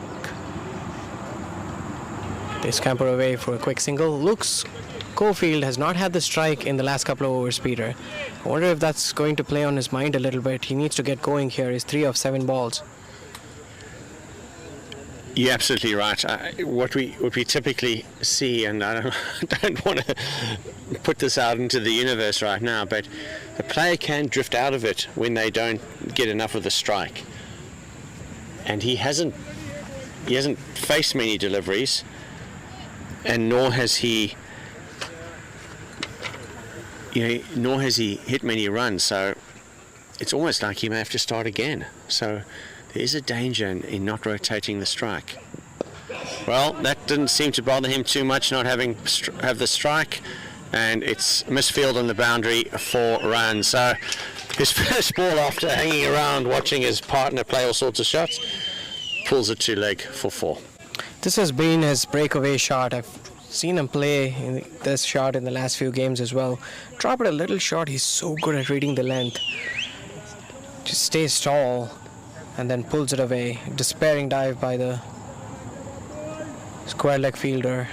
They scamper away for a quick single. Luke Schofield has not had the strike in the last couple of overs, Peter. I wonder if that's going to play on his mind a little bit. He needs to get going here. He's 3 of 7 balls. You're absolutely right. What we typically see, and I don't want to put this out into the universe right now, but the player can drift out of it when they don't get enough of the strike. And he hasn't faced many deliveries, and nor has he hit many runs. So it's almost like he may have to start again. So there is a danger in not rotating the strike. Well, that didn't seem to bother him too much, not having have the strike, and it's misfield on the boundary for runs. So his first ball, after hanging around watching his partner play all sorts of shots, pulls it to leg for 4. This has been his breakaway shot. I've seen him play in this shot in the last few games as well. Drop it a little short. He's so good at reading the length. Just stays tall and then pulls it away. Despairing dive by the square leg fielder.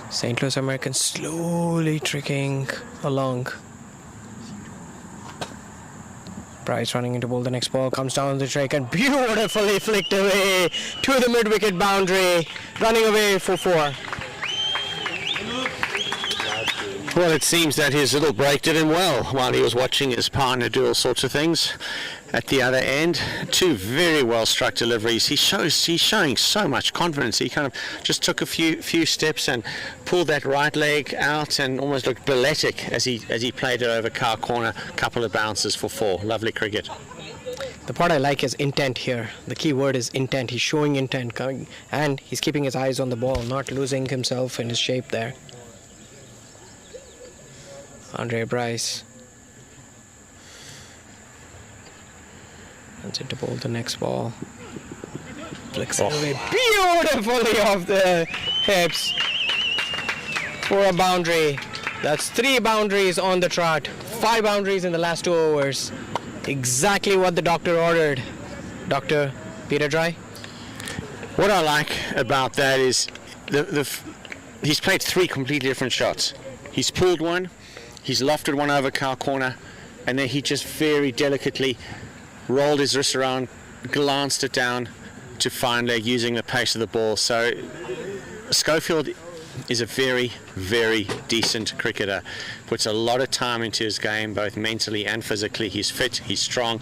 St. Louis Americans slowly tricking along. Bryce running into bowl. The next ball comes down the track and beautifully flicked away to the mid-wicket boundary. Running away for 4. Well, it seems that his little break did him well while he was watching his partner do all sorts of things at the other end. 2 very well struck deliveries. He's showing so much confidence. He kind of just took a few steps and pulled that right leg out and almost looked balletic as he played it over car corner. A couple of bounces for 4. Lovely cricket. The part I like is intent here. The key word is intent. He's showing intent, and he's keeping his eyes on the ball, not losing himself in his shape there. Andre Bryce Wants it to bowl the next ball. Flicks it away beautifully off the hips for a boundary. That's 3 boundaries on the trot. 5 boundaries in the last 2 overs. Exactly what the doctor ordered. Dr. Peter Dry? What I like about that is he's played 3 completely different shots. He's pulled one, he's lofted one over cow corner, and then he just very delicately rolled his wrist around, glanced it down to fine leg using the pace of the ball. So Schofield is a very, very decent cricketer. Puts a lot of time into his game, both mentally and physically. He's fit, he's strong,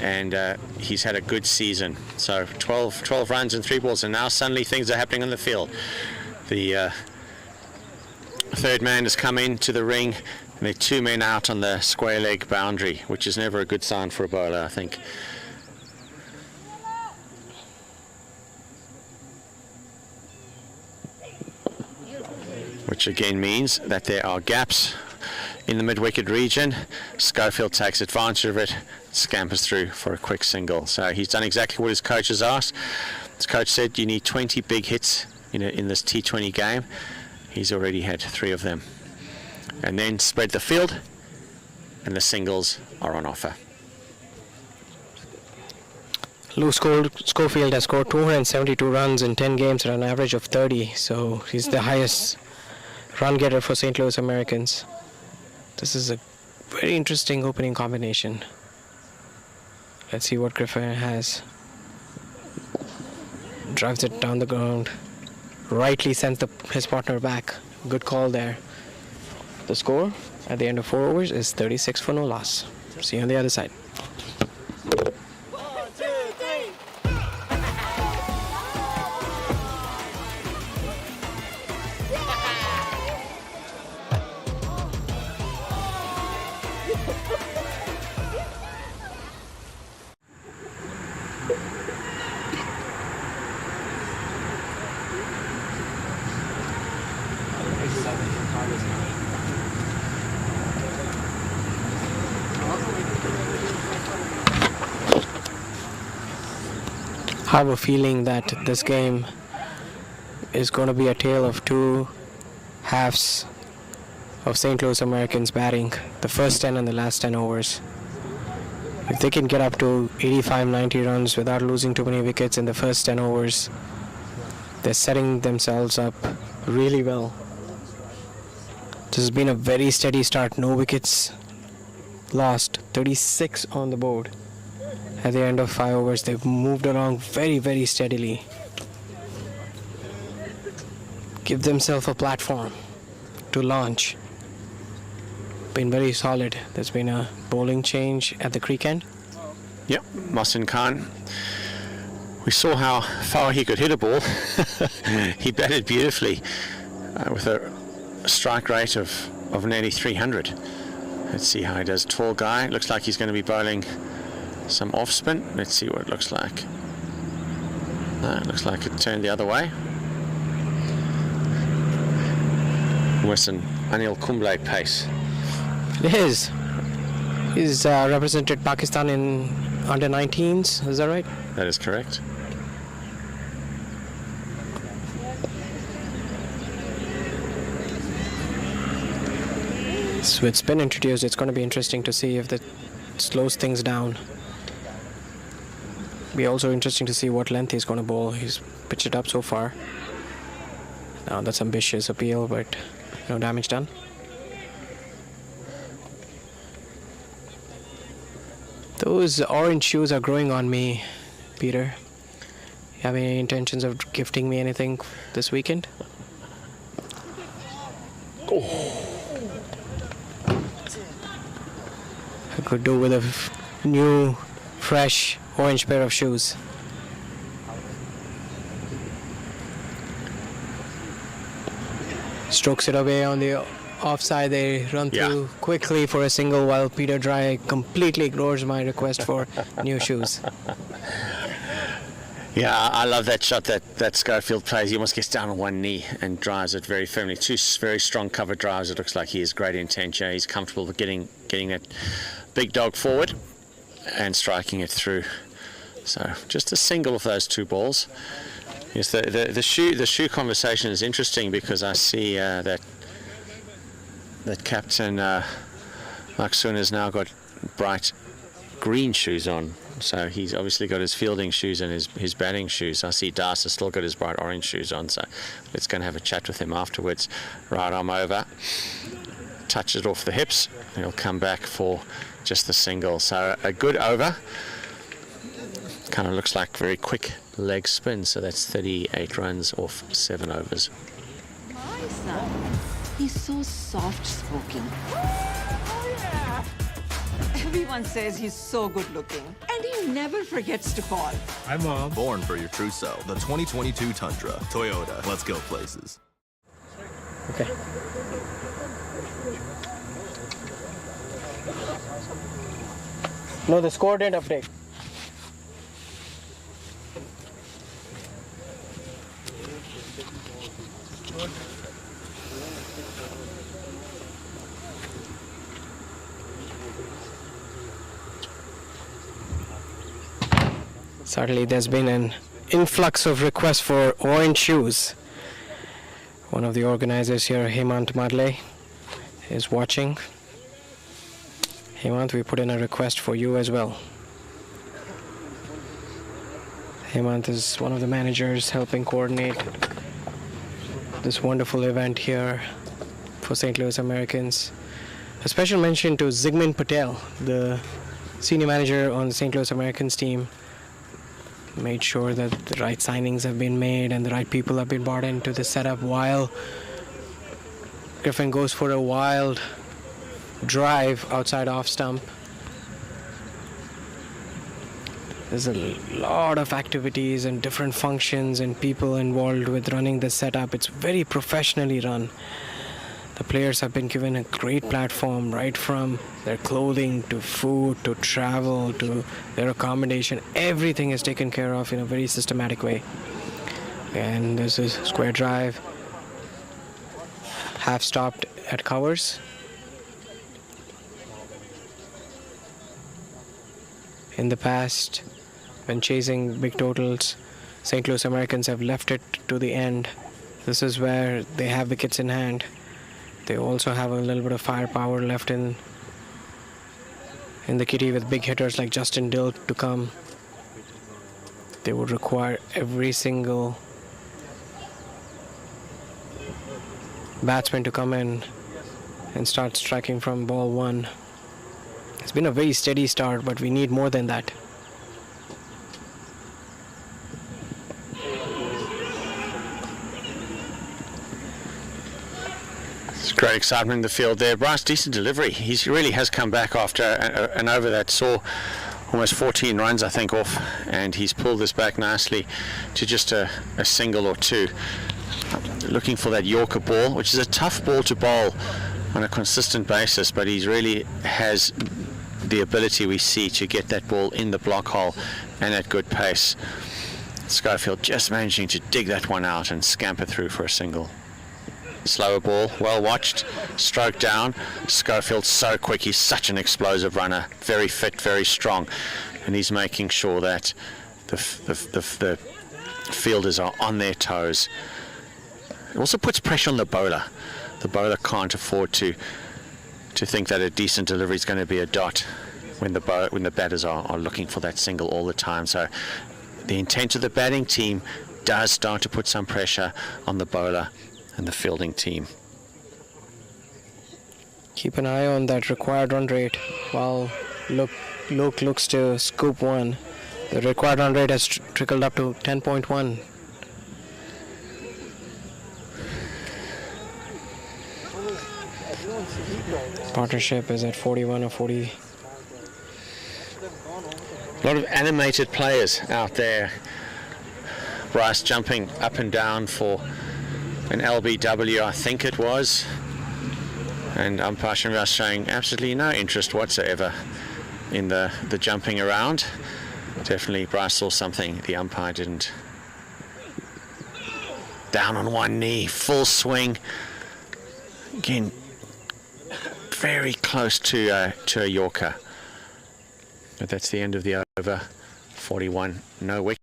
and he's had a good season. So 12 runs and 3 balls, and now suddenly things are happening on the field. The third man has come into the ring, and there are 2 men out on the square leg boundary, which is never a good sign for a bowler, I think. Which again means that there are gaps in the mid-wicket region. Schofield takes advantage of it, scampers through for a quick single. So he's done exactly what his coach has asked. His coach said you need 20 big hits in this T20 game. He's already had 3 of them. And then spread the field, and the singles are on offer. Lou Schofield has scored 272 runs in 10 games at an average of 30, so he's the highest run getter for St. Louis Americans. This is a very interesting opening combination. Let's see what Griffin has. Drives it down the ground. Rightly sends his partner back. Good call there. The score at the end of 4 overs is 36 for no loss. See you on the other side. I have a feeling that this game is going to be a tale of 2 halves of St. Louis Americans batting, the first 10 and the last 10 overs. If they can get up to 85-90 runs without losing too many wickets in the first 10 overs, they're setting themselves up really well. This has been a very steady start, no wickets lost, 36 on the board. At the end of 5 overs, they've moved along very, very steadily. Give themselves a platform to launch. Been very solid. There's been a bowling change at the creek end. Yep, Ayan Khan. We saw how far he could hit a ball. He batted beautifully with a strike rate of nearly 300. Let's see how he does. Tall guy. Looks like he's going to be bowling some off spin. Let's see what it looks like. No, it looks like it turned the other way. With an Anil Kumble pace. It is. He's represented Pakistan in under 19s. Is that right? That is correct. So with spin introduced, it's going to be interesting to see if that slows things down. Be also interesting to see what length he's going to bowl. He's pitched it up so far. Now that's ambitious appeal, but no damage done. Those orange shoes are growing on me, Peter. You have any intentions of gifting me anything this weekend? I could do with a new, fresh orange pair of shoes. Strokes it away on the offside. They run through quickly for a single, while Peter Dry completely ignores my request for new shoes. Yeah, I love that shot that Schofield plays. He almost gets down on one knee and drives it very firmly. 2 very strong cover drives. It looks like he has great intention. He's comfortable with getting that big dog forward and striking it through So just a single of those two balls. Yes, the shoe conversation is interesting because I see that captain Maksun has now got bright green shoes on. So he's obviously got his fielding shoes and his batting shoes. I see Das has still got his bright orange shoes on, so let's go and have a chat with him afterwards. Right arm over, touch it off the hips, and he'll come back for just the single. So a good over. Kind of looks like very quick leg spin, so that's 38 runs off 7 overs. My son, he's so soft-spoken. Everyone says he's so good-looking, and he never forgets to call. Hi, Mom. Born for your true self. The 2022 Tundra. Toyota. Let's go places. Okay. No, the score didn't update. Certainly there's been an influx of requests for orange shoes. One of the organizers here, Hemant Madle, is watching. Hemant, we put in a request for you as well. Hemant is one of the managers helping coordinate this wonderful event here for St. Louis Americans. A special mention to Zygmunt Patel, the senior manager on the St. Louis Americans team. Made sure that the right signings have been made and the right people have been brought into the setup while Griffin goes for a wild drive outside off stump. There's a lot of activities and different functions and people involved with running the setup. It's very professionally run. The players have been given a great platform, right from their clothing to food to travel to their accommodation. Everything is taken care of in a very systematic way. And this is square drive, half stopped at covers. In the past, when chasing big totals, St. Louis Americans have left it to the end. This is where they have wickets in hand. They also have a little bit of firepower left in the kitty with big hitters like Justin Dill to come. They would require every single batsman to come in and start striking from ball one. It's been a very steady start, but we need more than that. Great excitement in the field there. Bryce, decent delivery. He really has come back after an over that saw almost 14 runs, I think, off, and he's pulled this back nicely to just a single or two. Looking for that Yorker ball, which is a tough ball to bowl on a consistent basis, but he really has the ability, we see, to get that ball in the block hole and at good pace. Schofield just managing to dig that one out and scamper through for a single. Slower ball, well watched, stroke down. Schofield so quick, he's such an explosive runner, very fit, very strong, and he's making sure that the fielders are on their toes. It also puts pressure on the bowler. The bowler can't afford to think that a decent delivery is going to be a dot when the batters are looking for that single all the time. So the intent of the batting team does start to put some pressure on the bowler and the fielding team. Keep an eye on that required run rate while Luke looks to scoop one. The required run rate has trickled up to 10.1. Partnership is at 41 or 40. A lot of animated players out there. Bryce jumping up and down for an LBW, I think it was, and umpire Srinivas showing absolutely no interest whatsoever in the jumping around. Definitely Bryce saw something the umpire didn't. Down on one knee, full swing. Again, very close to a Yorker. But that's the end of the over. 41, no wicket.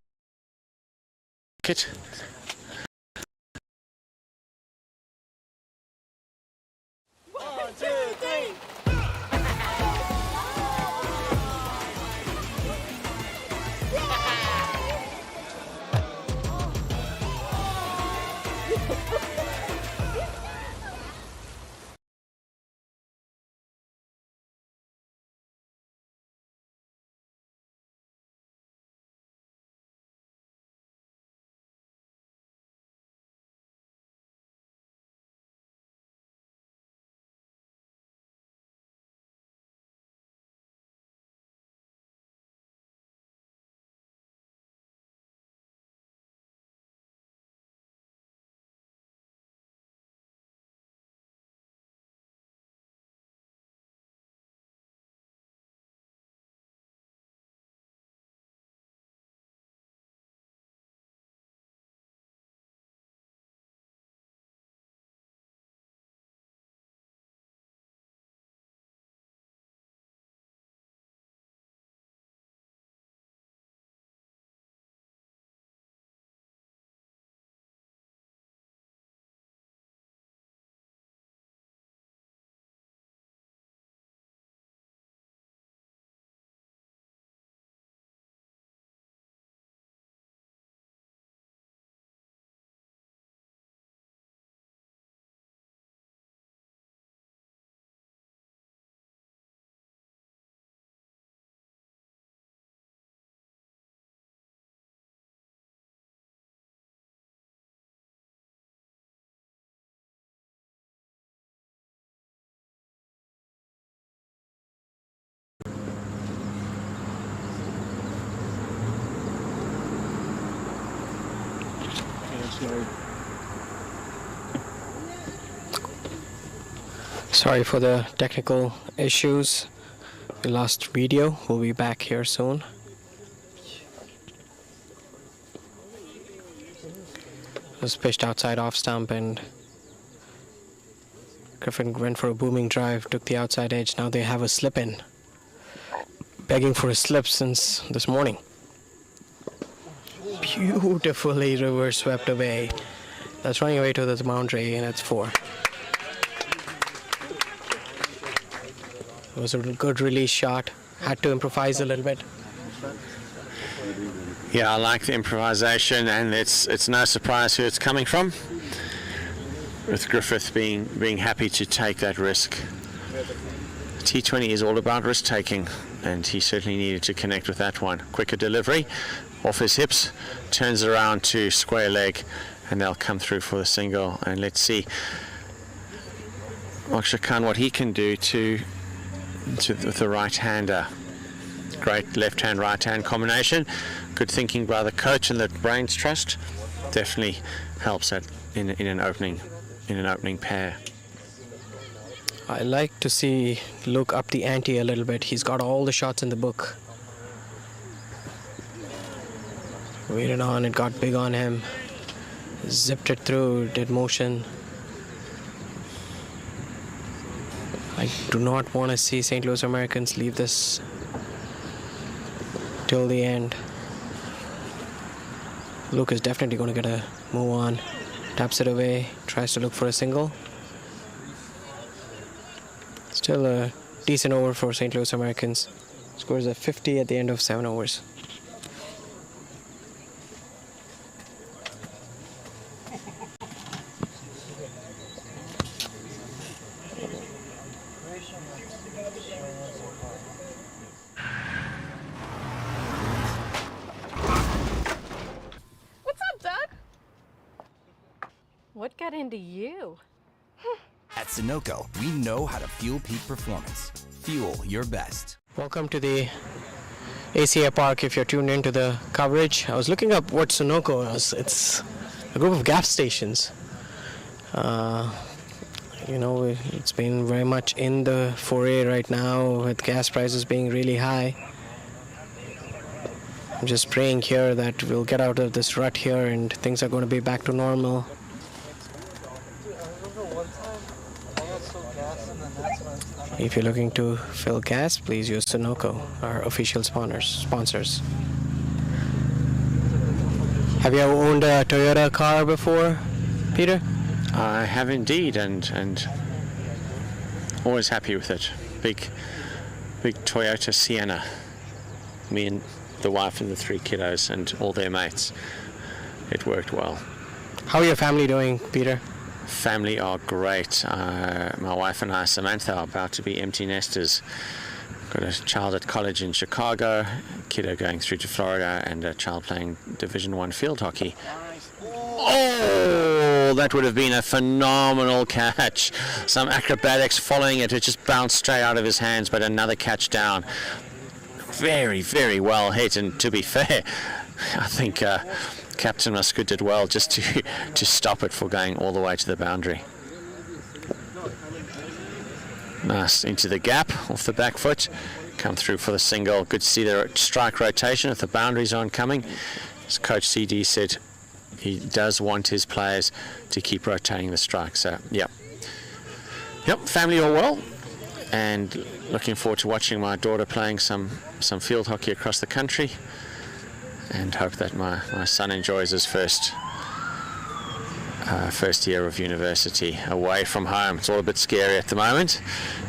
Sorry for the technical issues. We lost video. We'll be back here soon. It was pitched outside off stump and Griffin went for a booming drive, took the outside edge. Now they have a slip in. Begging for a slip since this morning. Beautifully reverse swept away. That's running away to the boundary and it's 4. It was a good release shot. Had to improvise a little bit. Yeah, I like the improvisation, and it's no surprise who it's coming from. With Griffith being happy to take that risk. T20 is all about risk taking, and he certainly needed to connect with that one. Quicker delivery, off his hips, turns around to square leg, and they'll come through for the single. And let's see, Ayan Khan, what he can do with the right-hander. Great left-hand, right-hand combination. Good thinking by the coach and the brains trust. Definitely helps that in an opening pair. I like to see Luke up the ante a little bit. He's got all the shots in the book. Waited on, it got big on him. Zipped it through, did motion. I do not want to see St. Louis Americans leave this till the end. Luke is definitely going to get a move on. Taps it away, tries to look for a single. Still a decent over for St. Louis Americans. Scores a 50 at the end of 7 overs. What got into you? At Sunoco, we know how to fuel peak performance. Fuel your best. Welcome to the ACA Park. If you're tuned into the coverage, I was looking up what Sunoco is. It's a group of gas stations. It's been very much in the foray right now with gas prices being really high. I'm just praying here that we'll get out of this rut here and things are going to be back to normal. If you're looking to fill gas, please use Sunoco, our official sponsors. Have you ever owned a Toyota car before, Peter? I have indeed, and always happy with it. Big Toyota Sienna. Me and the wife and the 3 kiddos and all their mates. It worked well. How are your family doing, Peter? Family are great. My wife and I, Samantha, are about to be empty nesters. Got a child at college in Chicago, a kiddo going through to Florida, and a child playing Division 1 field hockey. Oh, that would have been a phenomenal catch. Some acrobatics following it. It just bounced straight out of his hands, but another catch down. Very, very well hit, and to be fair, I think Captain Muscoot did well just to stop it for going all the way to the boundary. Nice into the gap off the back foot, come through for the single. Good to see the strike rotation if the boundaries aren't coming. As Coach CD said, he does want his players to keep rotating the strike. So, yep, family all well, and looking forward to watching my daughter playing some field hockey across the country, and hope that my son enjoys his first year of university away from home. It's all a bit scary at the moment,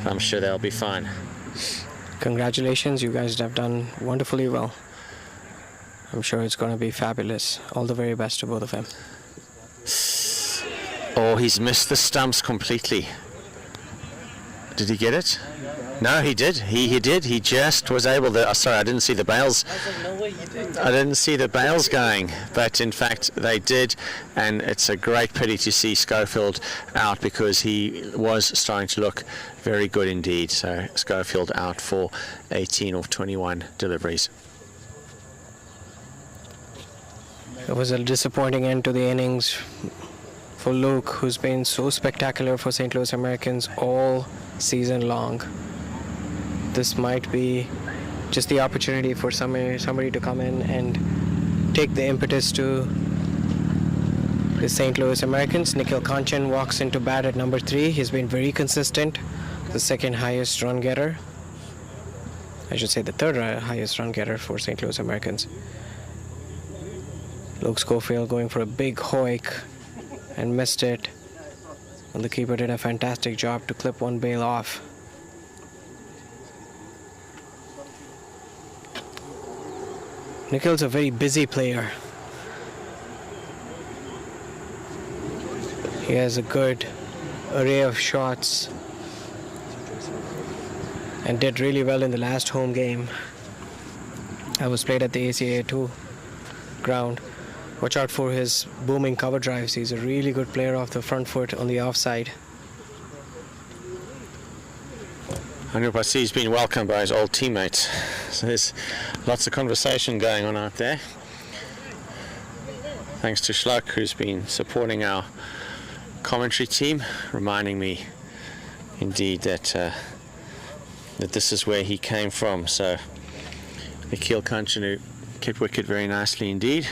but I'm sure they'll be fine. Congratulations, you guys have done wonderfully well. I'm sure it's going to be fabulous. All the very best to both of them. Oh, he's missed the stumps completely. Did he get it? No, he did. He did. He just was able to. Sorry, I didn't see the bails. I didn't see the bails going, but in fact they did, and it's a great pity to see Schofield out because he was starting to look very good indeed. So Schofield out for 18 of 21 deliveries. It was a disappointing end to the innings for Luke, who's been so spectacular for St. Louis Americans all season long. This might be just the opportunity for somebody to come in and take the impetus to the St. Louis Americans. Nikhil Kanchan walks into bat at number 3. He's been very consistent, the second highest run getter. I should say the third highest run getter for St. Louis Americans. Luke Schofield going for a big hoik and missed it. And the keeper did a fantastic job to clip one bail off. Nikhil's a very busy player. He has a good array of shots and did really well in the last home game. I was played at the ACA 2 ground. Watch out for his booming cover drives. He's a really good player off the front foot on the offside. Anup, I see he's been welcomed by his old teammates. So there's lots of conversation going on out there. Thanks to Shlok, who's been supporting our commentary team, reminding me indeed that that this is where he came from. So Nikhil Kanchan, who kept wicket very nicely indeed,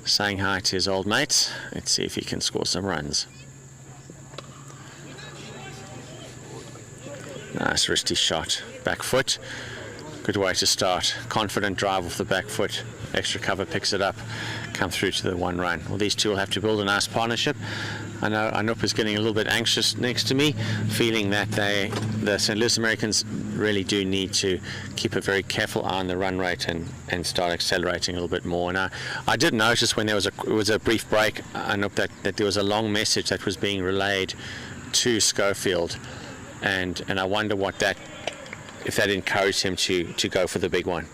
saying hi to his old mates. Let's see if he can score some runs. Nice wristy shot, back foot. Good way to start. Confident drive off the back foot. Extra cover picks it up. Come through to the 1 run. Well, these two will have to build a nice partnership. I know Anup is getting a little bit anxious next to me, feeling that the St. Louis Americans really do need to keep a very careful eye on the run rate and start accelerating a little bit more. And I did notice when there was a brief break, Anup, that there was a long message that was being relayed to Schofield. And I wonder if that encouraged him to go for the big one.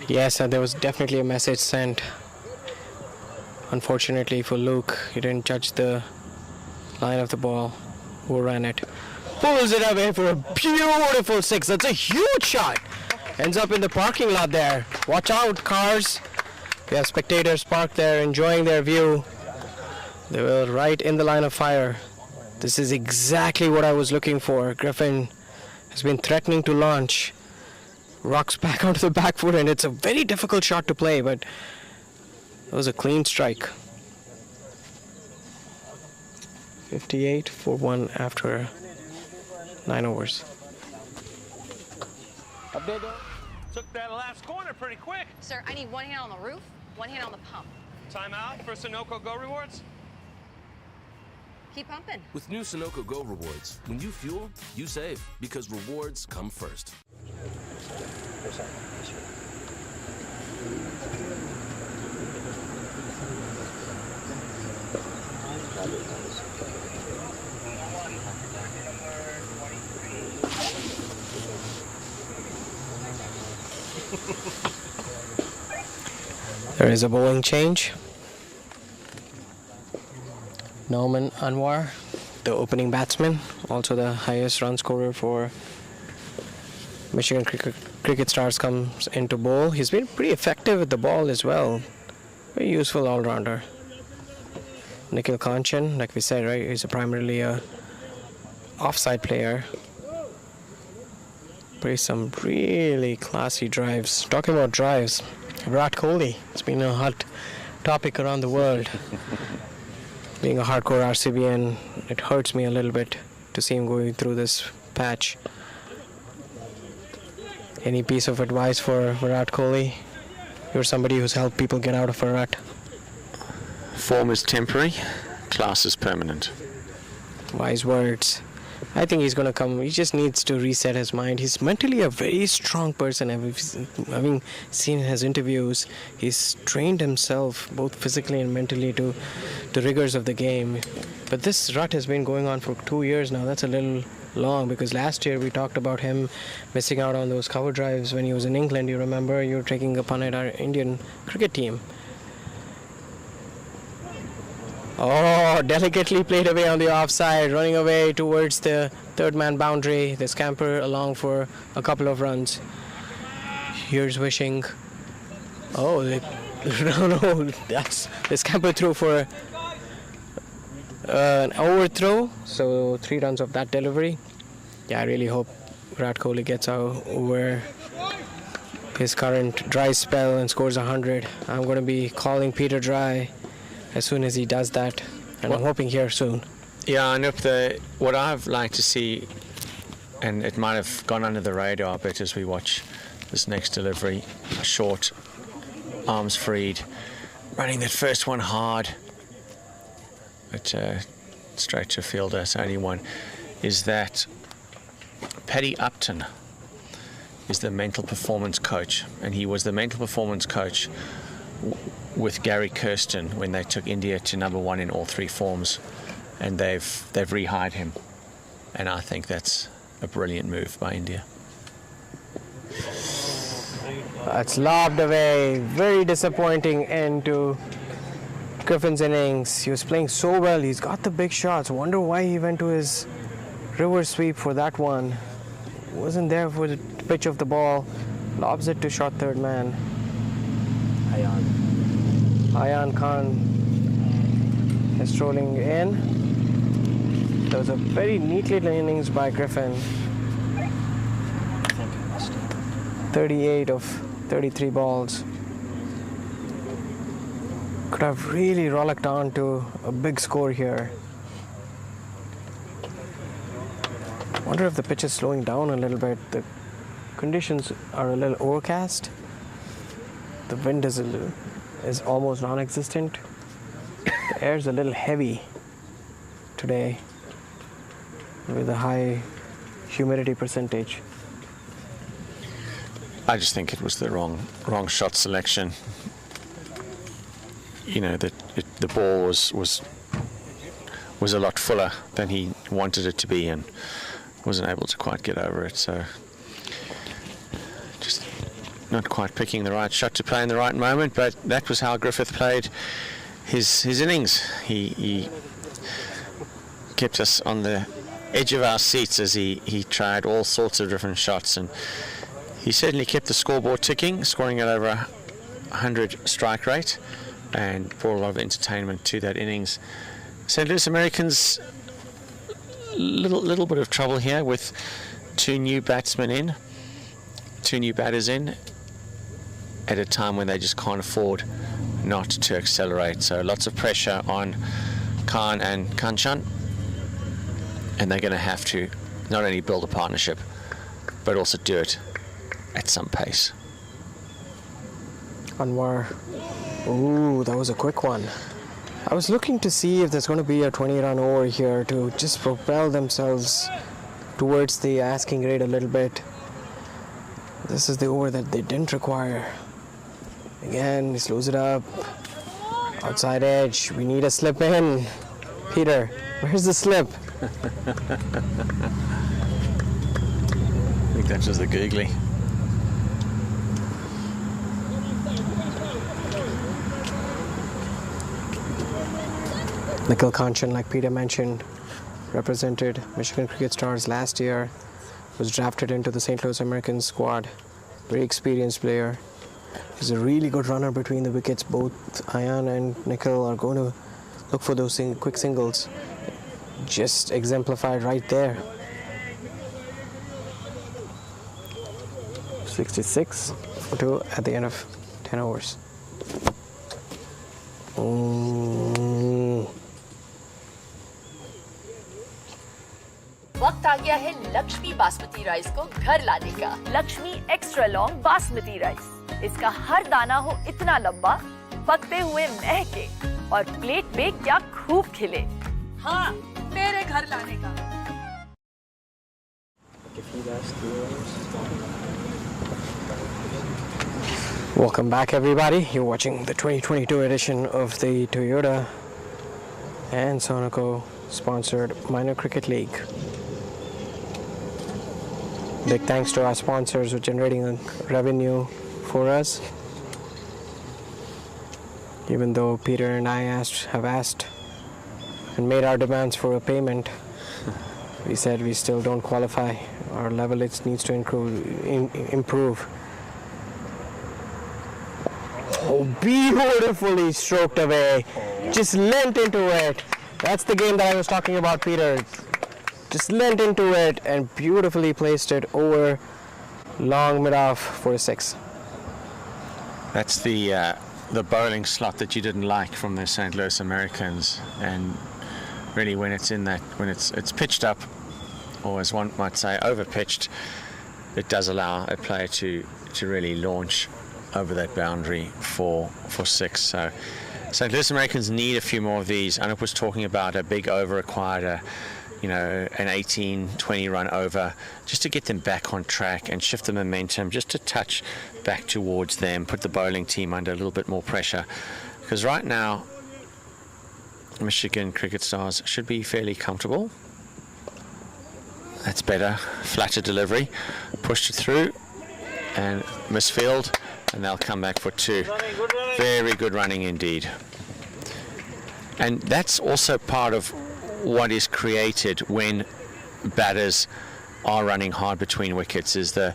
Yes, there was definitely a message sent. Unfortunately for Luke, he didn't judge the line of the ball. Who ran it? Pulls it away for a beautiful 6. That's a huge shot. Ends up in the parking lot there. Watch out, cars. We have spectators parked there enjoying their view. They were right in the line of fire. This is exactly what I was looking for. Griffin has been threatening to launch. Rocks back onto the back foot, and it's a very difficult shot to play, but it was a clean strike. 58 for 1 after 9 overs. Took that last corner pretty quick. Sir, I need 1 hand on the roof, One hand on the pump. Time out for Sunoco Go Rewards? Keep pumping. With new Sunoco Go rewards, when you fuel, you save because rewards come first. There is a bowling change. Norman Anwar, the opening batsman, also the highest run scorer for Michigan Cricket Stars, comes into bowl. He's been pretty effective with the ball as well. Very useful all-rounder. Nikhil Kanchan, like we said, right, he's primarily a offside player. Plays some really classy drives. Talking about drives, Virat Kohli, it's been a hot topic around the world. Being a hardcore RCBN, it hurts me a little bit to see him going through this patch. Any piece of advice for Virat Kohli? You're somebody who's helped people get out of a rut. Form is temporary, class is permanent. Wise words. I think he's going to come. He just needs to reset his mind. He's mentally a very strong person. Having seen his interviews, he's trained himself both physically and mentally to the rigors of the game. But this rut has been going on for 2 years now. That's a little long, because last year we talked about him missing out on those cover drives when he was in England. You remember, you were taking a pun at our Indian cricket team. Oh, delicately played away on the offside, running away towards the third man boundary. They scamper along for a couple of runs. Here's wishing. Oh, no, they scamper through for an overthrow. So 3 runs of that delivery. Yeah, I really hope Virat Kohli gets over his current dry spell and scores 100. I'm going to be calling Peter dry as soon as he does that, and I'm hoping here soon. Yeah, and what I've liked to see, and it might have gone under the radar a bit as we watch this next delivery, short, arms freed, running that first one hard, but straight to fielder, it's only one, is that Paddy Upton is the mental performance coach, and he was the mental performance coach with Gary Kirsten when they took India to #1 in all 3 forms, and they've rehired him, and I think that's a brilliant move by India. It's lobbed away. Very disappointing end to Griffin's innings. He was playing so well. He's got the big shots. Wonder why he went to his reverse sweep for that one. Wasn't there for the pitch of the ball. Lobs it to short third man. Ayan Khan is strolling in. That was a very neatly done innings by Griffin. 38 of 33 balls. Could have really rollicked on to a big score here. Wonder if the pitch is slowing down a little bit. The conditions are a little overcast. The wind is almost non-existent. The air's a little heavy today with a high humidity percentage. I just think it was the wrong shot selection. You know, that the ball was a lot fuller than he wanted it to be, and wasn't able to quite get over it. So just not quite picking the right shot to play in the right moment. But that was how Griffith played his innings. He kept us on the edge of our seats as he tried all sorts of different shots, and he certainly kept the scoreboard ticking, scoring at over 100 strike rate, and brought a lot of entertainment to that innings. St. Louis Americans, little bit of trouble here with 2 new batters in, at a time when they just can't afford not to accelerate. So lots of pressure on Khan and Kanchan, and they're going to have to not only build a partnership, but also do it at some pace. Anwar. Ooh, that was a quick one. I was looking to see if there's going to be a 20-run over here to just propel themselves towards the asking rate a little bit. This is the over that they didn't require. Again, he slows it up. Outside edge. We need a slip in. Peter, where's the slip? I think that's just the googly. Nikhil Kanchan, like Peter mentioned, represented Michigan Cricket Stars last year, was drafted into the St. Louis Americans squad. Very experienced player. He's a really good runner between the wickets. Both Ayan and Nikhil are going to look for those quick singles. Just exemplified right there. 66 for 2 at the end of 10 overs. वक्त आ गया है Lakshmi basmati rice को घर लाने का। Lakshmi extra long basmati rice. इसका हर दाना हो इतना लंबा, पकते हुए महके और प्लेट पे क्या खूब खिले। हाँ, मेरे घर लाने का। Welcome back, everybody. You're watching the 2022 edition of the Toyota and Sonoco sponsored Minor Cricket League. Big thanks to our sponsors for generating revenue for us. Even though Peter and I have asked and made our demands for a payment, we said we still don't qualify. Our level needs to improve. Oh, beautifully stroked away. Just leant into it. That's the game that I was talking about, Peter. Just leant into it and beautifully placed it over long mid-off for a 6. That's the bowling slot that you didn't like from the St. Louis Americans, and really when it's in that, when it's pitched up, or as one might say over pitched, it does allow a player to really launch over that boundary for 6. So St. Louis Americans need a few more of these. Anup was talking about a big over required, an 18-20 run over, just to get them back on track and shift the momentum just to touch back towards them, put the bowling team under a little bit more pressure. Because right now, Michigan Cricket Stars should be fairly comfortable. That's better. Flatter delivery, pushed it through, and misfield, and they'll come back for 2. Very good running indeed. And that's also part of what is created when batters are running hard between wickets, is a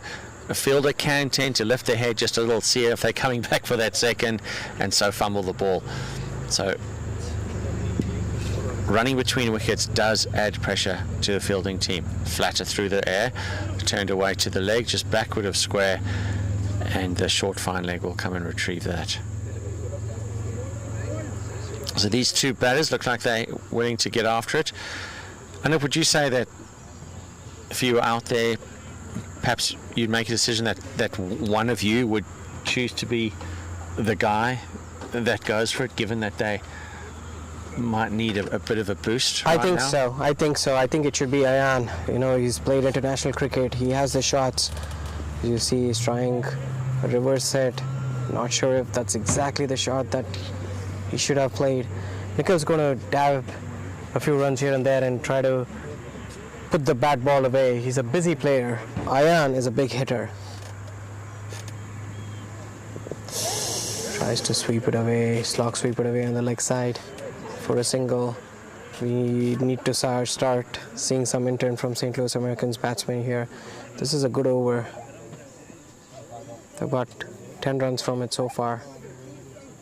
fielder can tend to lift their head just a little, see if they're coming back for that second, and so fumble the ball. So running between wickets does add pressure to the fielding team. Flatter through the air, turned away to the leg, just backward of square, and the short fine leg will come and retrieve that. So these two batters look like they're willing to get after it. Anup, would you say that if you were out there, perhaps you'd make a decision that one of you would choose to be the guy that goes for it, given that they might need a bit of a boost right now? I think so. I think it should be Ayan. He's played international cricket. He has the shots. You see he's trying a reverse set. Not sure if that's exactly the shot that he should have played. Nikhil's going to dab a few runs here and there and try to put the bat ball away. He's a busy player. Ayan is a big hitter. Tries to sweep it away, slog sweep it away on the leg side for a single. We need to start seeing some intent from St. Louis Americans batsmen here. This is a good over. They've got 10 runs from it so far.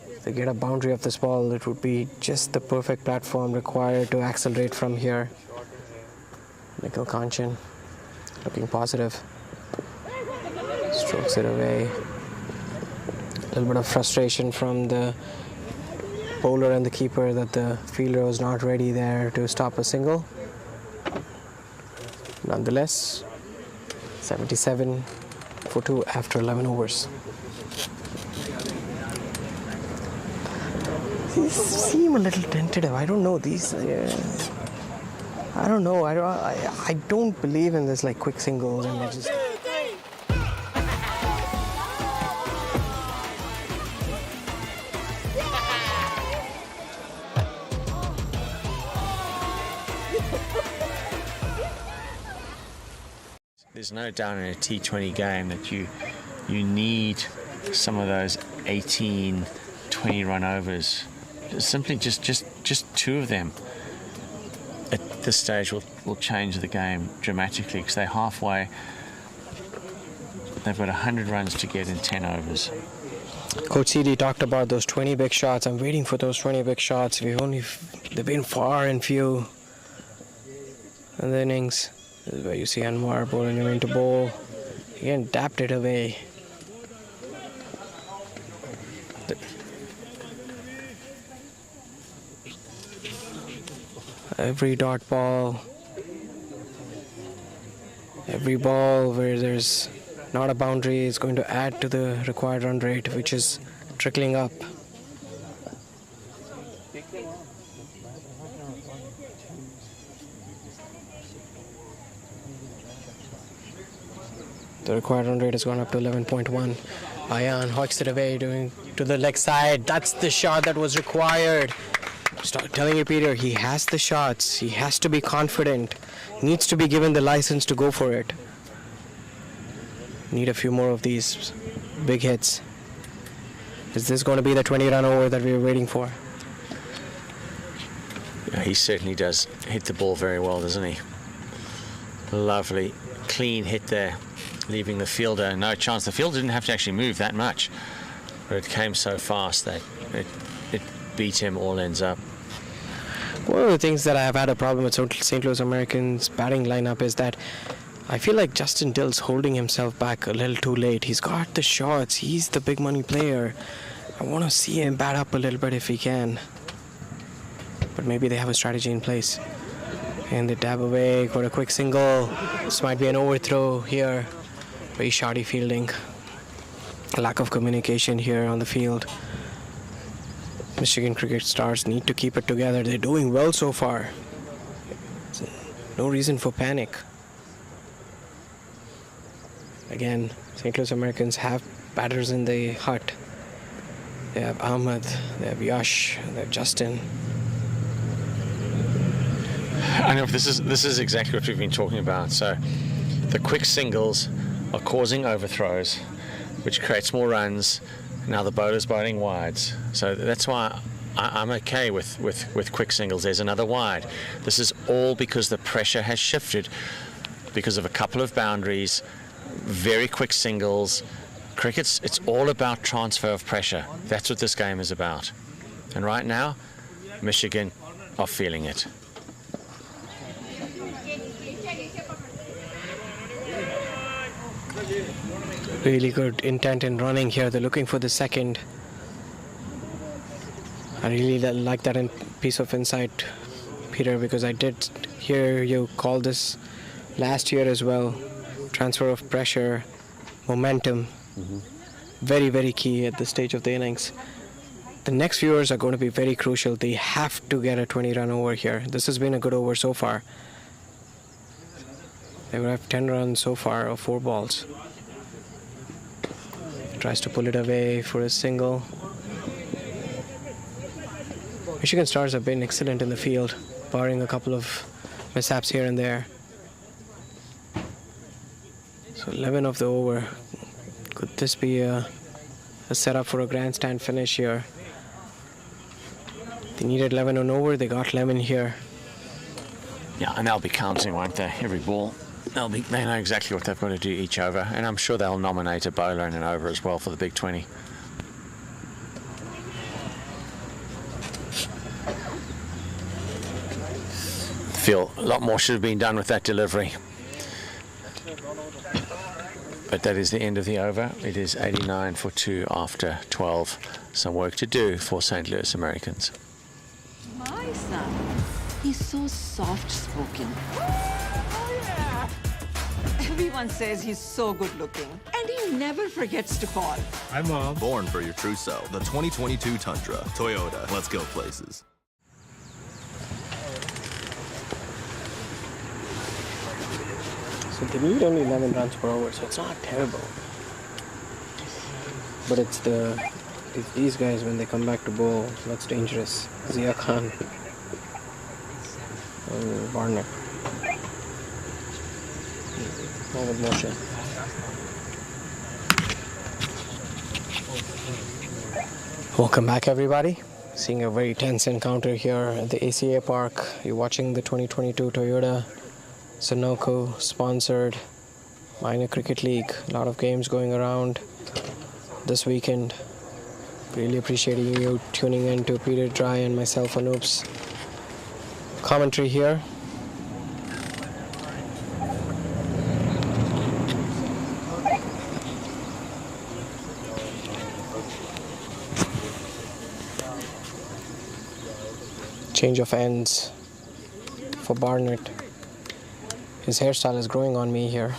If they get a boundary of this ball, it would be just the perfect platform required to accelerate from here. Nikhil Kanchan looking positive. Strokes it away. A little bit of frustration from the bowler and the keeper that the fielder was not ready there to stop a single. Nonetheless, 77 for 2 after 11 overs. These seem a little tentative. I don't know. These. I don't know. I don't believe in this like quick singles and they just. There's no doubt in a T20 game that you need some of those 18, 20 run overs. Simply just two of them at this stage will change the game dramatically because they're halfway. They've got 100 runs to get in 10 overs. Coach CD talked about those 20 big shots. I'm waiting for those 20 big shots. They've been far and few in the innings. This is where you see Anwar bowling him into bowl. Again, tapped it away. Every dot ball, every ball where there's not a boundary is going to add to the required run rate, which is trickling up. The required run rate has gone up to 11.1. Ayan hawks it away, doing to the leg side. That's the shot that was required. Start telling you, Peter, he has the shots. He has to be confident. Needs to be given the license to go for it. Need a few more of these big hits. Is this going to be the 20-run over that we were waiting for? Yeah, he certainly does hit the ball very well, doesn't he? Lovely, clean hit there, leaving the fielder no chance. The fielder didn't have to actually move that much, but it came so fast that it beat him all ends up. One of the things that I have had a problem with St. Louis Americans' batting lineup is that I feel like Justin Dill's holding himself back a little too late. He's got the shots. He's the big money player. I want to see him bat up a little bit if he can. But maybe they have a strategy in place. And they dab away, got a quick single. This might be an overthrow here. Very shoddy fielding. A lack of communication here on the field. Michigan Cricket Stars need to keep it together. They're doing well so far. No reason for panic. Again, St. Louis Americans have batters in the hut. They have Ahmed, they have Yash, they have Justin. I know this is exactly what we've been talking about. So the quick singles are causing overthrows, which creates more runs. Now the bowler's batting wides. So that's why I'm okay with quick singles. There's another wide. This is all because the pressure has shifted because of a couple of boundaries, very quick singles. Cricket's, it's all about transfer of pressure. That's what this game is about. And right now, Michigan are feeling it. Really good intent in running here. They're looking for the second. I really like that piece of insight, Peter, because I did hear you call this last year as well. Transfer of pressure, momentum. Very, very key at this stage of the innings. The next few overs are going to be very crucial. They have to get a 20-run over here. This has been a good over so far. They will have 10 runs so far of 4 balls. Tries to pull it away for a single. Michigan Stars have been excellent in the field, barring a couple of mishaps here and there. So 11 of the over. Could this be a setup for a grandstand finish here? They needed 11 on over. They got 11 here. Yeah, and they'll be counting, won't they? Every ball. They know exactly what they've got to do each over, and I'm sure they'll nominate a bowler and an over as well for the big 20. Feel a lot more should have been done with that delivery. But that is the end of the over. It is 89 for 2 after 12. Some work to do for St. Louis Americans. My son, he's so soft-spoken. Everyone says he's so good looking, and he never forgets to call. Hi, Mom. Born for your true self. The 2022 Tundra. Toyota. Let's go places. So they need only 11 runs per over, so it's not terrible. But it's these guys when they come back to bowl, that's dangerous. Ayan Khan and Barnett. Forward motion. Welcome back, everybody. Seeing a very tense encounter here at the ACA Park. You're watching the 2022 Toyota Sunoco sponsored Minor Cricket League. A lot of games going around this weekend. Really appreciating you tuning in to Peter Dry and myself, Anoop's commentary here. Change of ends for Barnett. His hairstyle is growing on me here.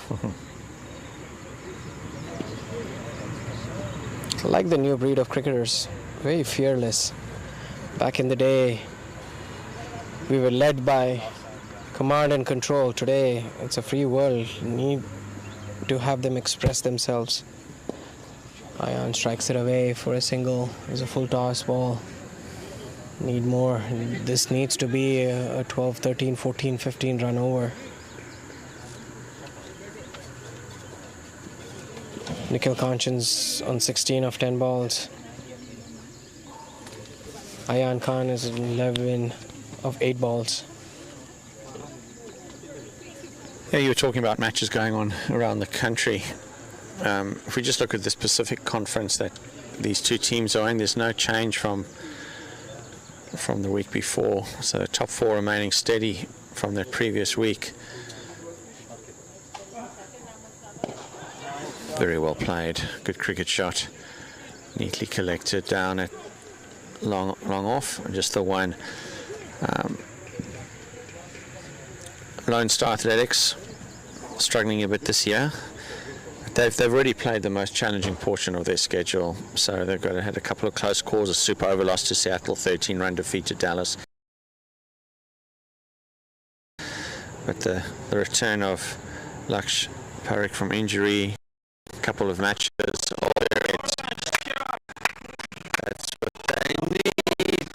I like the new breed of cricketers. Very fearless. Back in the day, we were led by command and control. Today, it's a free world. You need to have them express themselves. Ayan strikes it away for a single. It's a full toss ball. Need more. This needs to be a 12, 13, 14, 15 run over. Nikhil Kanchan's on 16 of 10 balls. Ayan Khan is 11 of 8 balls. Yeah, you were talking about matches going on around the country. If we just look at this Pacific Conference that these two teams are in, there's no change from the week before. So the top four remaining steady from their previous week. Very well played. Good cricket shot. Neatly collected down at long off. And just the one. Lone Star Athletics struggling a bit this year. They've already played the most challenging portion of their schedule, so they've had a couple of close calls. A super over loss to Seattle, 13-run defeat to Dallas. But the return of Laksh Parekh from injury, a couple of matches, that's what they need.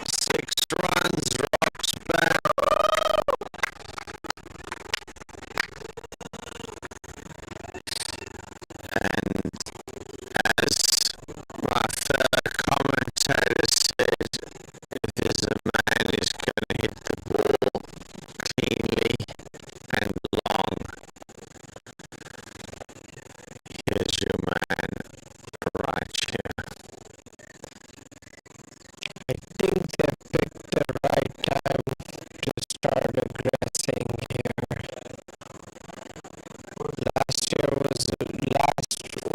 6 runs, rocks back. And as my fellow commentator said, if there's a man who's going to hit the ball cleanly and long, here's your man right here. I think they picked the right time to start aggressing here. Last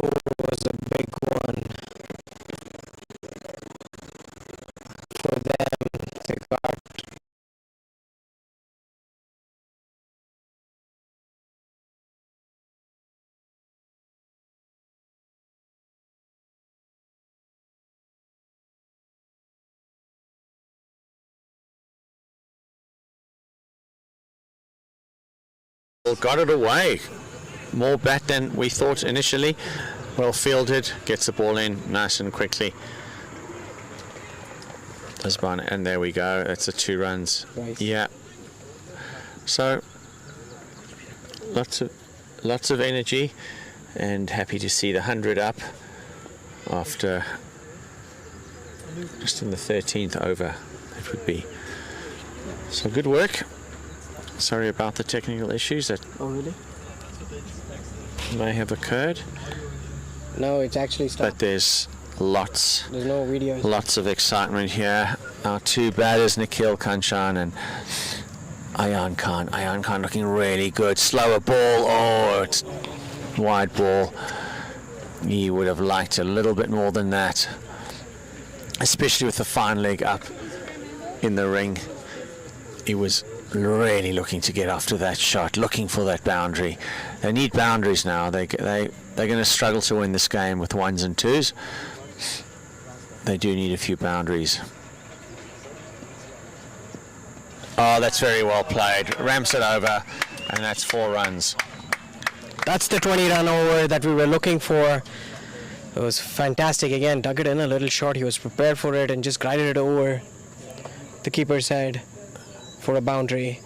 over was a big one for them. They got got it away. More bat than we thought initially. Well fielded, gets the ball in nice and quickly. And there we go. That's the 2 runs. Nice. Yeah. So lots of energy, and happy to see the 100 up after just in the 13th over. It would be. So good work. Sorry about the technical issues that may have occurred. No, it's actually stopped. But there's lots no videos. Lots of excitement here. Our 2 batters, Nikhil Kanchan and Ayan Khan. Ayan Khan looking really good. Slower ball. Oh, it's wide ball. He would have liked a little bit more than that, especially with the fine leg up in the ring. He was really looking to get after that shot, looking for that boundary. They need boundaries now. They're going to struggle to win this game with 1s and 2s. They do need a few boundaries. Oh, that's very well played. Ramps it over, and that's 4 runs. That's the 20-run over that we were looking for. It was fantastic. Again, dug it in a little short. He was prepared for it and just glided it over the keeper's head for a boundary.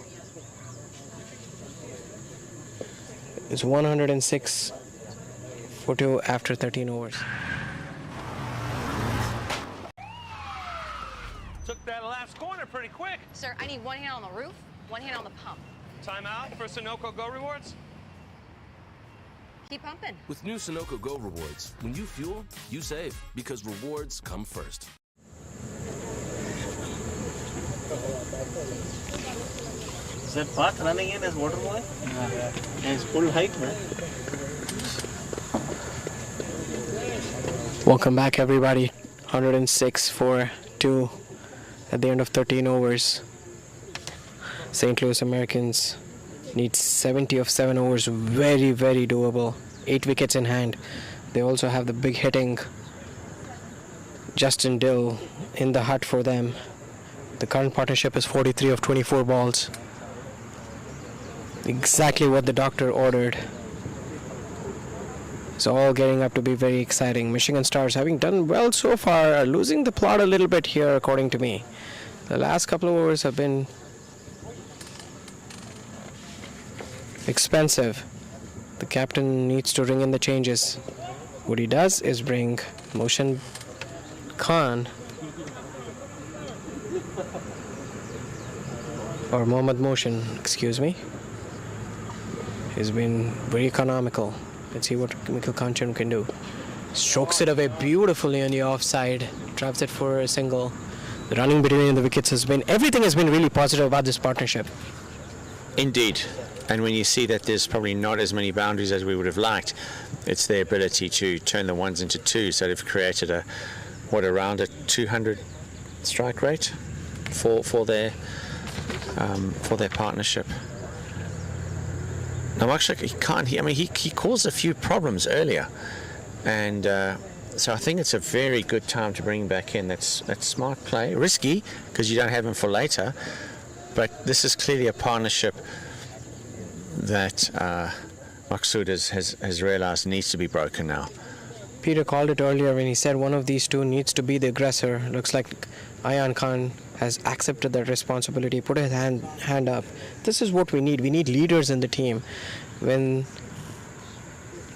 It's 106 for 2 after 13 overs. Took that last corner pretty quick. Sir, I need one hand on the roof, one hand on the pump. Timeout for Sunoco Go Rewards. Keep pumping. With new Sunoco Go Rewards, when you fuel, you save, because rewards come first. Is that part running in as water boy? Yeah. It's full height, man. Welcome back, everybody. 106 for 2 at the end of 13 overs. St. Louis Americans need 70 of 7 overs. Very, very doable. 8 wickets in hand. They also have the big hitting Justin Dill in the hut for them. The current partnership is 43 of 24 balls. Exactly what the doctor ordered. It's all getting up to be very exciting. Michigan Stars, having done well so far, are losing the plot a little bit here, according to me. The last couple of overs have been expensive. The captain needs to ring in the changes. What he does is bring Ayan Khan or Mohammad Motion, excuse me. He's been very economical. Let's see what Nikhil Kanchan can do. Strokes it away beautifully on the offside. Drives it for a single. The running between the wickets has been, everything has been really positive about this partnership. Indeed. And when you see that there's probably not as many boundaries as we would have liked, it's their ability to turn the 1s into 2s that have created around a 200 strike rate for their partnership. Now, actually, he caused a few problems earlier, and so I think it's a very good time to bring him back in. That's smart play, risky because you don't have him for later, but this is clearly a partnership that Maksud has realized needs to be broken now. Peter called it earlier when he said one of these two needs to be the aggressor. Looks like Ayan Khan has accepted that responsibility, put his hand up. This is what we need. We need leaders in the team. When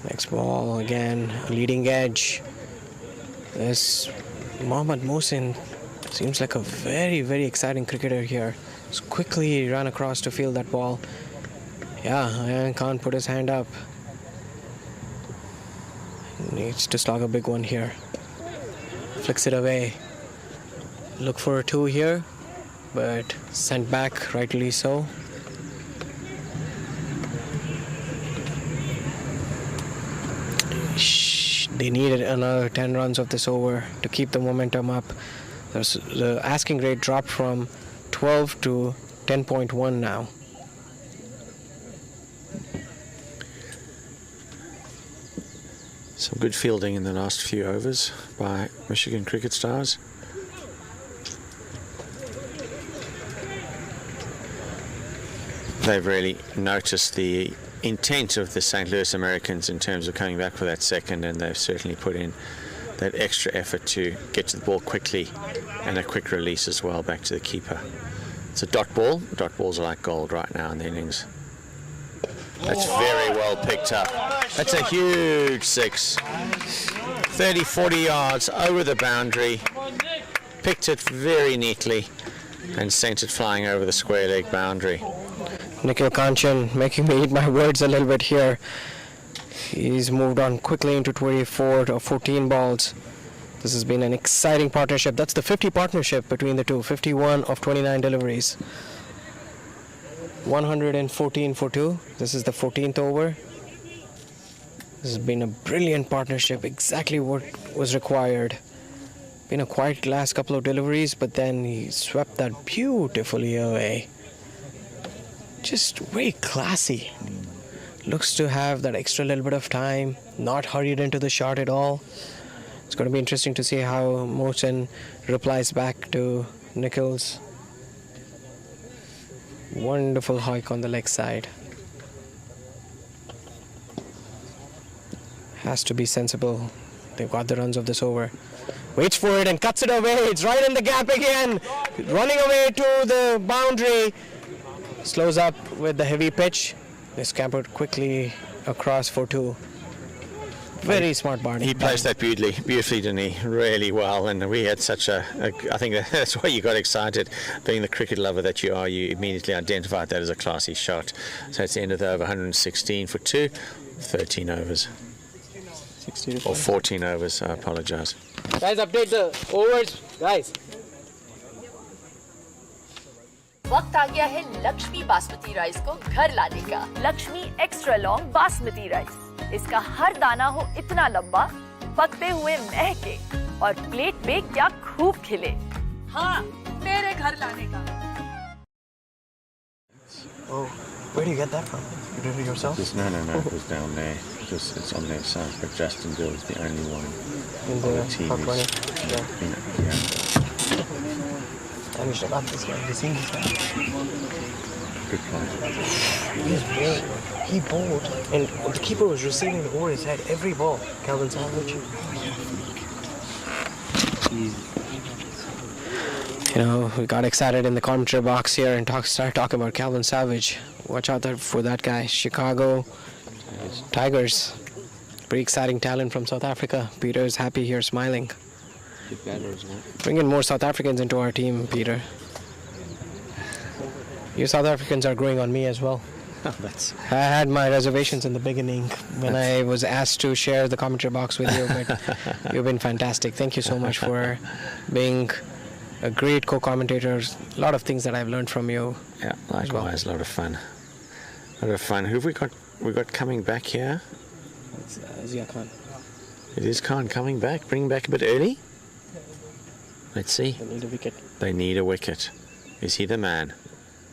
next ball again, leading edge. This Mohammad Mohsin seems like a very, very exciting cricketer here. Just quickly ran across to field that ball. Yeah, Ayan Khan put his hand up. Needs to slog a big one here. Flicks it away. Look for a 2 here, but sent back, rightly so. They needed another 10 runs of this over to keep the momentum up. The asking rate dropped from 12 to 10.1 now. Some good fielding in the last few overs by Michigan Cricket Stars. They've really noticed the intent of the St. Louis Americans in terms of coming back for that second, and they've certainly put in that extra effort to get to the ball quickly and a quick release as well back to the keeper. It's a dot ball. Dot balls are like gold right now in the innings. That's very well picked up. That's a huge 6. 30, 40 yards over the boundary. Picked it very neatly and sent it flying over the square leg boundary. Nikhil Kanchan making me eat my words a little bit here. He's moved on quickly into 24 or 14 balls. This has been an exciting partnership. That's the 50 partnership between the two. 51 of 29 deliveries. 114 for 2. This is the 14th over. This has been a brilliant partnership. Exactly what was required. Been a quiet last couple of deliveries, but then he swept that beautifully away. just very classy. Looks to have that extra little bit of time, not hurried into the shot at all. It's going to be interesting to see how Mohsen replies back to Nikhil's wonderful hike on the leg side. Has to be sensible. They've got the runs of this over. Waits for it and cuts it away. It's right in the gap again. Running away to the boundary. Slows up with the heavy pitch. They scampered quickly across for two. Very smart Barney. He placed that beautifully, didn't he? Really well. And we had such I think that's why you got excited. Being the cricket lover that you are, you immediately identified that as a classy shot. So it's the end of the over, 116 for two, 13 overs. Or 14 overs, I apologize. Guys, update the overs. Guys. वक्त आ गया है Lakshmi basmati rice को घर लाने का। Lakshmi extra long basmati rice. इसका हर दाना हो इतना लंबा, पकते हुए महके और प्लेट पे क्या खूब खिले। हाँ, तेरे घर लाने का। Oh, where do you get that from? You did it yourself? No, it was down there. It's on their side, but Justin Dill is the only one in the top 20. I wish I got this guy. Have you seen this guy? Good player. He's bowled. He bowled, and the keeper was receiving it over his head every ball. Calvin Savage. You know, we got excited in the commentary box here and started talking about Calvin Savage. Watch out for that guy. Chicago Tigers. Pretty exciting talent from South Africa. Peter is happy here, smiling. Bring in more South Africans into our team, Peter. You South Africans are growing on me as well. I had my reservations in the beginning when I was asked to share the commentary box with you, but you've been fantastic. Thank you so much for being a great co-commentator. A lot of things that I've learned from you. Yeah, likewise, a lot of fun. A lot of fun. Who have we got? We got coming back here? It's Ayan Khan. It is Khan coming back. Bring him back a bit early. Let's see. They need a wicket. They need a wicket. Is he the man?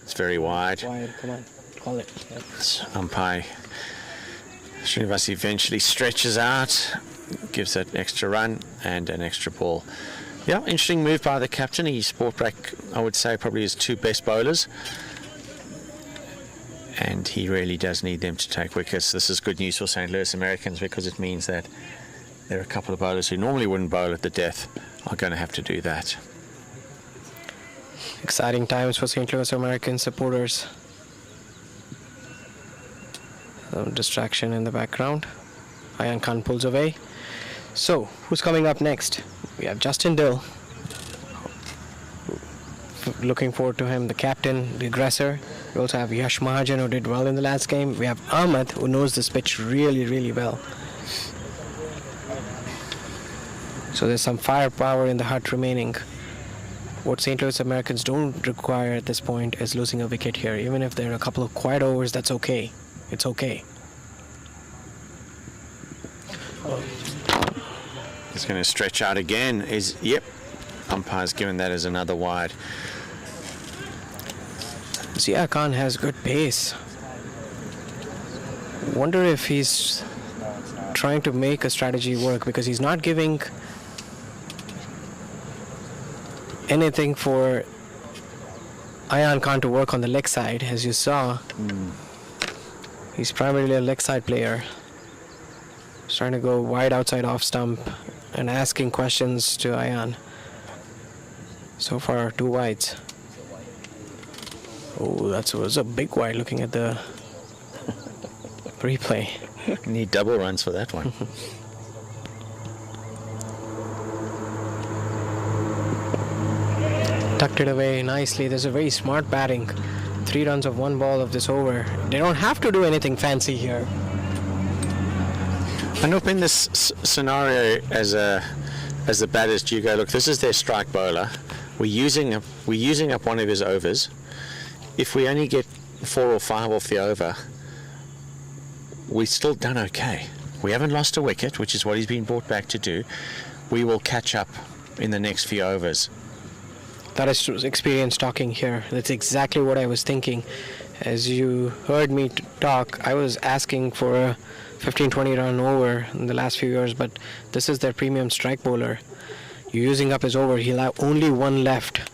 It's very wide. Wide, come on. Call it. Yep. Umpire Srinivas eventually stretches out, gives that extra run and an extra ball. Yeah, interesting move by the captain. He's brought back, I would say, probably his two best bowlers. And he really does need them to take wickets. This is good news for St. Louis Americans because it means that there are a couple of bowlers who normally wouldn't bowl at the death are going to have to do that. Exciting times for St. Louis American supporters. Some distraction in the background. Ayan Khan pulls away. So, who's coming up next? We have Justin Dill. Looking forward to him, the captain, the aggressor. We also have Yash Mahajan, who did well in the last game. We have Ahmed, who knows this pitch really, really well. So there's some firepower in the hut remaining. What St. Louis Americans don't require at this point is losing a wicket here. Even if there are a couple of quiet overs, that's okay. It's okay. He's going to stretch out again. Yep, umpire's given that as another wide. Ayan Khan has good pace. Wonder if he's trying to make a strategy work because he's not giving anything for Ayan Khan to work on the leg side, as you saw. He's primarily a leg side player. He's trying to go wide outside off stump and asking questions to Ayan. So far, 2 wides. Oh, that was a big wide looking at the replay. Need double runs for that one. Tucked it away nicely. There's a very smart batting. 3 runs of 1 ball of this over. They don't have to do anything fancy here. And up in this scenario, as the batters do go, look, this is their strike bowler. We're using up one of his overs. If we only get 4 or 5 off the over, we've still done okay. We haven't lost a wicket, which is what he's been brought back to do. We will catch up in the next few overs. That is experience talking here. That's exactly what I was thinking. As you heard me talk, I was asking for a 15-20 run over in the last few years, but this is their premium strike bowler. You're using up his over. He'll have only one left.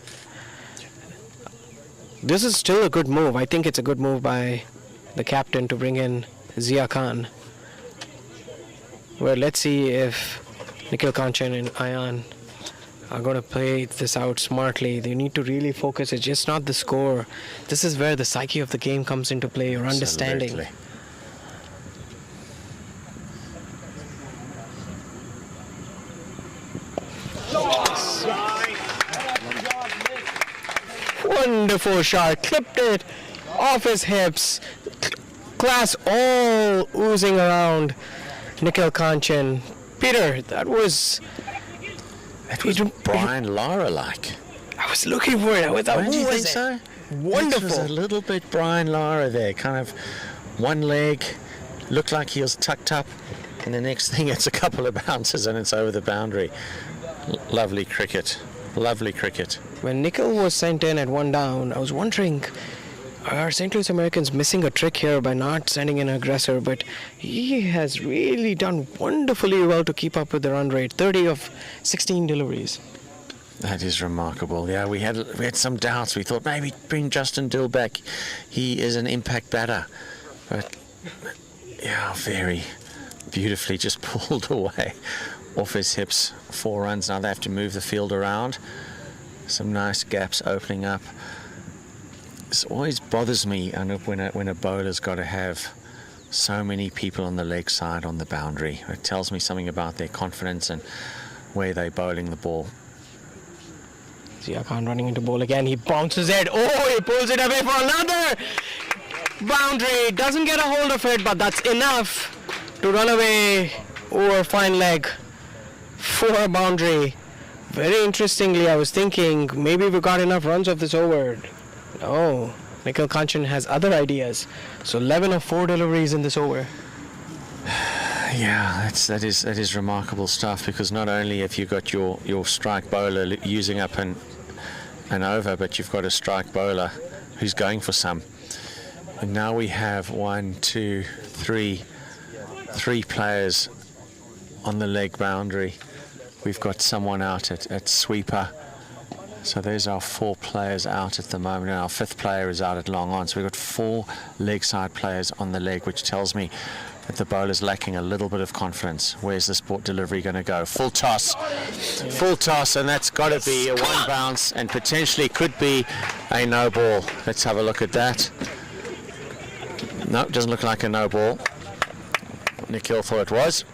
This is still a good move. I think it's a good move by the captain to bring in Ayan Khan. Well, let's see if Nikhil Kanchan and Ayan are going to play this out smartly. They need to really focus. It's just not the score. This is where the psyche of the game comes into play, your understanding. Absolutely. Wonderful shot. Clipped it off his hips. Class all oozing around Nikhil Kanchan. Peter, that was Brian Lara-like. I was looking for it. I thought, Don't you who think was so? it? Wonderful. It was a little bit Brian Lara there, kind of one leg, looked like he was tucked up, and the next thing it's a couple of bounces and it's over the boundary. Lovely cricket. Lovely cricket. When Nikhil was sent in at one down, I was wondering, are St. Louis Americans missing a trick here by not sending in an aggressor? But he has really done wonderfully well to keep up with the run rate. 30 of 16 deliveries. That is remarkable. Yeah, we had some doubts. We thought maybe bring Justin Dill back. He is an impact batter. But, yeah, very beautifully just pulled away off his hips. 4 runs. Now they have to move the field around. Some nice gaps opening up. This always bothers me, Anup, when a bowler's got to have so many people on the leg side on the boundary. It tells me something about their confidence and where they're bowling the ball. Ayan Khan running into ball again. He bounces it. Oh, he pulls it away for another boundary. Doesn't get a hold of it, but that's enough to run away over fine leg for a boundary. Very interestingly, I was thinking maybe we got enough runs off this over. No, Nikhil Kanchan has other ideas. So 11 of 4 deliveries in this over. Yeah, that is remarkable stuff, because not only have you got your strike bowler using up an over, but you've got a strike bowler who's going for some. And now we have 3 players on the leg boundary. We've got someone out at sweeper. So there's our 4 players out at the moment, and our 5th player is out at long on. So we've got 4 leg side players on the leg, which tells me that the bowler's lacking a little bit of confidence. Where's this delivery going to go? Full toss, and that's got to be a 1 bounce and potentially could be a no ball. Let's have a look at that. No, doesn't look like a no ball. Nikhil thought it was.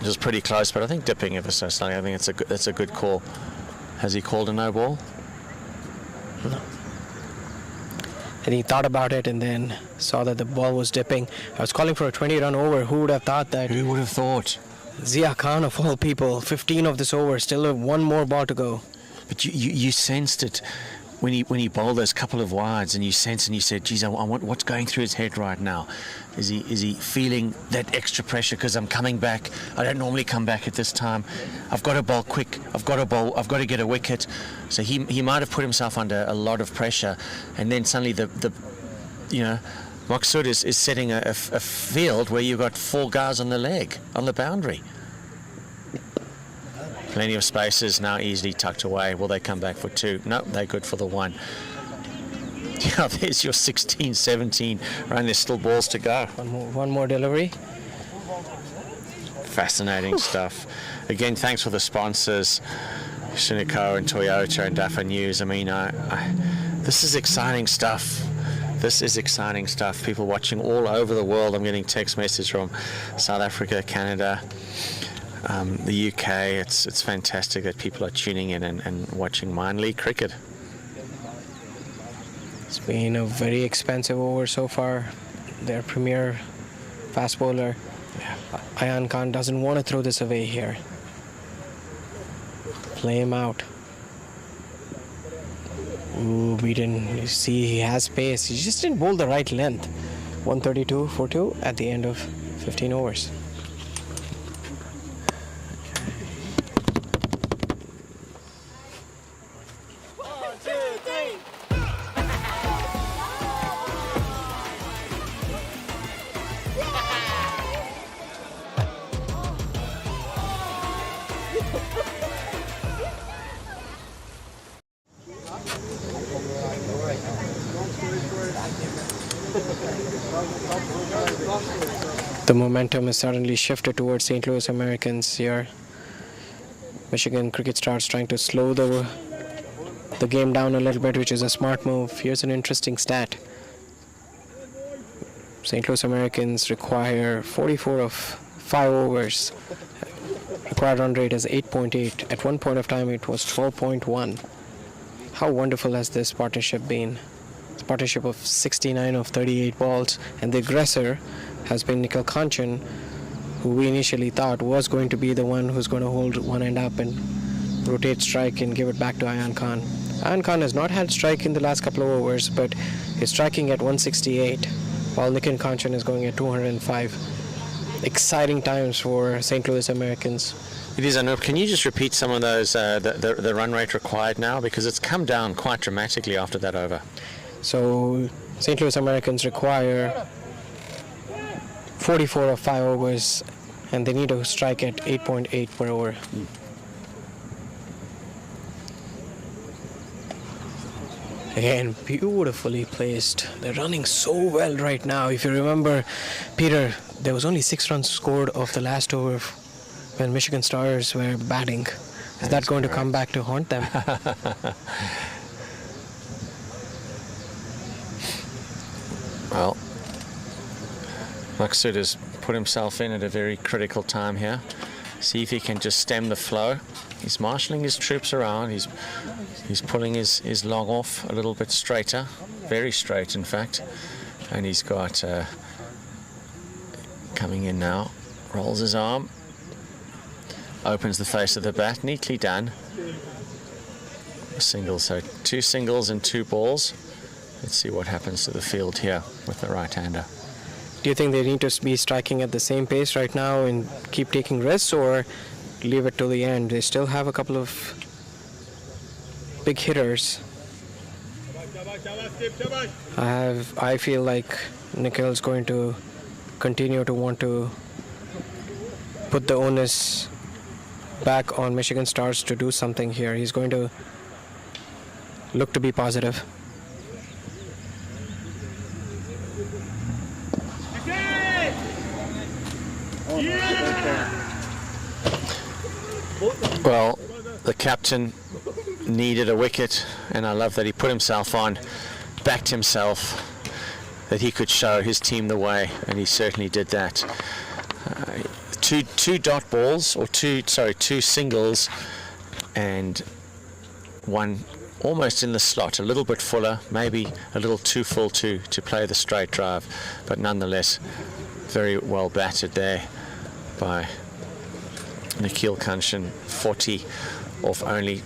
It was pretty close, but I think dipping ever so slightly. I think that's a good call. Has he called a no ball? No. And he thought about it and then saw that the ball was dipping. I was calling for a 20-run over. Who would have thought that? Who would have thought? Ayan Khan, of all people, 15 of this over, still 1 more ball to go. But you sensed it when he bowled those couple of wides, and you sensed and you said, geez, I want what's going through his head right now. Is he feeling that extra pressure because I'm coming back? I don't normally come back at this time. I've got to bowl quick. I've got to get a wicket. So he might have put himself under a lot of pressure, and then suddenly the Maksud is setting a field where you've got 4 guys on the leg, on the boundary. Plenty of spaces now, easily tucked away. Will they come back for 2? No, they're good for the 1. Yeah, there's your 16, 17 run. There's still balls to go. One more delivery. Fascinating stuff. Again, thanks for the sponsors, Sunico and Toyota and Dafa News. I mean, this is exciting stuff. This is exciting stuff. People watching all over the world. I'm getting text messages from South Africa, Canada, the UK. It's fantastic that people are tuning in and watching minor league cricket. It's been a very expensive over so far. Their premier fast bowler, Ayan Khan, doesn't want to throw this away here. Play him out. Ooh, beaten. You see, he has pace. He just didn't bowl the right length. 132 for 2 at the end of 15 overs. The momentum is suddenly shifted towards St. Louis Americans here. Michigan Cricket Stars trying to slow the game down a little bit, which is a smart move. Here's an interesting stat. St. Louis Americans require 44 of 5 overs. Required run rate is 8.8. At one point of time, it was 12.1. How wonderful has this partnership been? It's a partnership of 69 of 38 balls, and the aggressor has been Nikhil Kanchan, who we initially thought was going to be the one who's going to hold one end up and rotate strike and give it back to Ayan Khan. Ayan Khan has not had strike in the last couple of overs, but is striking at 168, while Nikhil Kanchan is going at 205. Exciting times for St. Louis Americans. It is, Anup. Can you just repeat some of those, the run rate required now? Because it's come down quite dramatically after that over. So St. Louis Americans require 44 of 5 overs, and they need to strike at 8.8 per over. Again, beautifully placed. They're running so well right now. If you remember, Peter, there was only 6 runs scored off the last over when Michigan Stars were batting. Is that going to come back to haunt them? Well, Maksud has put himself in at a very critical time here. See if he can just stem the flow. He's marshalling his troops around. He's pulling his log off a little bit straighter, very straight in fact. And he's got coming in now, rolls his arm, opens the face of the bat, neatly done. A single, so 2 singles and 2 balls. Let's see what happens to the field here with the right-hander. Do you think they need to be striking at the same pace right now and keep taking risks, or leave it to the end? They still have a couple of big hitters. I feel like Nikhil's going to continue to want to put the onus back on Michigan Stars to do something here. He's going to look to be positive. Well, the captain needed a wicket, and I love that he put himself on, backed himself, that he could show his team the way, and he certainly did that. Two dot balls, or two singles, and one almost in the slot, a little bit fuller, maybe a little too full to play the straight drive, but nonetheless very well batted there by Nikhil Kanchan. 40 off only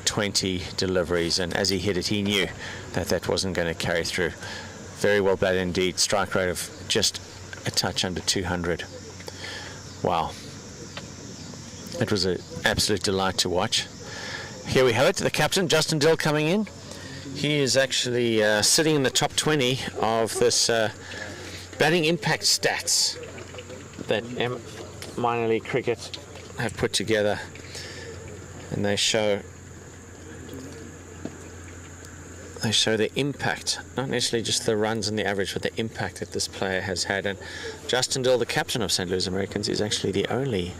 20 deliveries, and as he hit it, he knew that wasn't going to carry through. Very well batted indeed. Strike rate of just a touch under 200. Wow. It was an absolute delight to watch. Here we have it, the captain, Justin Dill, coming in. He is actually sitting in the top 20 of this batting impact stats that minor league cricket have put together, and they show the impact, not necessarily just the runs and the average, but the impact that this player has had. And Justin Dill, the captain of St. Louis Americans, is actually the only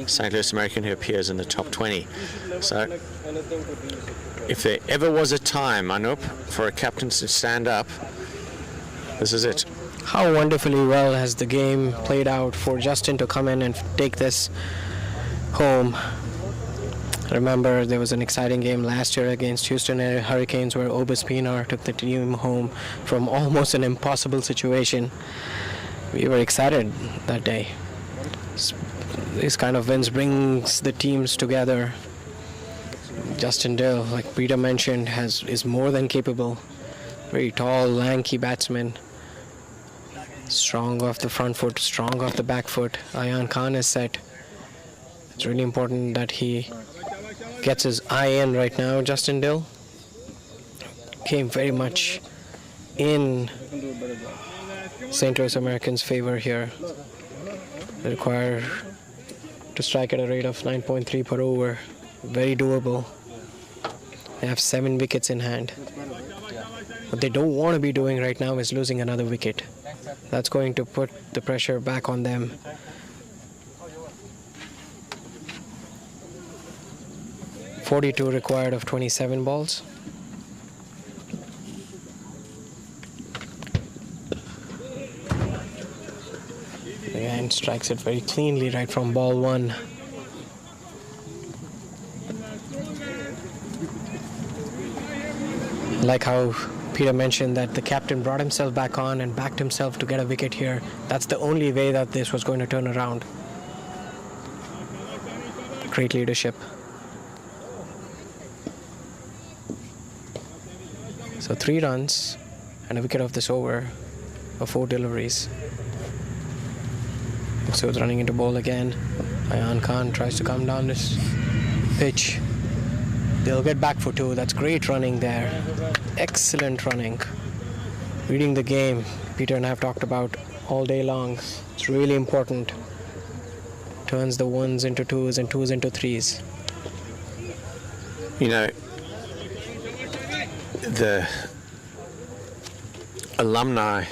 St. Louis American who appears in the top 20. So if there ever was a time, Anup, for a captain to stand up, this is it. How wonderfully well has the game played out for Justin to come in and take this home. Remember, there was an exciting game last year against Houston Hurricanes where Obis Pinar took the team home from almost an impossible situation. We were excited that day. These kind of wins brings the teams together. Justin Dill, like Peter mentioned, is more than capable. Very tall, lanky batsman. Strong off the front foot, strong off the back foot. Ayan Khan is set. It's really important that he gets his eye in right now. Justin Dill came very much in St. Louis Americans' favor here. They require to strike at a rate of 9.3 per over. Very doable. They have 7 wickets in hand. What they don't want to be doing right now is losing another wicket. That's going to put the pressure back on them. .42 required of 27 balls. Again, strikes it very cleanly right from ball one. Like how Peter mentioned that the captain brought himself back on and backed himself to get a wicket here. That's the only way that this was going to turn around. Great leadership. So 3 runs and a wicket off this over of 4 deliveries. So it's running into ball again. Ayan Khan tries to come down this pitch. They'll get back for 2. That's great running there. Excellent running. Reading the game, Peter and I have talked about all day long. It's really important. Turns the 1s into 2s and 2s into 3s. You know, the alumni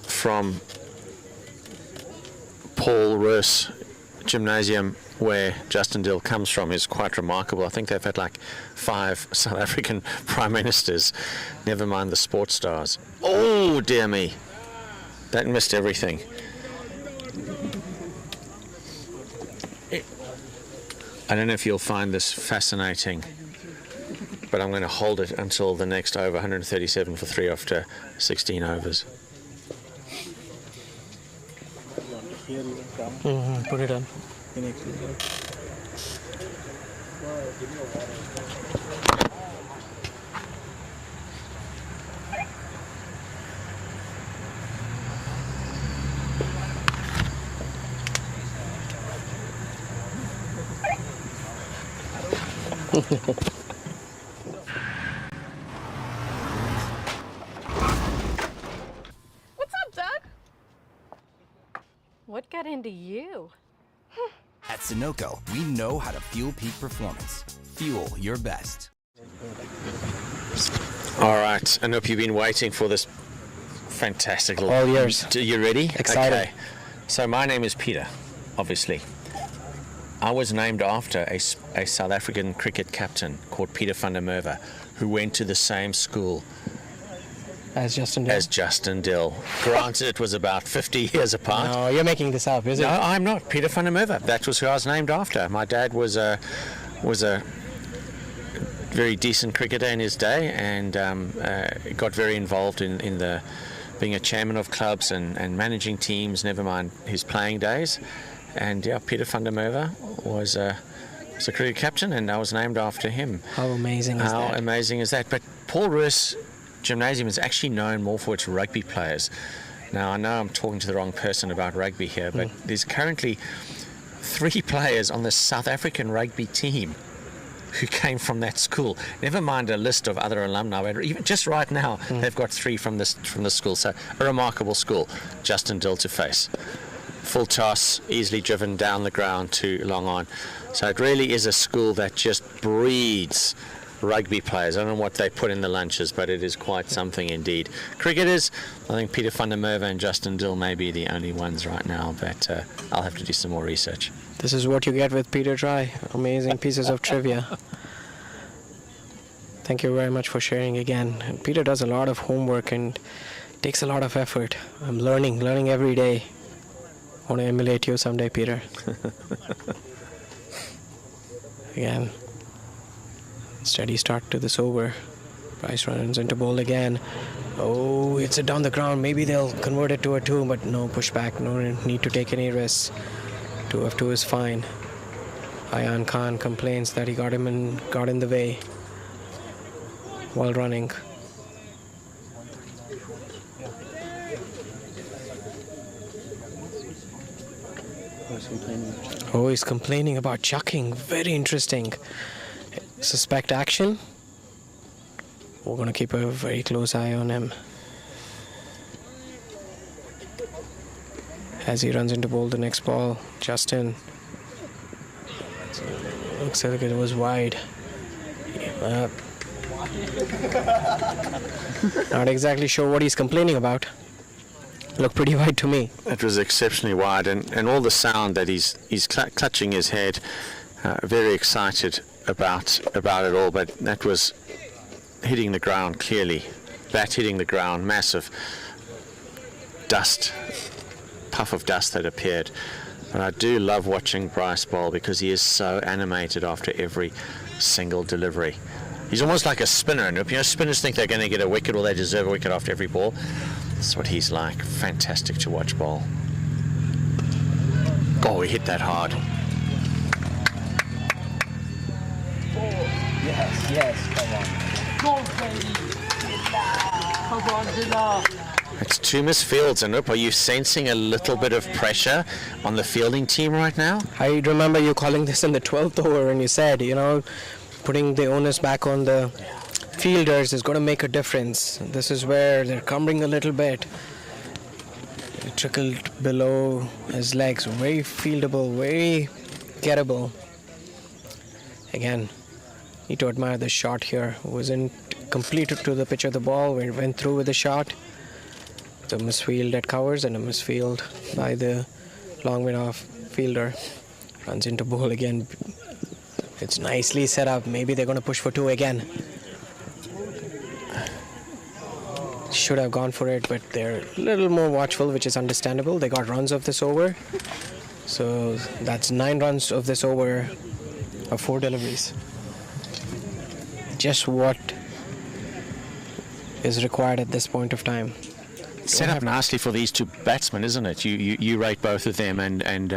from Paul Roos Gymnasium, where Justin Dill comes from, is quite remarkable. I think they've had like 5 South African prime ministers, never mind the sports stars. Oh, dear me. That missed everything. I don't know if you'll find this fascinating, but I'm going to hold it until the next over. 137 for 3 after 16 overs. Put it on. What's up, Doug? What got into you? At Sunoco, we know how to fuel peak performance. Fuel your best. All right, I hope you've been waiting for this fantastic little... All yours. Are you ready? Excited. Okay. So my name is Peter, obviously. I was named after a South African cricket captain called Peter van der Merwe, who went to the same school as Justin Dill. Granted, it was about 50 years apart. No, you're making this up, is it? No, I'm not. Peter van der Merwe. That was who I was named after. My dad was a very decent cricketer in his day, and got very involved in the being a chairman of clubs and managing teams. Never mind his playing days. And yeah, Peter van der Merwe was a cricket captain, and I was named after him. How amazing is that? How amazing is that? But Paul Roos Gymnasium is actually known more for its rugby players. Now, I know I'm talking to the wrong person about rugby here, but there's currently 3 players on the South African rugby team who came from that school. Never mind a list of other alumni, but even just right now, they've got 3 from the school. So a remarkable school. Justin Dill to face. Full toss, easily driven down the ground to long on. So it really is a school that just breeds rugby players. I don't know what they put in the lunches, but it is quite something indeed. Cricketers, I think Peter van der Merwe and Justin Dill may be the only ones right now, but I'll have to do some more research. This is what you get with Peter Try. Amazing pieces of trivia. Thank you very much for sharing again. And Peter does a lot of homework and takes a lot of effort. I'm learning every day. I want to emulate you someday, Peter. Again, steady start to this over. Bryce runs into ball again. Oh, hits it down the ground. Maybe they'll convert it to a 2, but no pushback. No need to take any risks. 2 of 2 is fine. Ayan Khan complains that he got in the way while running. Oh, he's complaining about chucking. Very interesting. Suspect action. We're going to keep a very close eye on him as he runs into ball the next ball. Justin. Looks like it was wide. Not exactly sure what he's complaining about. Looked pretty wide to me. It was exceptionally wide, and all the sound that he's clutching his head, very excited about it all, but that was hitting the ground clearly. Bat hitting the ground, massive dust, puff of dust that appeared. But I do love watching Bryce bowl because he is so animated after every single delivery. He's almost like a spinner, and spinners think they're going to get a wicket or they deserve a wicket after every ball. That's what he's like. Fantastic to watch bowl. Oh, he hit that hard. Yes, come on. Go, baby. Come on, Villa. It's two missed fields, and are you sensing a little bit of pressure on the fielding team right now? I remember you calling this in the 12th over, and you said, putting the onus back on the fielders is going to make a difference. This is where they're cumbering a little bit. It trickled below his legs. Very fieldable, very gettable. Again, need to admire the shot here. Wasn't completed to the pitch of the ball where it went through with the shot. The misfield at covers and a misfield by the long mid off fielder. Runs into ball again. It's nicely set up. Maybe they're going to push for two again. Should have gone for it, but they're a little more watchful, which is understandable. They got runs of this over. So that's 9 runs of this over of 4 deliveries. Just what is required at this point of time. Set up nicely for these two batsmen, isn't it? You rate both of them and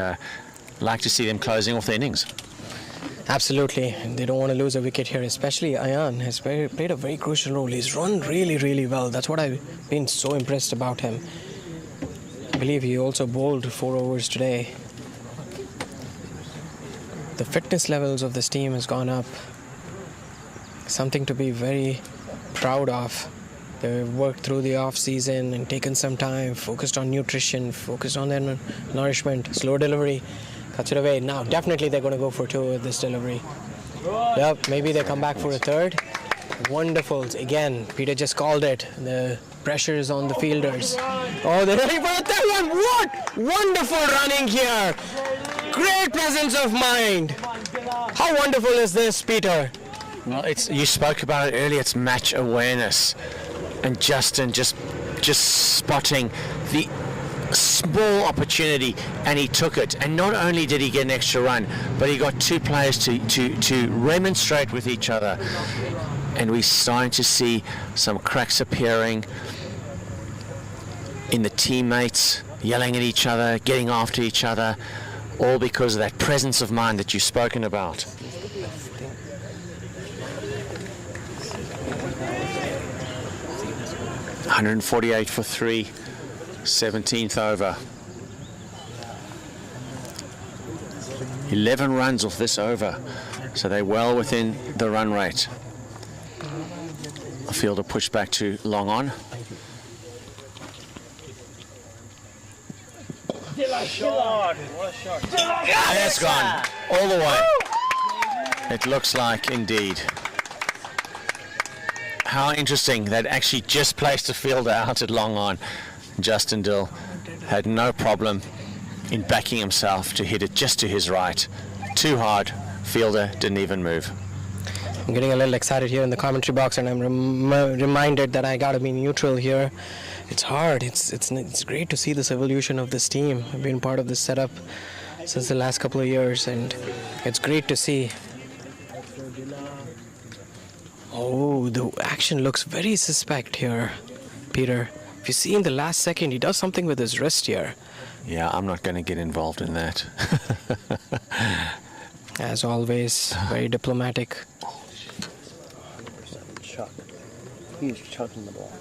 like to see them closing off the innings. Absolutely. They don't want to lose a wicket here, especially Ayan has played a very crucial role. He's run really, really well. That's what I've been so impressed about him. I believe he also bowled 4 overs today. The fitness levels of this team has gone up. Something to be very proud of. They've worked through the off-season and taken some time, focused on nutrition, focused on their nourishment, slow delivery, cuts it away. Now, definitely they're going to go for 2 with this delivery. Yep, maybe they come back for a 3rd. Wonderful. Again, Peter just called it. The pressure is on the fielders. Oh, they're ready for a 3rd one. What? Wonderful running here. Great presence of mind. How wonderful is this, Peter? Well, you spoke about it earlier. It's match awareness. And Justin just spotting the small opportunity, and he took it. And not only did he get an extra run, but he got 2 players to remonstrate with each other. And we're starting to see some cracks appearing in the teammates, yelling at each other, getting after each other, all because of that presence of mind that you've spoken about. $148 for 3, 17th over. 11 runs off this over, so they're well within the run rate. A fielder pushed back to long on. What a shot! And it's gone all the way. It looks like indeed. How interesting that actually just placed a fielder out at long on. Justin Dill had no problem in backing himself to hit it just to his right. Too hard, fielder didn't even move. I'm getting a little excited here in the commentary box, and I'm reminded that I got to be neutral here. It's hard. It's great to see this evolution of this team. I've been part of this setup since the last couple of years, and it's great to see. Oh, the action looks very suspect here, Peter. If you see in the last second, he does something with his wrist here. Yeah, I'm not going to get involved in that. As always, very diplomatic. Chuck. He's chucking the ball.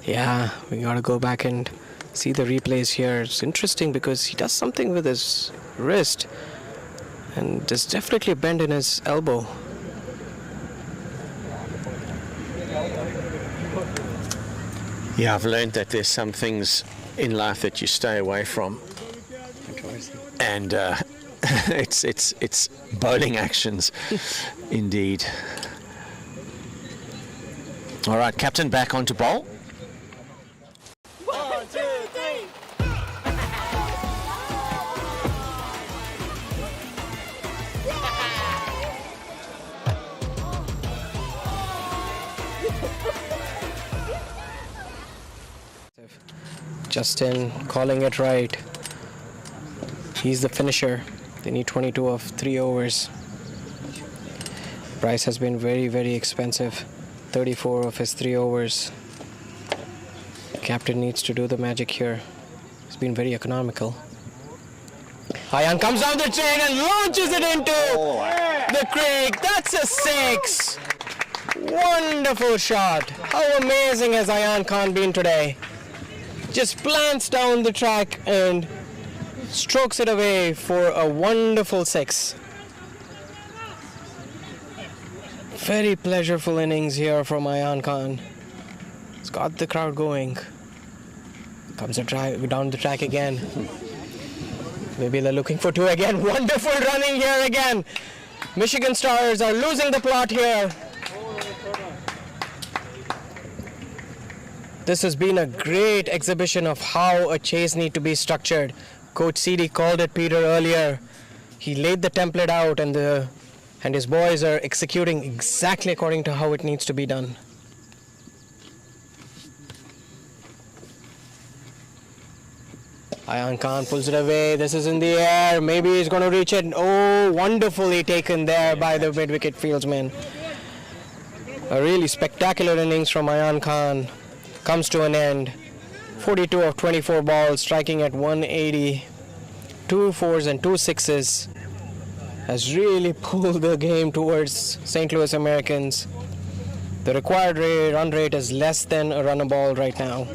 Yeah, we got to go back and see the replays here. It's interesting because he does something with his wrist, and there's definitely a bend in his elbow. Yeah, I've learned that there's some things in life that you stay away from, and it's bowling actions, indeed. All right, captain back onto bowl. 1, 2, 3. Justin calling it right. He's the finisher. They need 22 of 3 overs. Price has been very, very expensive. 34 of his 3 overs. Captain needs to do the magic here. It's been very economical. Ayan comes down the chain and launches it into the creek. That's a 6. Wonderful shot. How amazing has Ayan Khan been today? Just plants down the track and strokes it away for a wonderful 6. Very pleasurable innings here from Ayan Khan. It's got the crowd going. Comes down the track again. Maybe they're looking for 2 again. Wonderful running here again. Michigan Stars are losing the plot here. This has been a great exhibition of how a chase needs to be structured. Coach CD called it, Peter, earlier. He laid the template out and his boys are executing exactly according to how it needs to be done. Ayan Khan pulls it away. This is in the air. Maybe he's going to reach it. Oh, wonderfully taken there by the mid-wicket fieldsman. A really spectacular innings from Ayan Khan comes to an end. 42 of 24 balls, striking at 180. 2 4s and 2 6s. Has really pulled the game towards St. Louis Americans. The required run rate is less than a run a ball right now.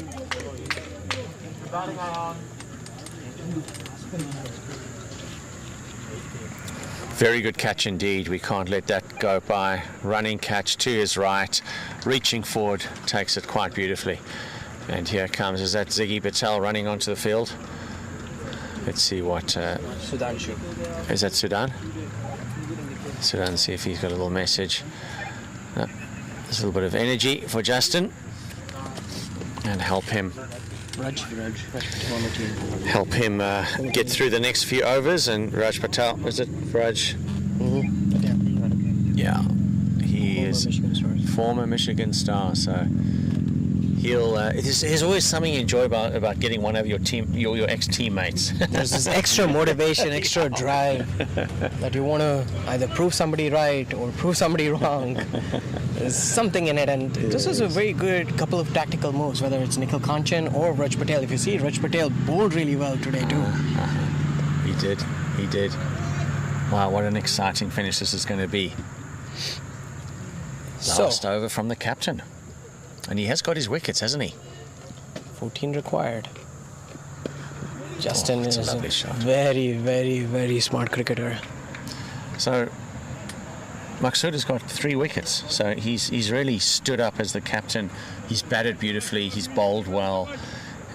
Very good catch indeed. We can't let that go by. Running catch to his right, reaching forward, takes it quite beautifully. And here comes, is that Ziggy Patel running onto the field? Let's see what... Sudan should. Is that Sudan? Sudan, see if he's got a little message. There's a little bit of energy for Justin. And help him get through the next few overs. And Raj Patel, is it Raj? Yeah, he is former Michigan Star, so he'll. There's always something you enjoy about getting one of your ex-teammates. There's this extra motivation, extra drive that you want to either prove somebody right or prove somebody wrong. There's something in it, and this is a very good couple of tactical moves, whether it's Nikhil Kanchan or Raj Patel. If you see, Raj Patel bowled really well today too. He did. Wow, what an exciting finish this is going to be. Last over from the captain. And he has got his wickets, hasn't he? 14 required. Justin is a very, very, very smart cricketer. So, Maqsood has got 3 wickets. So he's really stood up as the captain. He's batted beautifully. He's bowled well.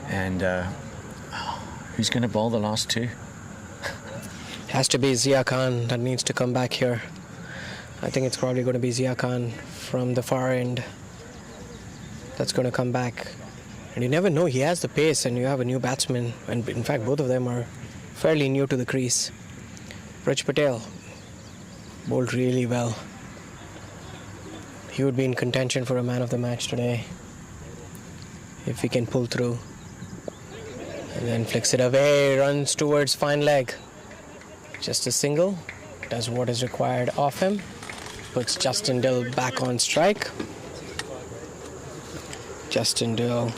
And who's going to bowl the last 2? Has to be Zia Khan that needs to come back here. I think it's probably going to be Zia Khan from the far end that's going to come back. And you never know, he has the pace and you have a new batsman, and in fact both of them are fairly new to the crease. Raj Patel bowled really well. He would be in contention for a man of the match today if he can pull through. And then flicks it away, runs towards fine leg. Just a single, does what is required of him, puts Justin Dill back on strike. Justin Dill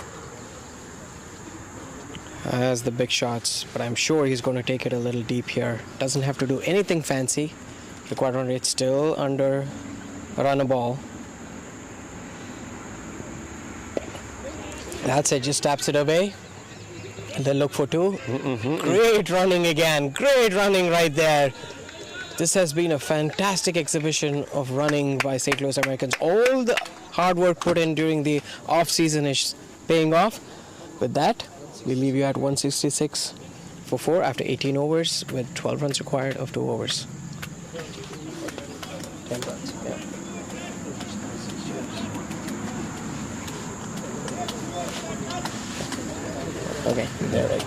has the big shots, but I'm sure he's going to take it a little deep here. Doesn't have to do anything fancy. Required run rate still under a run a ball. That's it, just taps it away. And then look for 2. Great running again. Great running right there. This has been a fantastic exhibition of running by St. Louis Americans. All the hard work put in during the off-season is paying off. With that, we leave you at 166 for 4 after 18 overs with 12 runs required of 2 overs. 10 runs, yeah. Okay, they're right.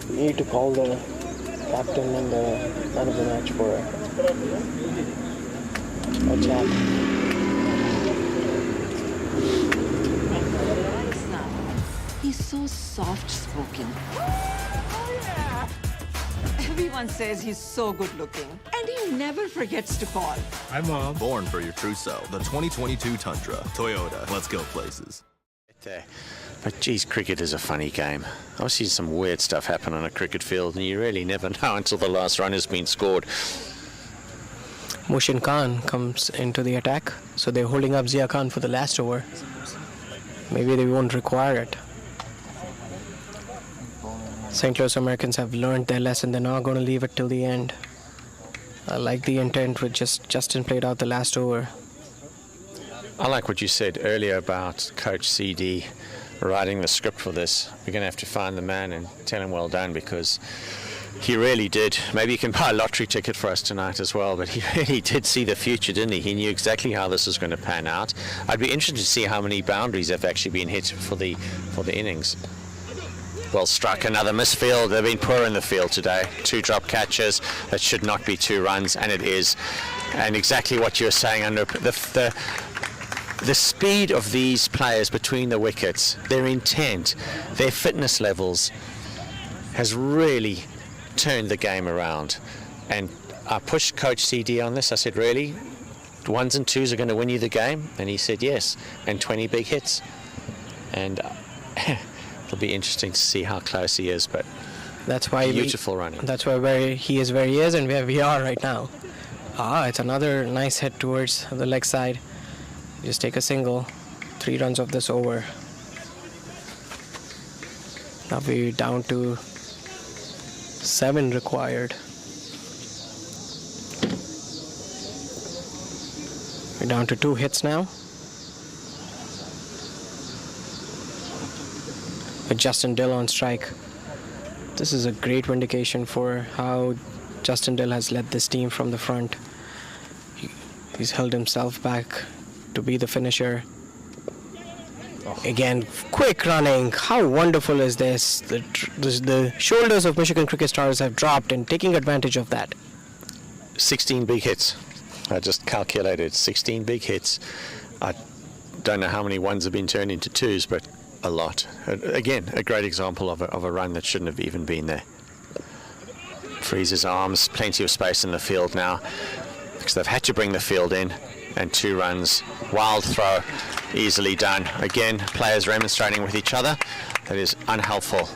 You need to call the captain and the man of the match for a chat. He's so soft-spoken. Everyone says he's so good-looking, and he never forgets to call. Hi, Mom. Born for your true self. The 2022 Tundra. Toyota. Let's go places. But geez, cricket is a funny game. I've seen some weird stuff happen on a cricket field, and you really never know until the last run has been scored. Ayan Khan comes into the attack, so they're holding up Zia Khan for the last over. Maybe they won't require it. St. Louis Americans have learned their lesson. They're not going to leave it till the end. I like the intent with Justin played out the last over. I like what you said earlier about Coach CD writing the script for this. We're going to have to find the man and tell him well done, because he really did. Maybe he can buy a lottery ticket for us tonight as well, but he really did see the future, didn't he? He knew exactly how this was going to pan out. I'd be interested to see how many boundaries have actually been hit for the innings. Well struck, another misfield. They've been poor in the field today. 2 drop catches. That should not be 2 runs, and it is. And exactly what you were saying, under the speed of these players between the wickets, their intent, their fitness levels has really turned the game around. And I pushed Coach CD on this. I said, really? 1s and 2s are going to win you the game? And he said yes. And 20 big hits. And it'll be interesting to see how close he is, but that's why beautiful running. That's why he is where he is and where we are right now. It's another nice hit towards the leg side. Just take a single. 3 runs of this over. Now we're down to 7 required. We're down to 2 hits now. With Justin Dill on strike. This is a great vindication for how Justin Dill has led this team from the front. He's held himself back to be the finisher. Again, quick running. How wonderful is this? The shoulders of Michigan Cricket Stars have dropped, and taking advantage of that. 16 big hits. I just calculated 16 big hits. I don't know how many 1s have been turned into 2s, but a lot. Again, a great example of a run that shouldn't have even been there. Frees his arms, plenty of space in the field now, because they've had to bring the field in, and 2 runs. Wild throw, easily done. Again, players remonstrating with each other. That is unhelpful.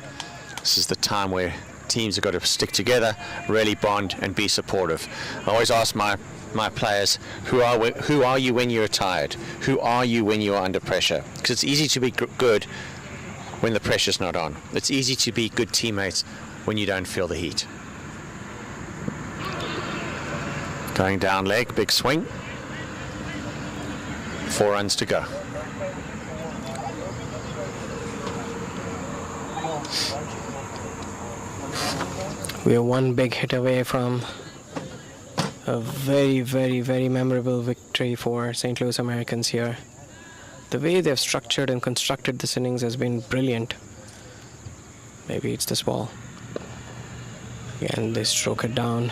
This is the time where teams have got to stick together, really bond and be supportive. I always ask my players, who are you when you're tired? Who are you when you're under pressure? Because it's easy to be good when the pressure's not on. It's easy to be good teammates when you don't feel the heat. Going down leg, big swing. 4 runs to go. We are 1 big hit away from a very, very, very memorable victory for St. Louis Americans here. The way they've structured and constructed this innings has been brilliant. Maybe it's this ball. Again, they stroke it down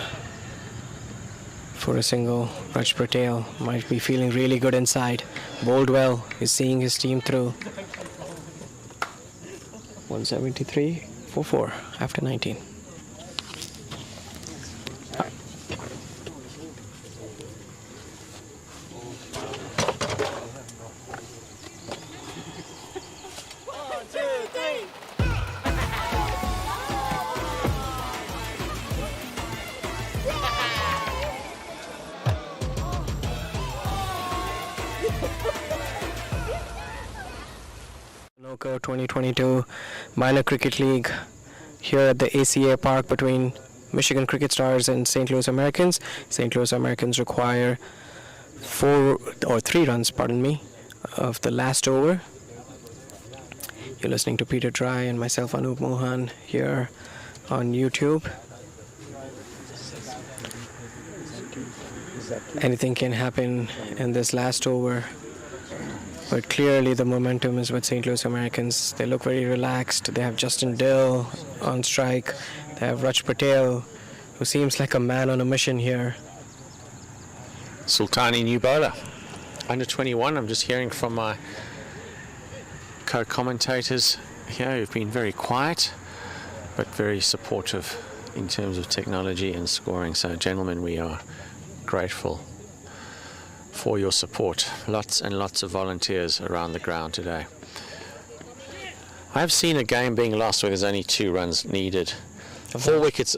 for a single. Raj Patel might be feeling really good inside. Bowled well. He's seeing his team through. 173 for 4 after 19. Sunoco 2022 Minor Cricket League here at the ACA Park between Michigan Cricket Stars and St. Louis Americans. St. Louis Americans require 3 runs, of the last over. You're listening to Peter Dry and myself, Anup Mohan, here on YouTube. anything can happen in this last over. But clearly the momentum is with St. Louis Americans. They look very relaxed. They have Justin Dill on strike. They have Raj Patel, who seems like a man on a mission here. Sultani, new bowler. Under 21, I'm just hearing from my co-commentators here who've been very quiet, but very supportive in terms of technology and scoring. So, gentlemen, we are grateful for your support. Lots and lots of volunteers around the ground today. I have seen a game being lost where there's only 2 runs needed. 4 wickets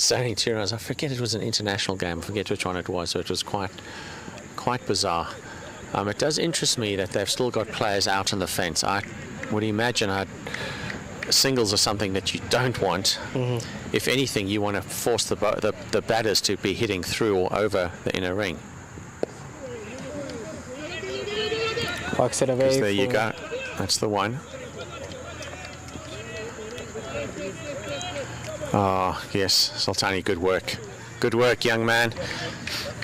standing, 2 runs. I forget, it was an international game. I forget which one it was. So it was quite bizarre. It does interest me that they've still got players out on the fence. I would imagine singles are something that you don't want. If anything, you want to force the batters to be hitting through or over the inner ring. Walks it away. There you go. That's the one. Oh, yes, Sultani, good work. Good work, young man.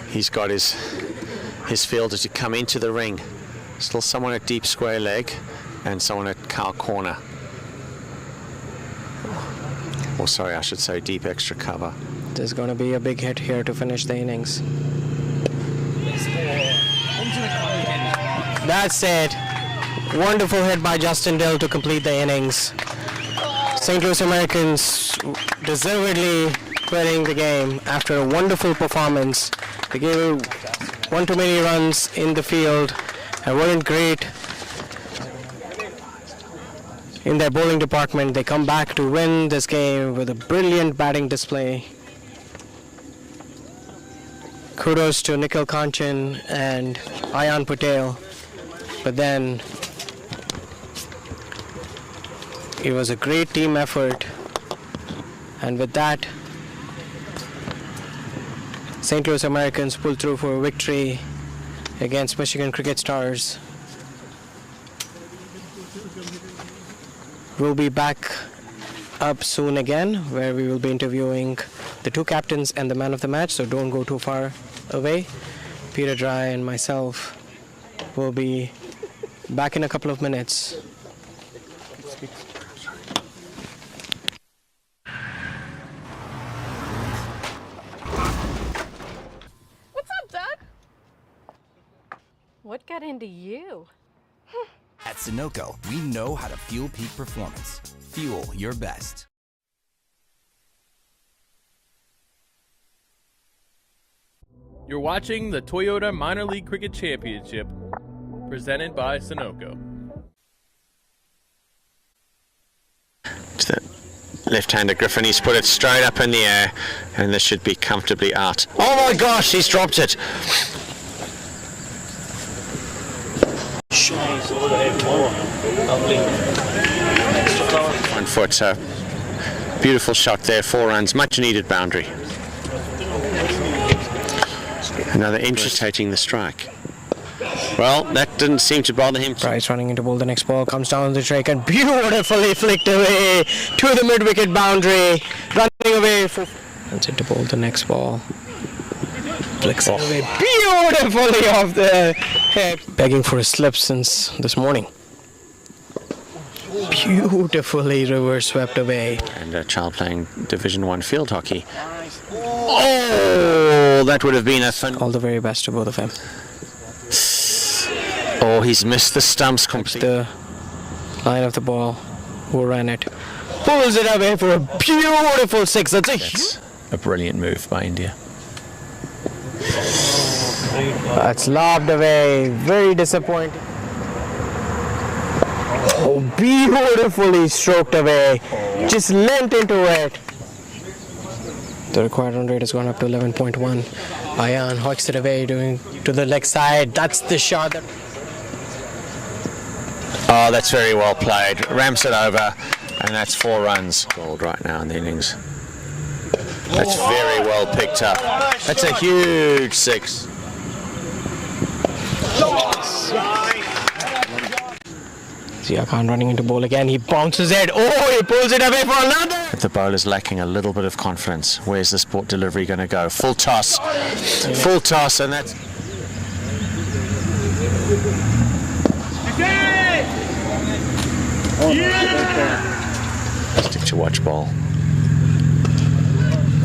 He's got his fielder to come into the ring. Still someone at deep square leg and someone at cow corner. Or sorry, I should say deep extra cover. There's going to be a big hit here to finish the innings. That's it. Wonderful hit by Justin Dill to complete the innings. St. Louis Americans deservedly winning the game after a wonderful performance. They gave one too many runs in the field and weren't great in their bowling department. They come back to win this game with a brilliant batting display. Kudos to Nikhil Kanchan and Ayan Patel. But then it was a great team effort, and with that, St. Louis Americans pulled through for a victory against Michigan Cricket Stars. We'll be back up soon again, where we will be interviewing the 2 captains and the man of the match, so don't go too far away. Peter Dry and myself will be back in a couple of minutes. What's up, Doug? What got into you? At Sunoco, we know how to fuel peak performance. Fuel your best. You're watching the Toyota Minor League Cricket Championship, presented by Sunoco. The left-hander Griffin, he's put it straight up in the air, and this should be comfortably out. Oh my gosh, he's dropped it. One foot, so beautiful shot there, 4 runs, much needed boundary. Another interest taking the strike. Well, that didn't seem to bother him. Price running into bowl. The next ball comes down the strike and beautifully flicked away to the mid-wicket boundary. Running away for... Runs into bowl. The next ball flicks away beautifully off the head. Begging for a slip since this morning. Beautifully reverse swept away. And a child playing Division 1 field hockey. Oh, that would have been a fun... All the very best to both of them. Oh, he's missed the stumps completely. The line of the ball. Who ran it? Pulls it away for a beautiful 6. That's a brilliant move by India. That's lobbed away. Very disappointing. Oh, beautifully stroked away. Just leant into it. The required run rate has gone up to 11.1. Ayan hawks it away, doing to the leg side. That's the shot. Oh, that's very well played. Ramps it over, and that's 4 runs. Gold right now in the innings. That's very well picked up. That's a huge 6. Ayan Khan running into ball again. He bounces it. Oh, he pulls it away for another. The bowler's lacking a little bit of confidence. Where's the sport delivery going to go? Full toss. Full toss, and that's... Stick to watch ball.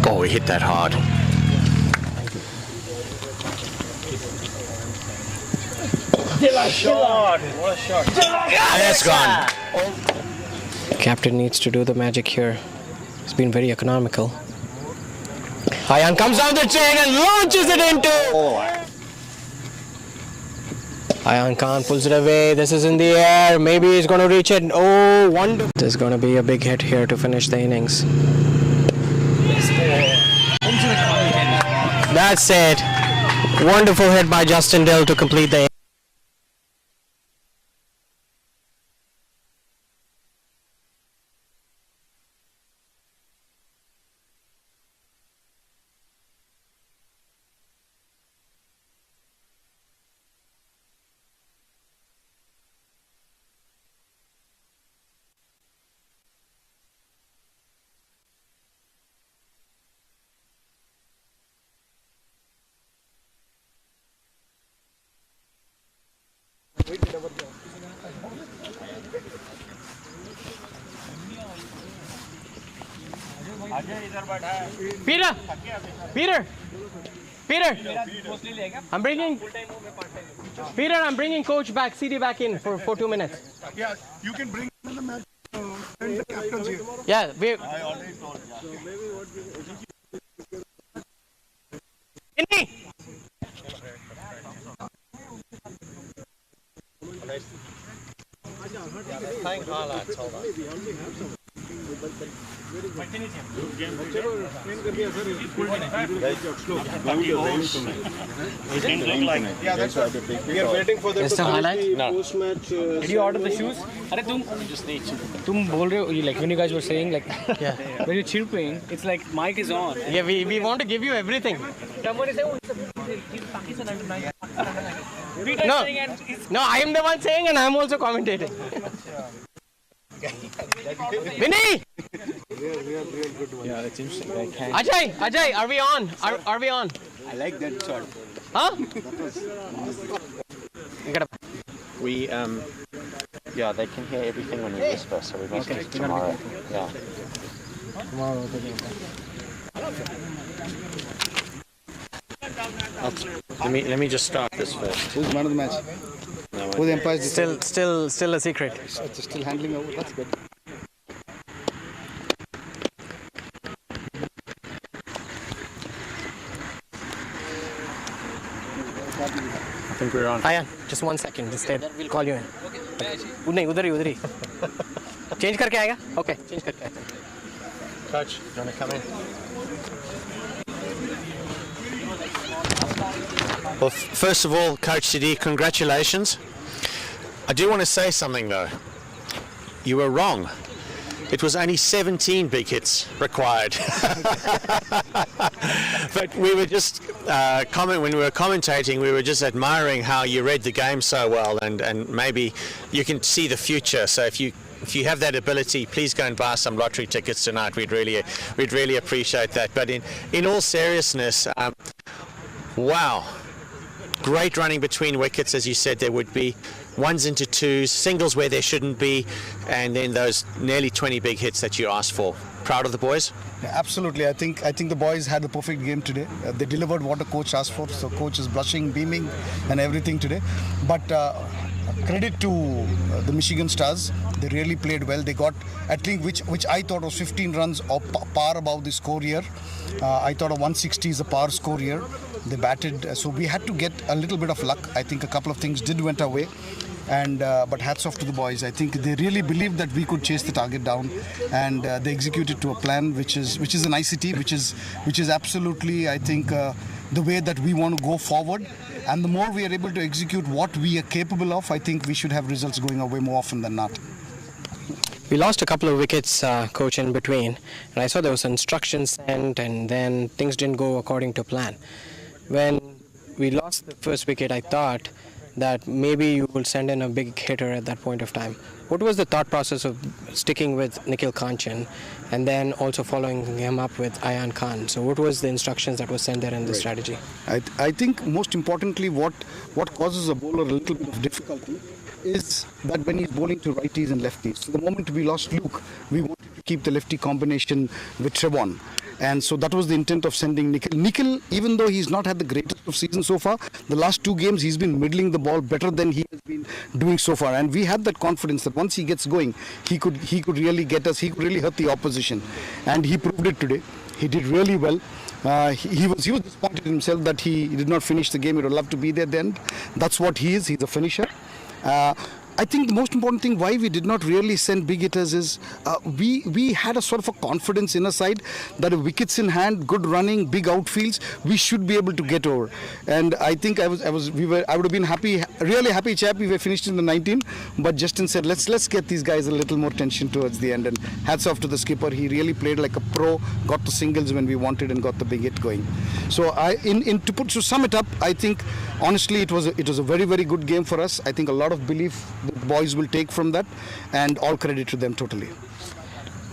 Oh, he hit that hard. What a shot! What a shot! That's gone. Captain needs to do the magic here. He's been very economical. Ayan comes down the chain and launches it into... Ayan Khan pulls it away. This is in the air. Maybe he's going to reach it. Oh, wonderful. There's going to be a big hit here to finish the innings. That's it. Wonderful hit by Justin Dill to complete the... Peter! I'm bringing coach back, CD back in for 2 minutes. Yeah, you can bring in the match and the captains here. Yeah, I already told Thank Allah, it's all Yeah, that's right. We are waiting for them to highlight? No. Post-match. Did you order the shoes? You just need to. Like when you guys were saying, like, yeah, when you're chirping, it's like mic is on. Yeah, we want to give you everything. No, I am the one saying and I am also commentating. Vinny! Yeah, that's interesting. Ajay, are we on? Are we on? I like that shot. Huh? We, yeah, they can hear everything when we whisper, so we must do it tomorrow. Yeah. Tomorrow. Let me just start this first. Who's man of the match? Who the umpire? Still a secret. It's still handling over. That's good. I think we're on. Ayan, just 1 second. Just stay. We'll call you in. नहीं उधर ही. Change करके आएगा? Okay, change करके आएगा. Coach, do you want to come in? Well, first of all, Coach Sidi, congratulations. I do want to say something though. You were wrong. It was only 17 big hits required. But we were just when we were commentating, we were just admiring how you read the game so well, and maybe you can see the future. So if you have that ability, please go and buy some lottery tickets tonight. We'd really appreciate that. But in all seriousness, wow, great running between wickets, as you said there would be. Ones into twos, singles where there shouldn't be, and then those nearly 20 big hits that you asked for. Proud of the boys? Yeah, absolutely. I think the boys had the perfect game today. They delivered what the coach asked for. So coach is blushing, beaming, and everything today. But credit to the Michigan Stars. They really played well. They got, I think, which I thought was 15 runs or par above the score here. I thought a 160 is a par score here. They batted, so we had to get a little bit of luck. I think a couple of things went our way. And but hats off to the boys. I think they really believed that we could chase the target down, and they executed to a plan which is an ICT, which is absolutely, I think, the way that we want to go forward. And the more we are able to execute what we are capable of, I think we should have results going our way more often than not. We lost a couple of wickets, coach, in between, and I saw there was instructions sent, and then things didn't go according to plan. When we lost the first wicket, I thought that maybe you will send in a big hitter at that point of time. What was the thought process of sticking with Nikhil Kanchan and then also following him up with Ayan Khan? So what was the instructions that was sent there in the strategy? I think most importantly what causes a bowler a little bit of difficulty is that when he's bowling to righties and lefties. So the moment we lost Luke, we wanted to keep the lefty combination with Trevor. And so that was the intent of sending Nikhil. Nikhil, even though he's not had the greatest of season so far, the last 2 games he's been middling the ball better than he has been doing so far. And we had that confidence that once he gets going, he could really get us, he could really hurt the opposition. And he proved it today. He did really well. He was disappointed in himself that he did not finish the game. He would love to be there at the end. That's what he is. He's a finisher. I think the most important thing why we did not really send big hitters is we had a sort of a confidence in our side that wickets in hand, good running, big outfields, we should be able to get over. And I think I would have been happy, really happy chap. We were finished in the 19, but Justin said let's get these guys a little more tension towards the end. And hats off to the skipper. He really played like a pro, got the singles when we wanted and got the big hit going. So to sum it up, I think honestly it was a very, very good game for us. I think a lot of belief the boys will take from that, and all credit to them totally.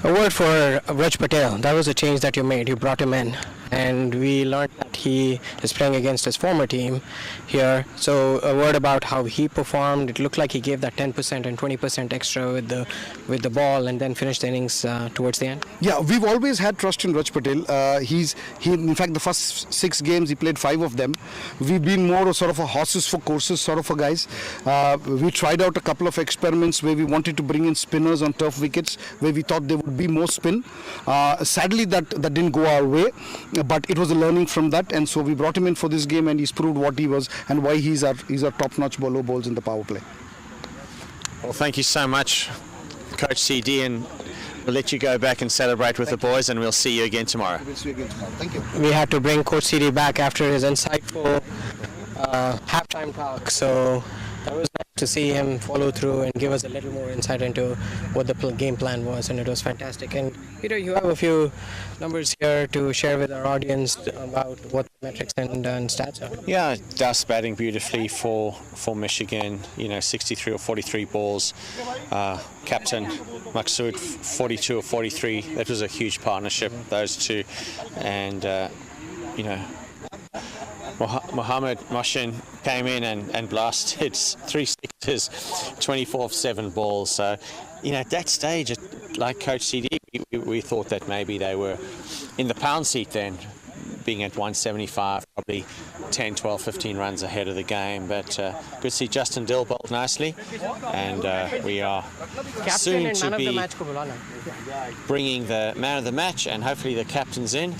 A word for Raj Patel. That was a change that you made. You brought him in, and we learned that he is playing against his former team here. So a word about how he performed. It looked like he gave that 10% and 20% extra with the ball, and then finished the innings towards the end. Yeah, we've always had trust in Raj Patel. He in fact the first 6 games he played 5 of them. We've been more sort of a horses for courses sort of a guys. We tried out a couple of experiments where we wanted to bring in spinners on turf wickets where we thought there would be more spin. Sadly that didn't go our way, but it was a learning from that, and so we brought him in for this game, and he's proved what he was and why he's our top-notch bowler bowls in the power play. Well, thank you so much, Coach CD, and we'll let you go back and celebrate with the boys, and we'll see you again tomorrow. We'll see you again tomorrow. Thank you. We had to bring Coach CD back after his insightful halftime talk, so that was nice to see him follow through and give us a little more insight into what the game plan was, and it was fantastic. And Peter, you have a few numbers here to share with our audience about what the metrics and stats are. Yeah, Das batting beautifully for Michigan, 63 or 43 balls. Captain Maksud, 42 or 43. That was a huge partnership, those two. And, Mohammed Moshin came in and blasted 3 sixes, 24 of 7 balls. So, at that stage, like Coach CD, we thought that maybe they were in the pound seat then, being at 175, probably 10, 12, 15 runs ahead of the game. But good to see Justin Dill bowled nicely, and we are soon to be bringing the man of the match, and hopefully the captain's in,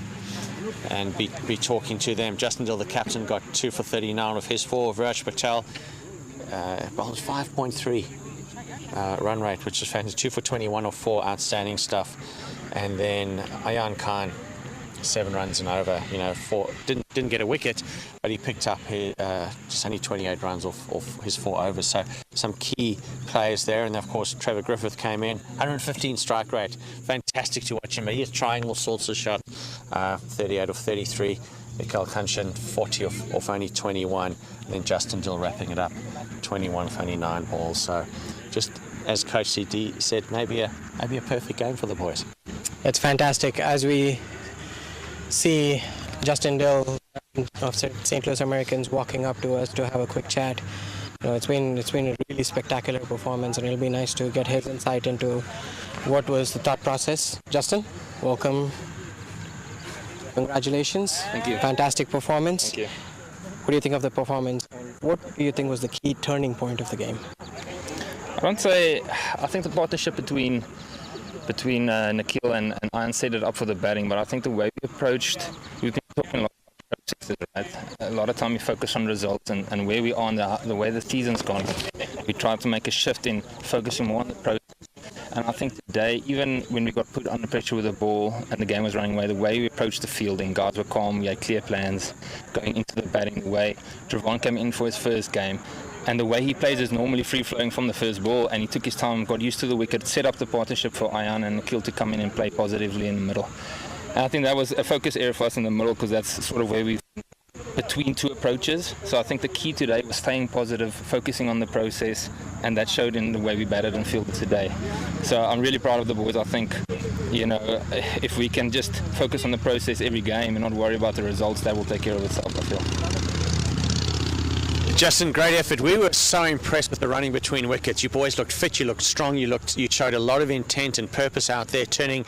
and be talking to them. Justin Dill, the captain, got 2 for 39 of his 4. Raj Patel bowled 5.3 run rate, which is fantastic. 2 for 21 of 4, outstanding stuff. And then Ayan Khan, 7 runs and over. 4 didn't get a wicket, but he picked up just only 28 runs off his 4 overs. So some key players there, and of course Trevor Griffin came in, 115 strike rate. Fantastic to watch him. He is trying all sorts of shots. 38 of 33. Nikhil Kanchan, 40 off only 21. And then Justin Dill wrapping it up, 21 of only 9 balls. So just as Coach CD said, maybe a perfect game for the boys. It's fantastic as we see Justin Dill of St. Louis Americans walking up to us to have a quick chat. It's been a really spectacular performance, and it'll be nice to get his insight into what was the thought process. Justin, welcome. Congratulations. Thank you. Fantastic performance. Thank you. What do you think of the performance? What do you think was the key turning point of the game? I think the partnership between Nikhil and Ayan set it up for the batting, but I think the way we've been talking a lot about processes, right? A lot of time we focus on results and where we are and the way the season's gone. We tried to make a shift in focusing more on the process. And I think today, even when we got put under pressure with the ball and the game was running away, the way we approached the fielding, guys were calm, we had clear plans going into the batting, the way Trevor came in for his first game. And the way he plays is normally free-flowing from the first ball, and he took his time, got used to the wicket, set up the partnership for Ayan and Nikhil to come in and play positively in the middle. And I think that was a focus area for us in the middle, because that's sort of where we've between two approaches. So I think the key today was staying positive, focusing on the process, and that showed in the way we batted and fielded today. So I'm really proud of the boys. I think, if we can just focus on the process every game and not worry about the results, that will take care of itself, I feel. Justin, great effort. We were so impressed with the running between wickets. You boys looked fit, you looked strong, you showed a lot of intent and purpose out there, turning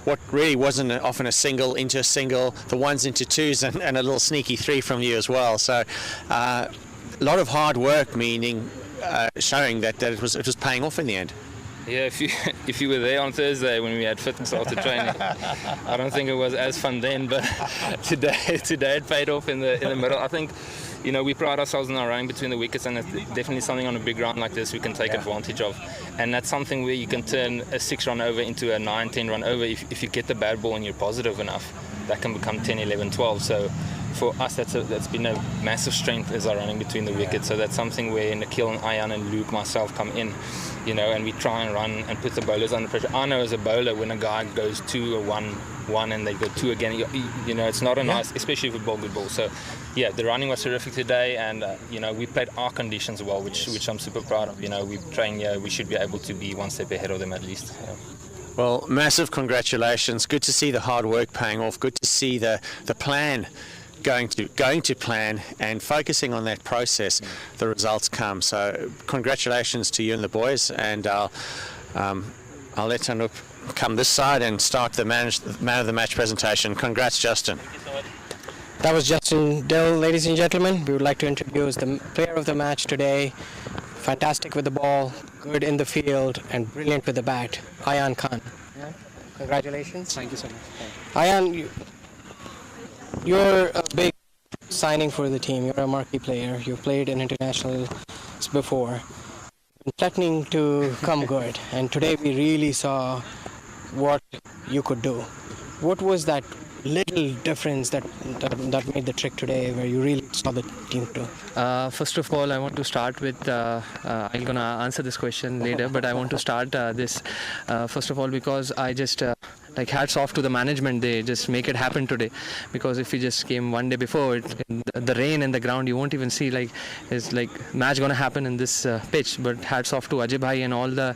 what really wasn't often a single into a single, the ones into twos, and a little sneaky three from you as well. So a lot of hard work, meaning showing that it was paying off in the end. Yeah, if you were there on Thursday when we had fitness after training, I don't think it was as fun then, but today it paid off in the middle. I think, we pride ourselves in our running between the wickets, and it's definitely something on a big ground like this we can take advantage of. And that's something where you can turn a 6-run over into a 9-10 run over if you get the bad ball and you're positive enough. That can become 10, 11, 12. So for us, that's been a massive strength as our running between the wickets. So that's something where Nikhil and Ayan and Luke, myself, come in, and we try and run and put the bowlers under pressure. I know as a bowler, when a guy goes 2 or 1 and they go 2 again, it's not a nice, especially if we bowl good ball. So yeah, the running was terrific today, and we played our conditions well, which I'm super proud of. We train here, we should be able to be one step ahead of them at least. Yeah. Well, massive congratulations. Good to see the hard work paying off. Good to see the plan going to plan and focusing on that process. The results come. So congratulations to you and the boys, and I'll let Anup come this side and start the man of the match presentation. Congrats, Justin. That was Justin Dill, ladies and gentlemen. We would like to introduce the player of the match today. Fantastic with the ball, good in the field, and brilliant with the bat, Ayan Khan. Yeah. Congratulations. Thank you so much. Ayan, you're a big signing for the team. You're a marquee player. You've played in internationals before. Been threatening to come good, and today we really saw what you could do. What was that little difference that made the trick today, where you really saw the team do? First of all, I want to start with, I'm going to answer this question later, but I want to start this first of all because I just hats off to the management. They just make it happen today, because if you just came one day before, the rain and the ground, you won't even see it's match going to happen in this pitch. But hats off to Ajay Bhai and all the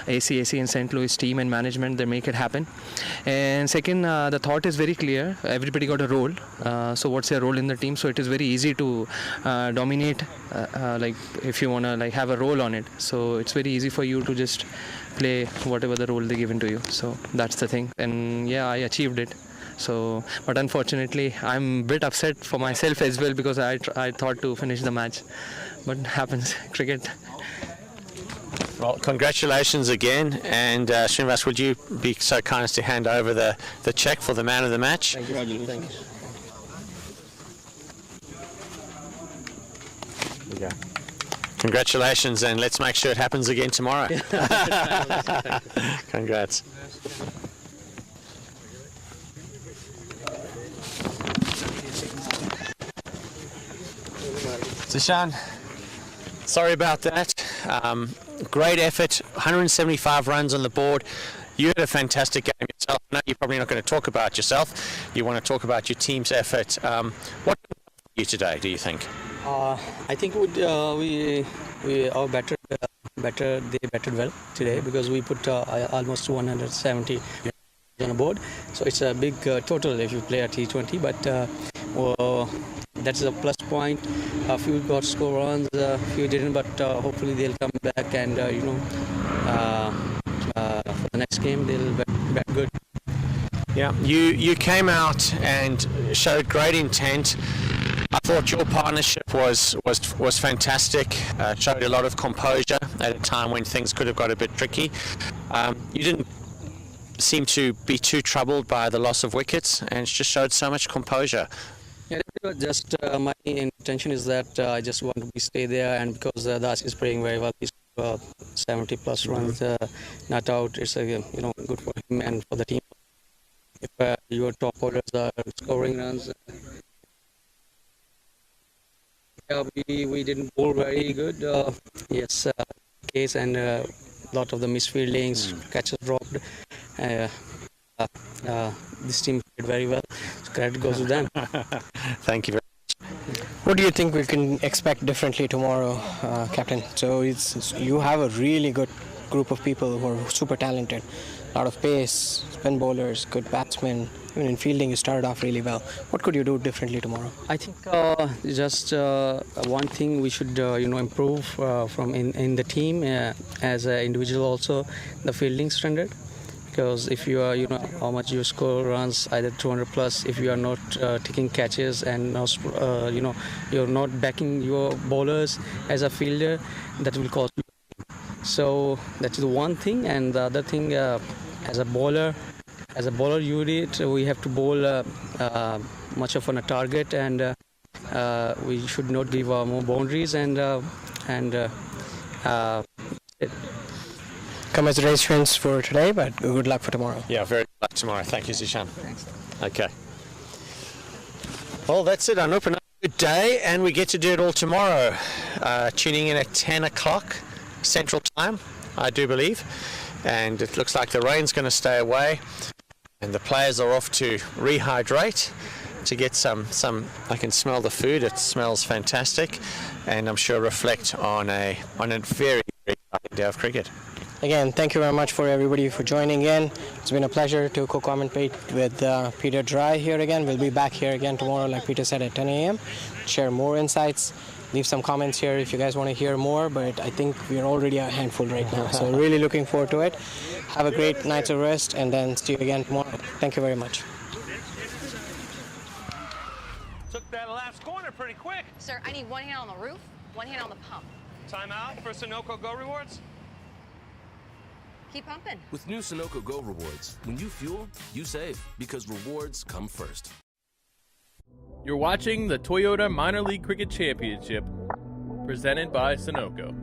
ACAC and St. Louis team and management. They make it happen. And second, the thought is very clear. Everybody got a role. So what's your role in the team? So it is very easy to dominate, if you want to have a role on it. So it's very easy for you to just play whatever the role they given to you. So that's the thing, and yeah, I achieved it. So, but unfortunately, I'm a bit upset for myself as well, because I thought to finish the match, but it happens. Cricket. Well, congratulations again, and Srinivas, would you be so kind as to hand over the cheque for the man of the match? Thank you. Thank you. There you go. Congratulations, and let's make sure it happens again tomorrow. Congrats. Zishan, sorry about that. Great effort, 175 runs on the board. You had a fantastic game yourself. I know you're probably not going to talk about yourself. You want to talk about your team's effort. What did you today, do you think? I think we are better. They batted well today, because we put almost 170 on the board. So it's a big total if you play a T20. But that's a plus point. A few got score runs, a few didn't. But hopefully they'll come back, and for the next game they'll bat good. Yeah, you came out and showed great intent. I thought your partnership was fantastic. Showed a lot of composure at a time when things could have got a bit tricky. You didn't seem to be too troubled by the loss of wickets, and just showed so much composure. Yeah, just my intention is that I just want to stay there, and because Das is playing very well, he's 70 plus runs, not out. It's good for him and for the team. If your top orders are scoring runs. We didn't bowl very good. Yes, case and a lot of the misfieldings, catches dropped. This team did very well. So credit goes to them. Thank you very much. What do you think we can expect differently tomorrow, Captain? So you have a really good group of people who are super talented. A lot of pace, spin bowlers, good batsmen. Even in fielding, you started off really well. What could you do differently tomorrow? I think just one thing we should improve from in the team as an individual also, the fielding standard. Because if you are, how much you score runs, either 200 plus, if you are not taking catches and now, you're not backing your bowlers as a fielder, that will cost you. So that's the one thing, and the other thing, as a bowler unit, we have to bowl much of on a target, and we should not give more boundaries and. Commiserations for today, but good luck for tomorrow. Yeah, very good luck tomorrow. Thank you, Zishan. Thanks. Okay. Well, that's it. Anup, another good day, and we get to do it all tomorrow. Tuning in at 10 o'clock Central Time, I do believe. And it looks like the rain's going to stay away, and the players are off to rehydrate, to get some. I can smell the food. It smells fantastic, and I'm sure reflect on a very, very exciting day of cricket. Again, thank you very much for everybody for joining in. It's been a pleasure to co-commentate with Peter Dry here again. We'll be back here again tomorrow, like Peter said, at 10 a.m. Share more insights. Leave some comments here if you guys want to hear more, but I think we're already a handful right now. So really looking forward to it. Have a great night's of rest, and then see you again tomorrow. Thank you very much. Took that last corner pretty quick. Sir, I need one hand on the roof, one hand on the pump. Timeout for Sunoco Go Rewards. Keep pumping. With new Sunoco Go Rewards, when you fuel, you save, because rewards come first. You're watching the Toyota Minor League Cricket Championship, presented by Sunoco.